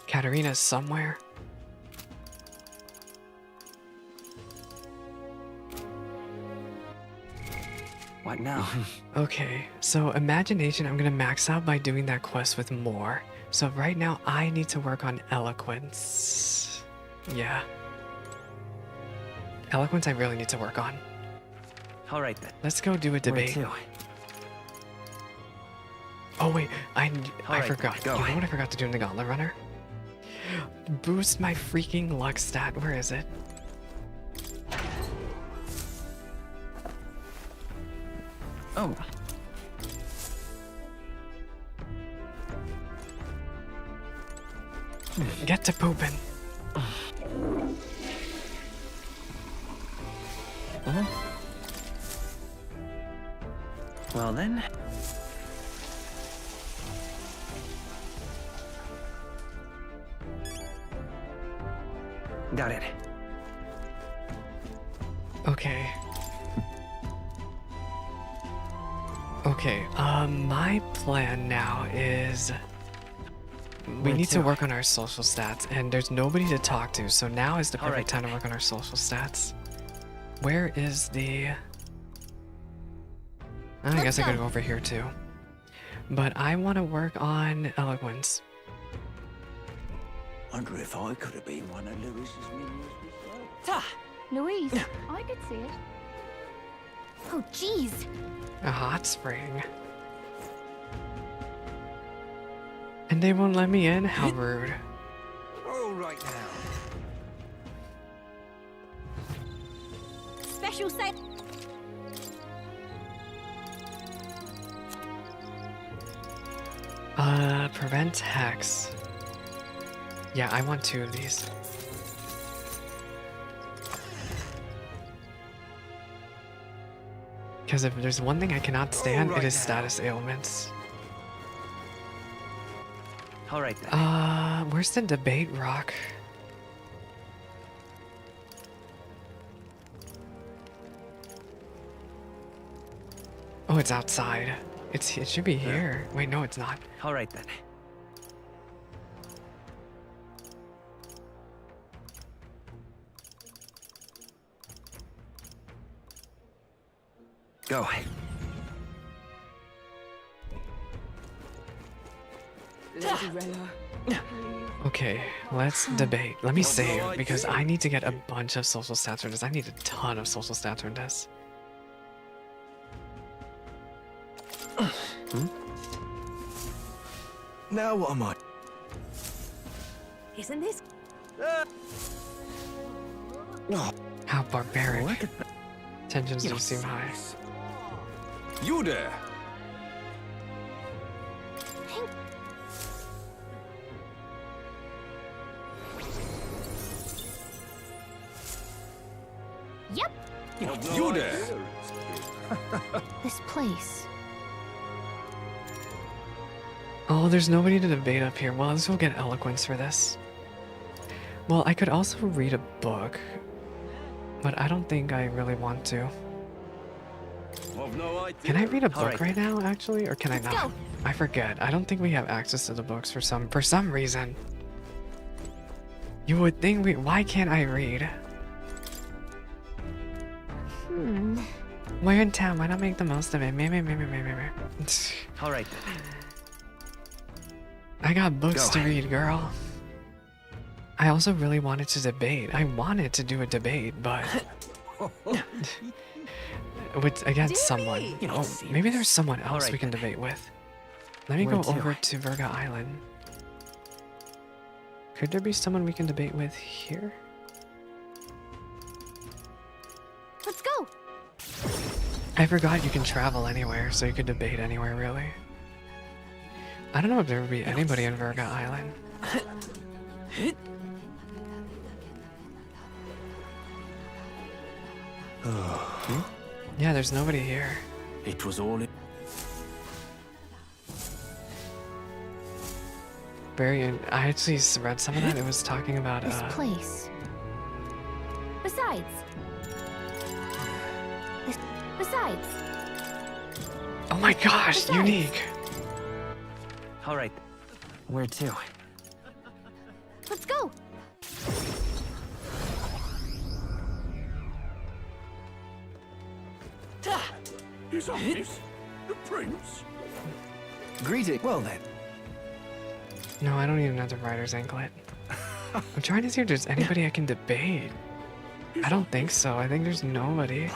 Katarina's somewhere. What now? Okay, so imagination I'm gonna max out by doing that quest with more. So right now I need to work on eloquence. Yeah. Eloquence I really need to work on. Alright then. Let's go do a debate. Where to? Oh wait, I Alright, forgot. go. You know what I forgot to do in the Gauntlet Runner? Boost my freaking luck stat. Where is it? Oh. Get to pooping. Well then. Got it. Okay. Okay, my plan now is we need to work on our social stats, and there's nobody to talk to, so now is the perfect time to work on our social stats. Where is the... I guess I could go over here too. But I want to work on eloquence. Wonder if I could have been one of Louis's minions before. Louise, I could see it. Oh, jeez. A hot spring. And they won't let me in? How rude. All right now. Special set. Prevent hex. Yeah, I want 2 of these. Because if there's one thing I cannot stand, it is status ailments. Alright then. Where's the debate rock? Oh, it's outside. It should be here. Wait, no, it's not. Alright then. Go. Okay, let's debate. Let me save, because I need to get a bunch of social stats for this. I need a ton of social stats for this. Now what am I? Isn't this? How barbaric. Tensions do seem high. You there? Yep. You there? This place. Oh, there's nobody to debate up here. Well, let's go get eloquence for this. Well, I could also read a book, but I don't think I really want to. Can I read a book right now, actually, or can I not? Go. I forget. I don't think we have access to the books for some reason. You would think we. Why can't I read? We're in town. Why not make the most of it? Alright. I got books to read, girl. I also really wanted to debate. I wanted to do a debate, but with against someone. Oh, maybe there's someone else we can debate with. Let me go over to Virga Island. Could there be someone we can debate with here? Let's go. I forgot you can travel anywhere, so you could debate anywhere, really. I don't know if there would be anybody in Virga Island. Yeah, there's nobody here. It was all in... I actually read some of that. It was talking about This place. Besides. Oh my gosh, unique. All right. Where to? Let's go. His Highness, the Prince. Greeting. Well then. No, I don't need another rider's anklet. I'm trying to see if there's anybody I can debate. I don't think so. I think there's nobody.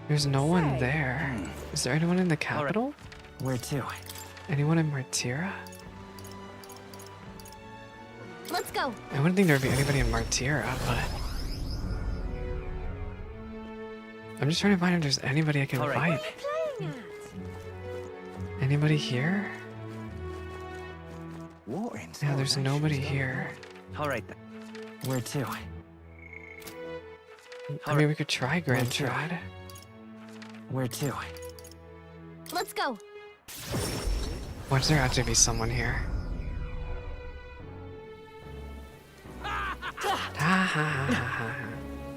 There's no one there. Is there anyone in the capital? Where to? Anyone in Martira? Let's go. I wouldn't think there would be anybody in Martira, but... I'm just trying to find if there's anybody I can fight. Anybody here? What? Yeah, there's nobody here. All right. Where to? I mean, we could try Grand Trad. Where to? Let's go. Watch there actually be someone here.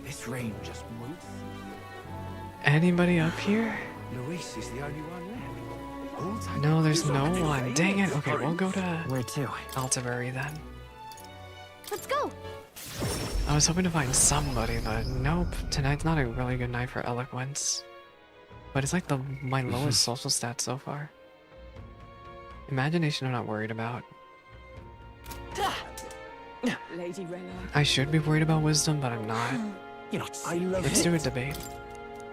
This rain just moves. Anybody up here? Luis is the only one left. No, there's no one. Dang it. Okay, we'll go to... Where to? Altibury then. Let's go. I was hoping to find somebody, but nope. Tonight's not a really good night for eloquence. But it's like my lowest social stat so far. Imagination I'm not worried about. Lady Rella. I should be worried about wisdom, but I'm not. You know, I love Let's do a debate.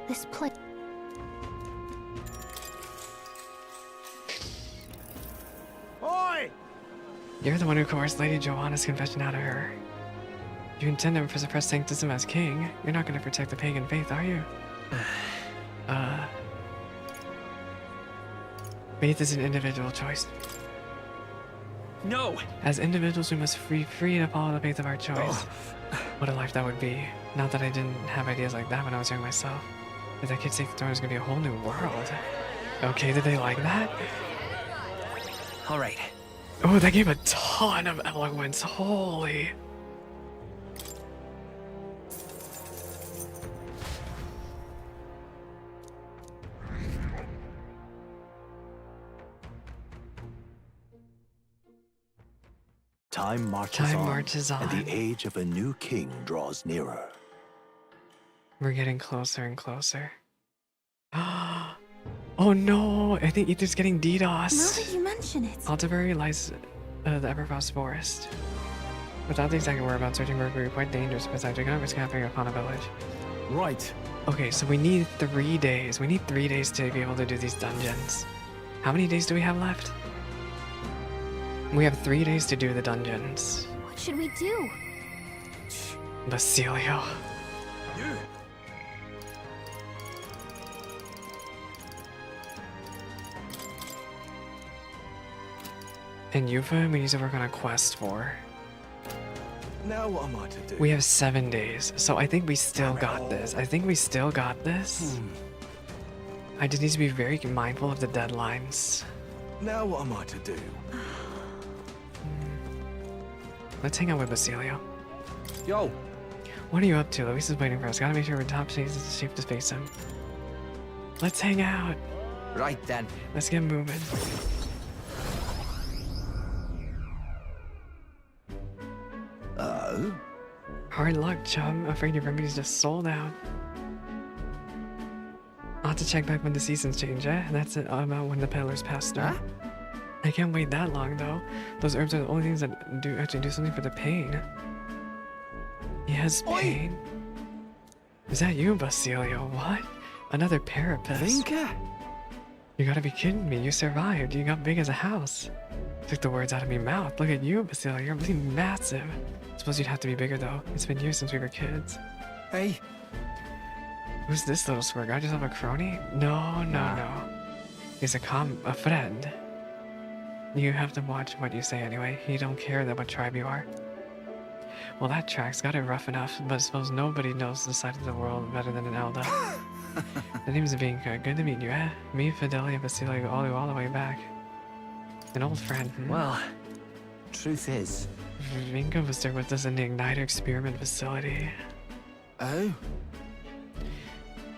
This place. Oi! You're the one who coerced Lady Joanna's confession out of her. You intend to suppress sanctism as king. You're not going to protect the pagan faith, are you? Faith is an individual choice. No! As individuals, we must be free to follow the faith of our choice. What a life that would be. Not that I didn't have ideas like that when I was young myself. But that kid's take the throne is going to be a whole new world. Okay, did they like that? All right. Oh, that gave a ton of eloquence. Holy. Time marches on, and the age of a new king draws nearer. We're getting closer and closer. Oh no! I think Ether's getting DDoS. Now that you mention it. Altibury lies the Everfrost Forest. Without the exact whereabouts, searching for it would be quite dangerous. Besides, we cannot risk camping upon a village. Right. Okay, so we need 3 days. We need 3 days to be able to do these dungeons. How many days do we have left? We have 3 days to do the dungeons. What should we do? Basilio. And Yufa, we need to work on a quest for. Now what am I to do? We have 7 days, so I think we still got this. I think we still got this. I just need to be very mindful of the deadlines. Now what am I to do? Let's hang out with Basilio. Yo. What are you up to? Luis is waiting for us. Gotta make sure we're top shape to face him. Let's hang out. Right then. Let's get moving. Hard luck, chum. Afraid your remedies just sold out. I'll have to check back when the seasons change, eh? That's it, about when the peddlers pass through. Huh? I can't wait that long, though. Those herbs are the only things that actually do something for the pain. Yes, pain. Is that you, Basilio? What? Another parapet? You gotta be kidding me. You survived. You got big as a house. Took the words out of my mouth. Look at you, Basilio. You're really massive. Suppose you'd have to be bigger, though. It's been years since we were kids. Hey. Who's this little square guy? Just have a crony? No. He's a friend. You have to watch what you say anyway. He don't care that what tribe you are. Well, that track's got it rough enough, but I suppose nobody knows this side of the world better than an elder. The name's Vinka. Good to meet you, eh? Me, Fidelia, Basilio, all the way back. An old friend. Well, truth is... Vinka was there with us in the Igniter experiment facility. Oh?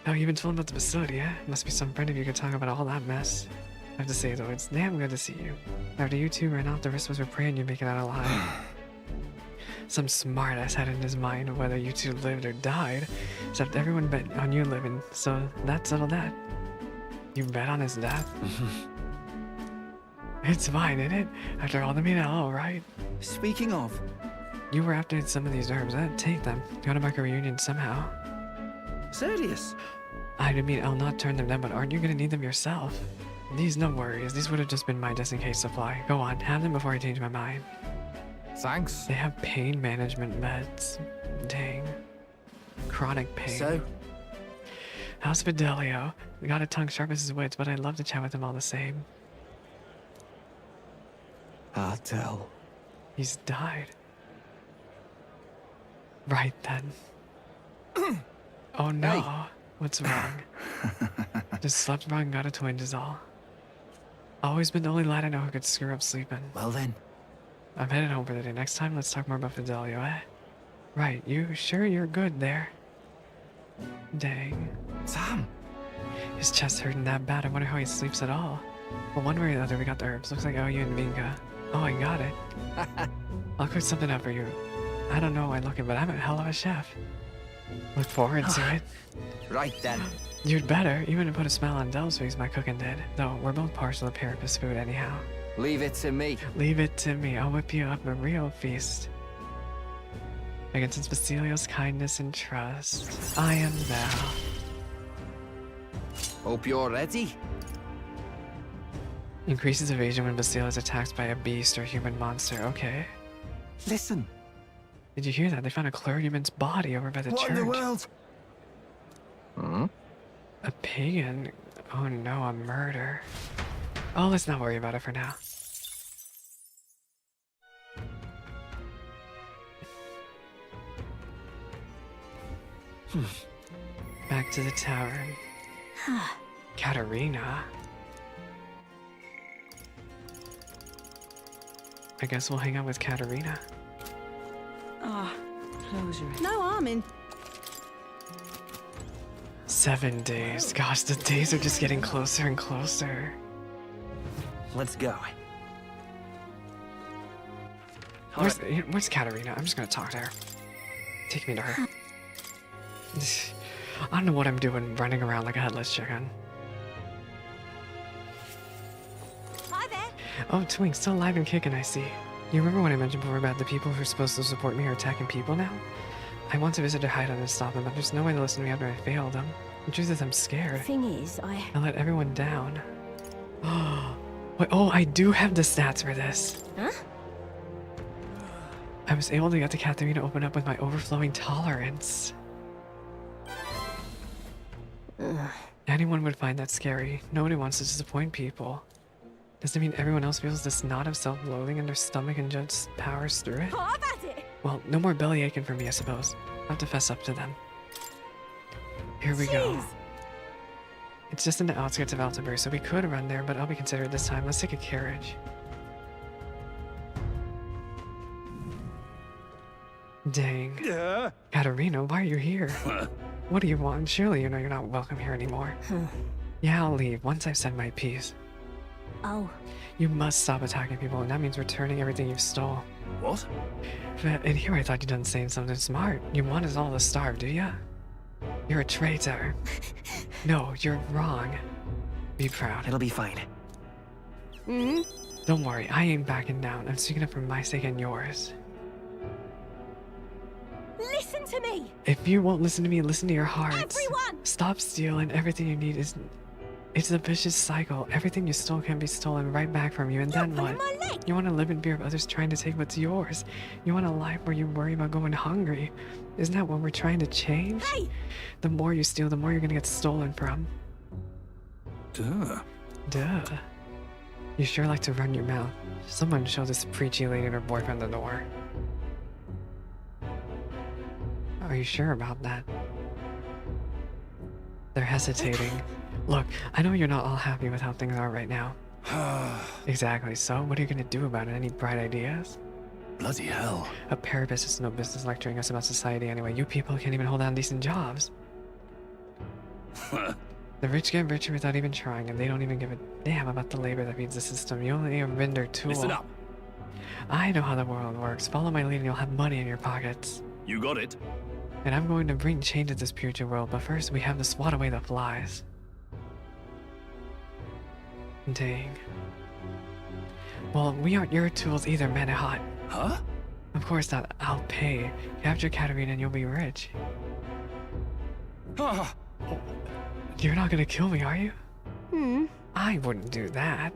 Oh, you've been told about the facility, eh? Must be some friend of you could talk about all that mess. I have to say, though, it's damn good to see you. After you two ran off, the rest of us were praying you'd make it out alive. Some smartass had in his mind of whether you two lived or died, except everyone bet on you living, so that settled that. You bet on his death? It's fine, isn't it? After all the meat, all right. Speaking of... You were after some of these herbs. I'd take them. Gotta mark a reunion somehow. Serious? I mean, I'll not turn them down, but aren't you gonna need them yourself? These, no worries. These would have just been my just-in-case supply. Go on, have them before I change my mind. Thanks. They have pain management meds. Dang. Chronic pain. So? How's Fidelio? We got a tongue sharp as his wits, but I'd love to chat with him all the same. I'll tell. He's died. Right then. Oh no. Hey. What's wrong? Just slept wrong, got a twinge is all. Always been the only lad I know who could screw up sleeping. Well then. I'm headed home for the day. Next time, let's talk more about Fidelio, eh? Right, you sure you're good there? Dang. Sam! His chest hurting that bad, I wonder how he sleeps at all. Well, one way or the other, we got the herbs. Looks like you and Vinga. Oh, I got it. I'll cook something up for you. I don't know why I'm looking, but I'm a hell of a chef. Look forward to it. Right then. You'd better, even to put a smile on Del's face, my cooking did. Though, we're both partial to Parapus food anyhow. Leave it to me. Leave it to me. I'll whip you up a real feast. Against Basilio's kindness and trust, I am thou. Hope you're ready. Increases evasion when Basilio is attacked by a beast or human monster. Okay. Listen. Did you hear that? They found a clergyman's body over by the church. What in the world? Hmm? A pagan? Oh no, a murder. Oh, let's not worry about it for now. Back to the tavern. Katerina. I guess we'll hang out with Katerina. Close your eyes. No harm in. 7 days. Gosh, the days are just getting closer and closer. Let's go. Where's Katerina? I'm just gonna talk to her. Take me to her. I don't know what I'm doing running around like a headless chicken. Hi there. Oh, Twink, still alive and kicking, I see. You remember what I mentioned before about the people who are supposed to support me are attacking people now? I want to visit their hideout and stop them, but there's no way to listen to me after I failed them. The truth is I'm scared. Thing is, I let everyone down. Wait, oh, I do have the stats for this. Huh? I was able to get the Katerina to open up with my overflowing tolerance. Anyone would find that scary. Nobody wants to disappoint people. Does it mean everyone else feels this knot of self-loathing in their stomach and just powers through it? I've had it. Well, no more belly aching for me, I suppose. I'll have to fess up to them. Here we go. It's just in the outskirts of Altenburg, so we could run there, but I'll be considerate this time. Let's take a carriage. Dang. Katerina, why are you here? What do you want? Surely you know you're not welcome here anymore. Yeah, I'll leave once I've said my piece. Oh. You must stop attacking people, and that means returning everything you stole. What? But in here I thought you'd done saying something smart. You want us all to starve, do ya? You're a traitor. No, you're wrong. Be proud. It'll be fine. Don't worry, I ain't backing down. I'm speaking up for my sake and yours. Listen to me. If you won't listen to me, listen to your hearts. Everyone! Stop stealing. Everything you need is... It's a vicious cycle. Everything you stole can be stolen right back from you, and then what? You want to live in fear of others trying to take what's yours. You want a life where you worry about going hungry. Isn't that what we're trying to change? Hey! The more you steal, the more you're gonna get stolen from. Duh. Duh. You sure like to run your mouth. Someone show this preachy lady and her boyfriend the door. Are you sure about that? They're hesitating. Look, I know you're not all happy with how things are right now. Exactly, so what are you gonna do about it? Any bright ideas? Bloody hell. A parapet is no business lecturing us about society anyway. You people can't even hold down decent jobs. The rich get richer without even trying, and they don't even give a damn about the labor that feeds the system. You only a vendor tool. Listen up. I know how the world works. Follow my lead and you'll have money in your pockets. You got it. And I'm going to bring change to this future world, but first we have to swat away the flies. Dang. Well, we aren't your tools either, Manahot. Huh? Of course not. I'll pay. Capture Katarina and you'll be rich. You're not gonna kill me, are you? I wouldn't do that.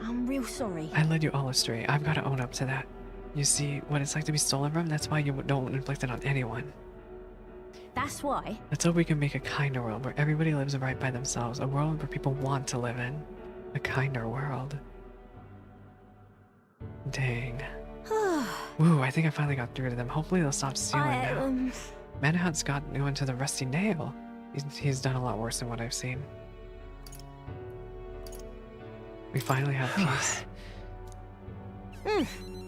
I'm real sorry. I led you all astray. I've got to own up to that. You see what it's like to be stolen from? That's why you don't inflict it on anyone. That's why. Let's hope we can make a kinder world where everybody lives right by themselves. A world where people want to live in. A kinder world. Dang. Woo, I think I finally got through to them. Hopefully they'll stop stealing now. Manhunt's got going to the rusty nail. He's done a lot worse than what I've seen. We finally have peace.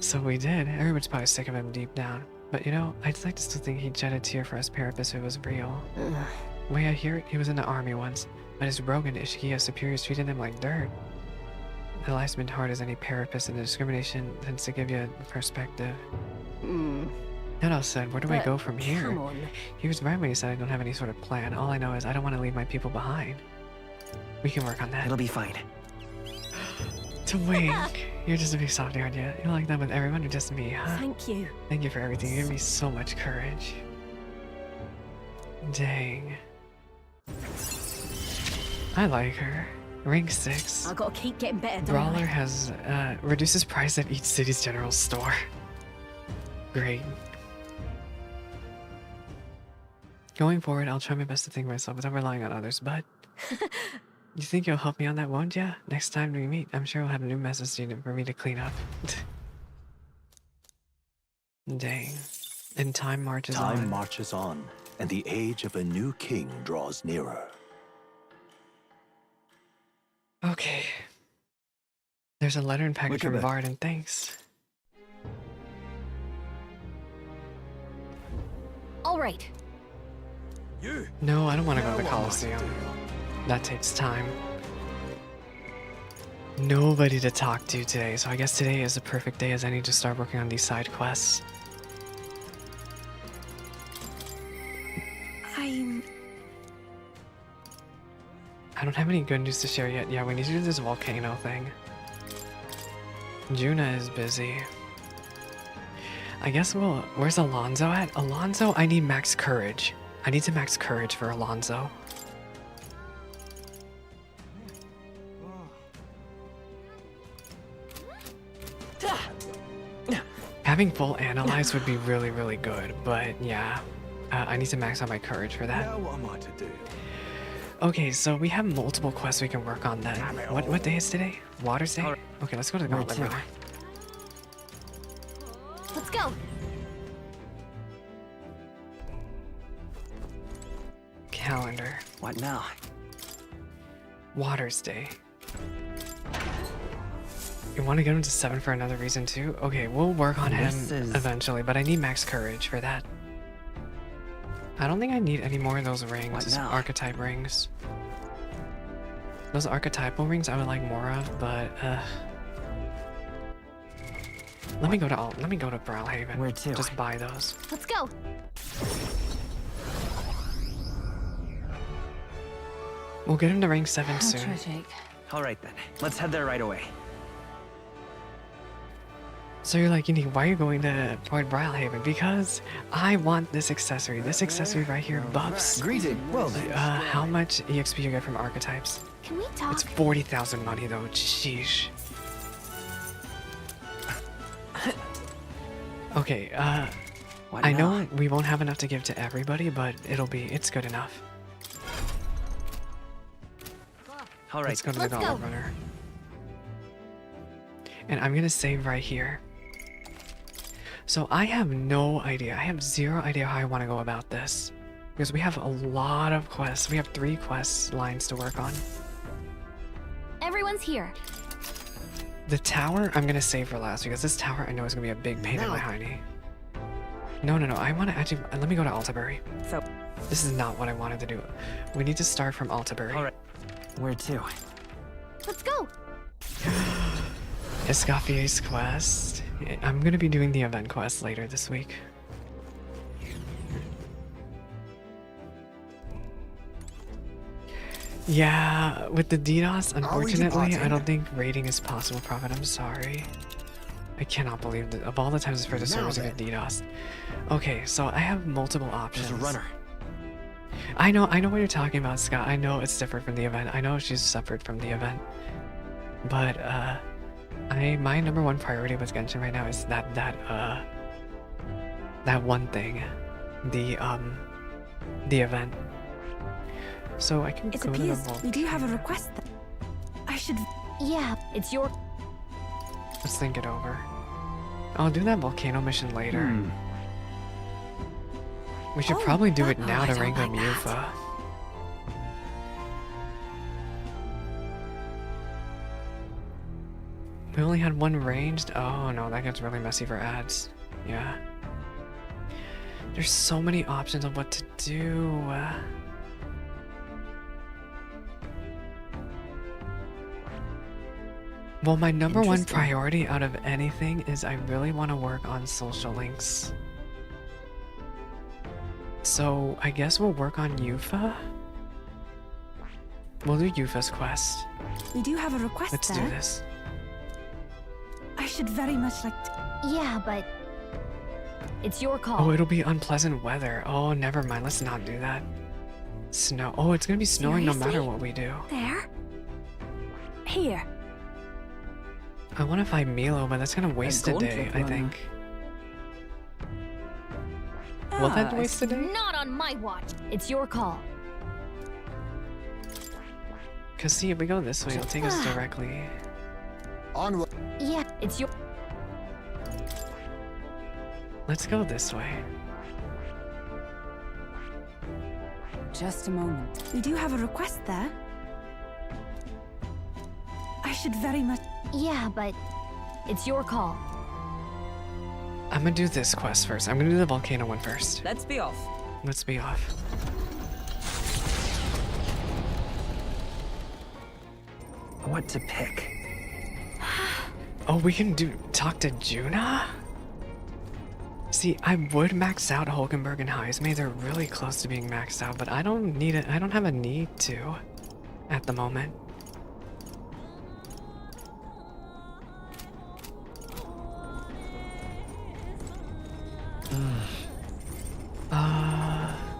So we did. Everyone's probably sick of him deep down. But you know, I'd like to still think he'd shed a tear for us Parapus if it was real. The way I hear it, he was in the army once, but his rogue and Ishiki superiors treated him like dirt. The life's been hard as any Parapus, and the discrimination tends to give you a perspective. That all said, where do I go from here? Come on. He was right when he said I don't have any sort of plan. All I know is I don't want to leave my people behind. We can work on that. It'll be fine. To wink. You're just a big softie, aren't you? You're like that with everyone or just me, huh? Thank you. Thank you for everything. You give me so much courage. Dang. I like her. Rank 6. I gotta keep getting better, don't Brawler I? has reduces price at each city's general store. Great. Going forward, I'll try my best to think myself without relying on others, but... You think you'll help me on that, won't ya? Next time we meet, I'm sure we'll have a new message unit for me to clean up. Dang. And time marches on. Time marches on, and the age of a new king draws nearer. Okay. There's a letter and package Look at from that. Bard, and thanks. All right. You. No, I don't want to go to the Now what am I Colosseum. to do? That takes time. Nobody to talk to today, so I guess today is a perfect day as I need to start working on these side quests. I don't have any good news to share yet. Yeah, we need to do this volcano thing. Juna is busy. I guess where's Alonso at? Alonso, I need max courage. I need to max courage for Alonso. Having full analyze would be really, really good, but yeah, I need to max out my courage for that. Now what am I to do? Okay, so we have multiple quests we can work on then. What day is today? Water's Day? Okay, let's go to the Gauntlet River. Let's go. Calendar. What now? Water's Day. You want to get him to 7 for another reason too? Okay, we'll work on him eventually, but I need max courage for that. I don't think I need any more of those rings, archetype rings. Those archetypal rings I would like more of, but let me go to Brawlhaven. Where to? Just buy those. Let's go. We'll get him to rank 7 soon. All right then, let's head there right away. So you're like, why are you going to Port Brawlhaven? Because I want this accessory. This accessory right here buffs. Greeting. Well, how much EXP you get from archetypes? Can we talk? It's 40,000 money though. Sheesh. Okay, I know we won't have enough to give to everybody, but it's good enough. All right, let's go to the Gauntlet Runner. And I'm gonna save right here. So I have no idea. I have zero idea how I want to go about this. Because we have a lot of quests. We have 3 quest lines to work on. Everyone's here. The tower, I'm gonna save for last because this tower I know is gonna be a big pain in my hiney. No, I want to actually, let me go to Altabury. So, this is not what I wanted to do. We need to start from Altabury. All right. Where to? Let's go. Escaffier's quest. I'm gonna be doing the event quest later this week. Yeah, with the DDoS, unfortunately, I don't think raiding is possible, Prophet. I'm sorry. I cannot believe that of all the times for the servers to get DDoS. Okay, so I have multiple options. There's a runner. I know what you're talking about, Scott. I know it's different from the event. I know she's separate from the event. But my number 1 priority with Genshin right now is that one thing. The event. So I can It go to the appears vault. we do have a request. I should. Yeah, it's your. Let's think it over. I'll do that volcano mission later. We should probably do it now to rank up Yufa. We only had 1 ranged? Oh no, that gets really messy for ads. Yeah. There's so many options of what to do. Well, my number 1 priority out of anything is I really want to work on social links. So I guess we'll work on Yufa. We'll do Yufa's quest. We do have a request. Let's there. do this. I should very much like to. Yeah, but it's your call. Oh, it'll be unpleasant weather. Oh, never mind. Let's not do that. Snow. Oh, it's gonna be snowing no matter what we do. There. Here. I want to find Milo, but that's gonna waste a day, I think. Will that waste a day? Not on my watch. It's your call. Cause see, if we go this way, it'll take us directly. Onward. Yeah, it's your. Let's go this way. Just a moment. We do have a request there. I should very much. Yeah, but it's your call. I'm gonna do this quest first. I'm gonna do the volcano one first. Let's be off. Let's be off. What to pick? Oh, we can talk to Juna? See, I would max out Hulkenberg and Heismay. They're really close to being maxed out, but I don't need it. I don't have a need to at the moment.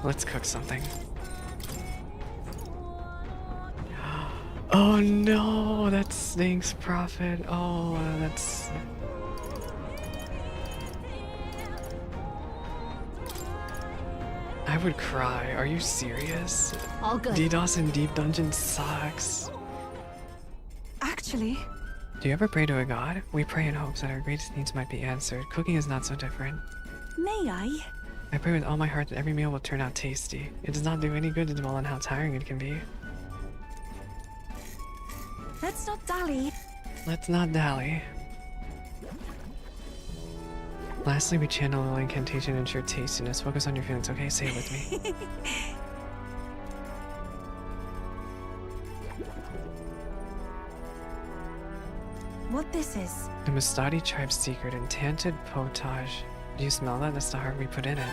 Let's cook something. Oh no, that stinks, Prophet. Oh, that's... I would cry. Are you serious? All good. DDoS in Deep Dungeon sucks. Actually... Do you ever pray to a god? We pray in hopes that our greatest needs might be answered. Cooking is not so different. May I? I pray with all my heart that every meal will turn out tasty. It does not do any good to dwell on how tiring it can be. Let's not dally. Let's not dally. Lastly, we channel the incantation to ensure tastiness. Focus on your feelings, okay? Say it with me. What this is? The Mustadi tribe's secret, enchanted potage. Do you smell that? That's the heart we put in it.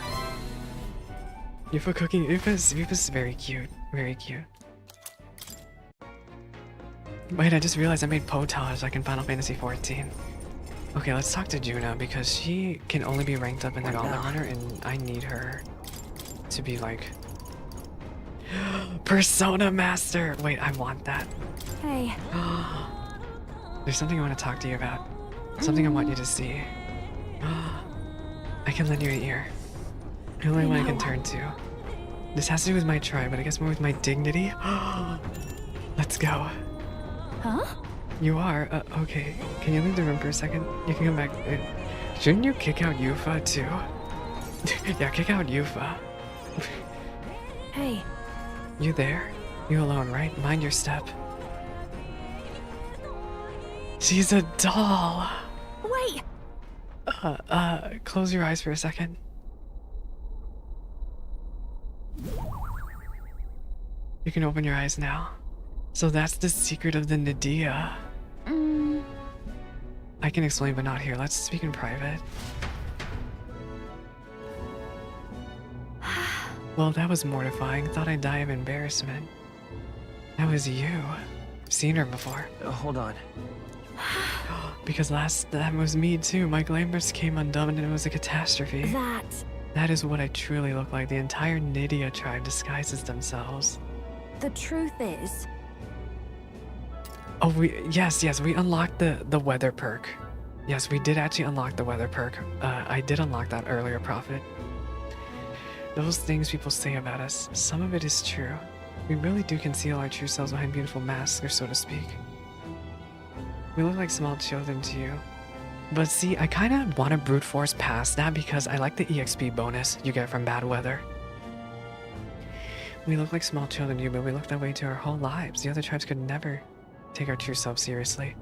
Yufa cooking. Yufa's very cute. Very cute. Wait, I just realized I made potage like in Final Fantasy XIV. Okay, let's talk to Juna because she can only be ranked up in the Gauntlet Runner and I need her to be like... Persona Master! Wait, I want that. Hey. There's something I want to talk to you about. Something I want you to see. I can lend you an ear. The only one I can turn to. This has to do with my tribe, but I guess more with my dignity. Let's go. Huh? You are? Okay. Can you leave the room for a second? You can come back. Shouldn't you kick out Yufa too? Yeah, kick out Yufa. Hey. You there? You alone, right? Mind your step. She's a doll. Wait. Close your eyes for a second. You can open your eyes now. So that's the secret of the Nadia. I can explain, but not here. Let's speak in private. Well, that was mortifying. Thought I'd die of embarrassment. That was you. Seen her before. Hold on. Because that was me too. My glam burst came undone and it was a catastrophe. That is what I truly look like. The entire Nydia tribe disguises themselves. The truth is... Oh, yes, we unlocked the weather perk. Yes, we did actually unlock the weather perk. I did unlock that earlier, Prophet. Those things people say about us, some of it is true. We really do conceal our true selves behind beautiful masks, or so to speak. We look like small children to you. But see, I kind of want to brute force past that because I like the EXP bonus you get from bad weather. We look like small children to you, but we look that way to our whole lives. The other tribes could never take our true self seriously.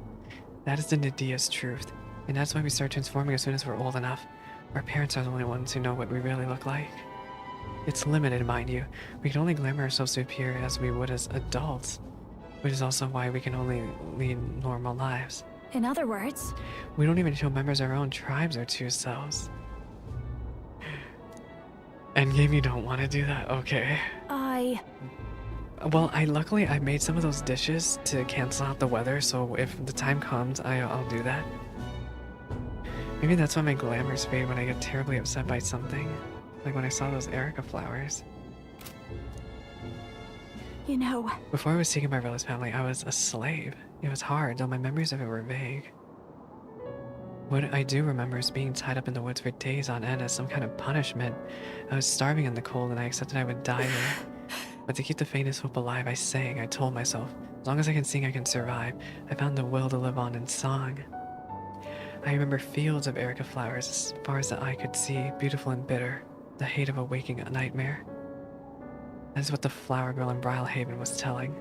That is the Nydia's truth. And that's why we start transforming as soon as we're old enough. Our parents are the only ones who know what we really look like. It's limited, mind you. We can only glamour ourselves to appear as we would as adults. Which is also why we can only lead normal lives. In other words... We don't even show members of our own tribes our true selves. Endgame, you don't want to do that? Okay. Well, luckily I made some of those dishes to cancel out the weather, so if the time comes, I'll do that. Maybe that's why my glamours fade when I get terribly upset by something. Like when I saw those Erica flowers. You know... Before I was taken by Rella's family, I was a slave. It was hard, though my memories of it were vague. What I do remember is being tied up in the woods for days on end as some kind of punishment. I was starving in the cold and I accepted I would die there. But to keep the faintest hope alive, I sang. I told myself, as long as I can sing, I can survive. I found the will to live on in song. I remember fields of Erica flowers as far as the eye could see, beautiful and bitter, the hate of a waking nightmare. That is what the flower girl in Brylehaven was telling.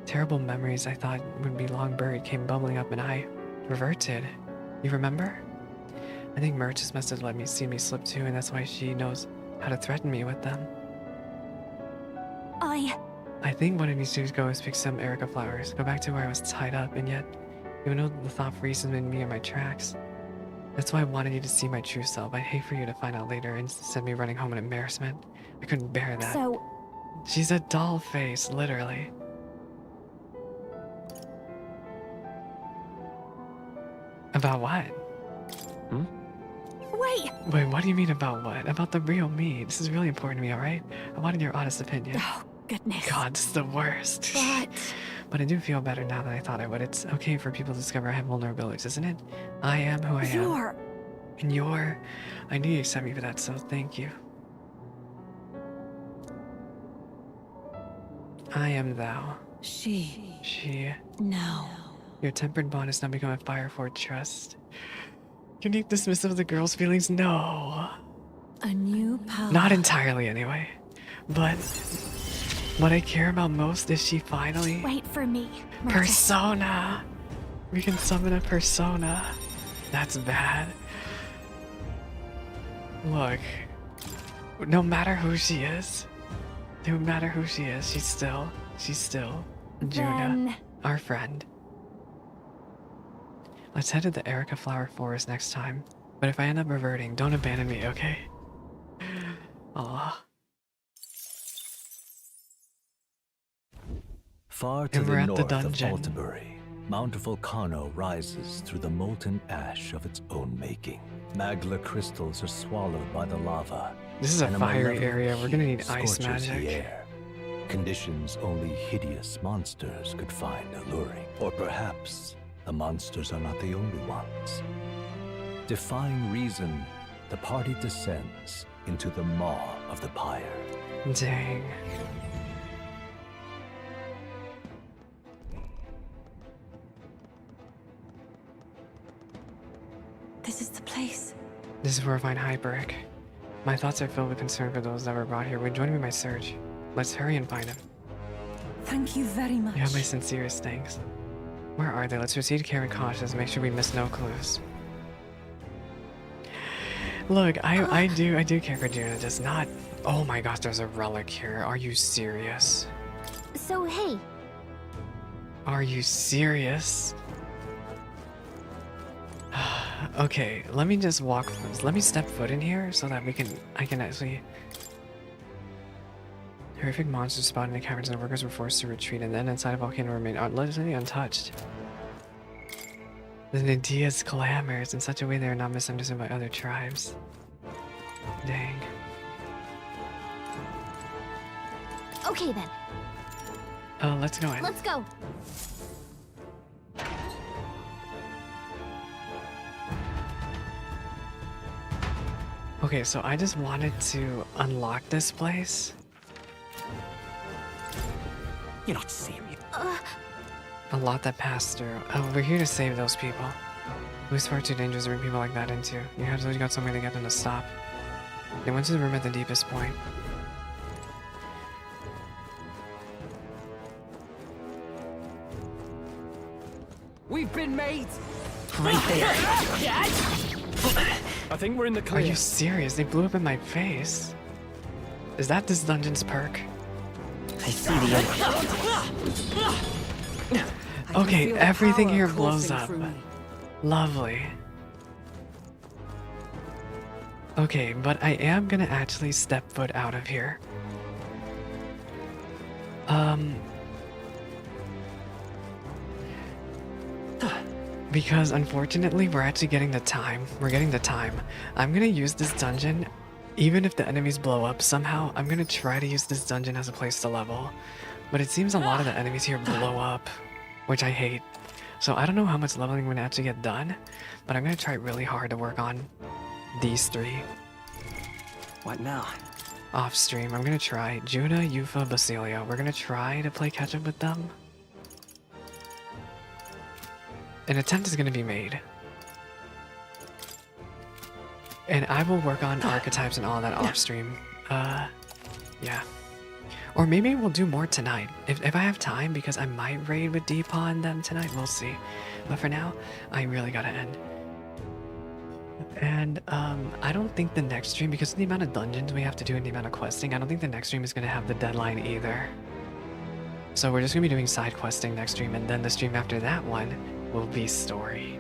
Terrible memories I thought would be long buried came bubbling up and I reverted. You remember? I think Merch's must have let me see me slip too, and that's why she knows how to threaten me with them. I think what I need to do is go pick some Erica flowers, go back to where I was tied up, and yet, even though the thought freezes in me in my tracks. That's why I wanted you to see my true self. I'd hate for you to find out later and send me running home in embarrassment. I couldn't bear that. So... She's a doll face, literally. About what? Wait, what do you mean about what? About the real me. This is really important to me, alright? I wanted your honest opinion. Oh, goodness. God, this is the worst. But I do feel better now than I thought I would. It's okay for people to discover I have vulnerabilities, isn't it? I am who I am. And you're... I knew you accept me for that, so thank you. I am thou. She. No. Your tempered bond has now become a fire for trust. Can you dismiss of the girl's feelings? No. A new power. Not entirely, anyway. But what I care about most is she finally... Wait for me. Persona! We can summon a persona. That's bad. Look. No matter who she is, she's still Juna, our friend. Let's head to the Erica Flower Forest next time. But if I end up reverting, don't abandon me, okay? Aw. Far to And we're the at the north dungeon. of Altabury, Mount Volcano rises through the molten ash of its own making. Magla crystals are swallowed by the lava. This is a and fiery malevolent area. We're gonna need heat ice scorches the magic. air. Conditions only hideous monsters could find alluring. Or perhaps the monsters are not the only ones. Defying reason, the party descends into the maw of the pyre. Dang. This is the place. This is where I find Hyperic. My thoughts are filled with concern for those that were brought here. Will you join me in my search? Let's hurry and find him. Thank you very much. You have my sincerest thanks. Where are they? Let's proceed carefully cautious and make sure we miss no clues. Look, I do care for Juna, just not... Oh my gosh, there's a relic here. Are you serious? So, hey. Are you serious? Okay, let me just let me step foot in here so that I can actually... Horrific monsters spotted in the caverns and the workers were forced to retreat, and then inside a volcano remained literally untouched. The Nadia's clamors in such a way they are not misunderstood by other tribes. Dang. Okay then. Let's go in. Let's go. Okay, so I just wanted to unlock this place. You're not serious. A lot that passed through. Oh, we're here to save those people. It was far too dangerous to bring people like that into. You have got somewhere to get them to stop. They went to the room at the deepest point. We've been made. Right there. I think we're in the Are clear. you serious? They blew up in my face. Is that this dungeon's perk? I see the Okay, feel the everything power here blows coursing up. through me. Lovely. Okay, but I am gonna actually step foot out of here. Because unfortunately we're actually getting the time. We're getting the time. I'm gonna use this dungeon, even if the enemies blow up somehow, I'm gonna try to use this dungeon as a place to level. But it seems a lot of the enemies here blow up, which I hate. So I don't know how much leveling I'm gonna actually get done, but I'm gonna try really hard to work on these three. What now? Off stream, I'm gonna try Juna, Yufa, Basilio. We're gonna try to play catch up with them. An attempt is gonna be made. And I will work on archetypes and all that off stream. Yeah. Or maybe we'll do more tonight. If I have time, because I might raid with Deepaw and them tonight, we'll see. But for now, I really gotta end. And I don't think the next stream, because of the amount of dungeons we have to do and the amount of questing, I don't think the next stream is gonna have the deadline either. So we're just gonna be doing side questing next stream, and then the stream after that one will be story.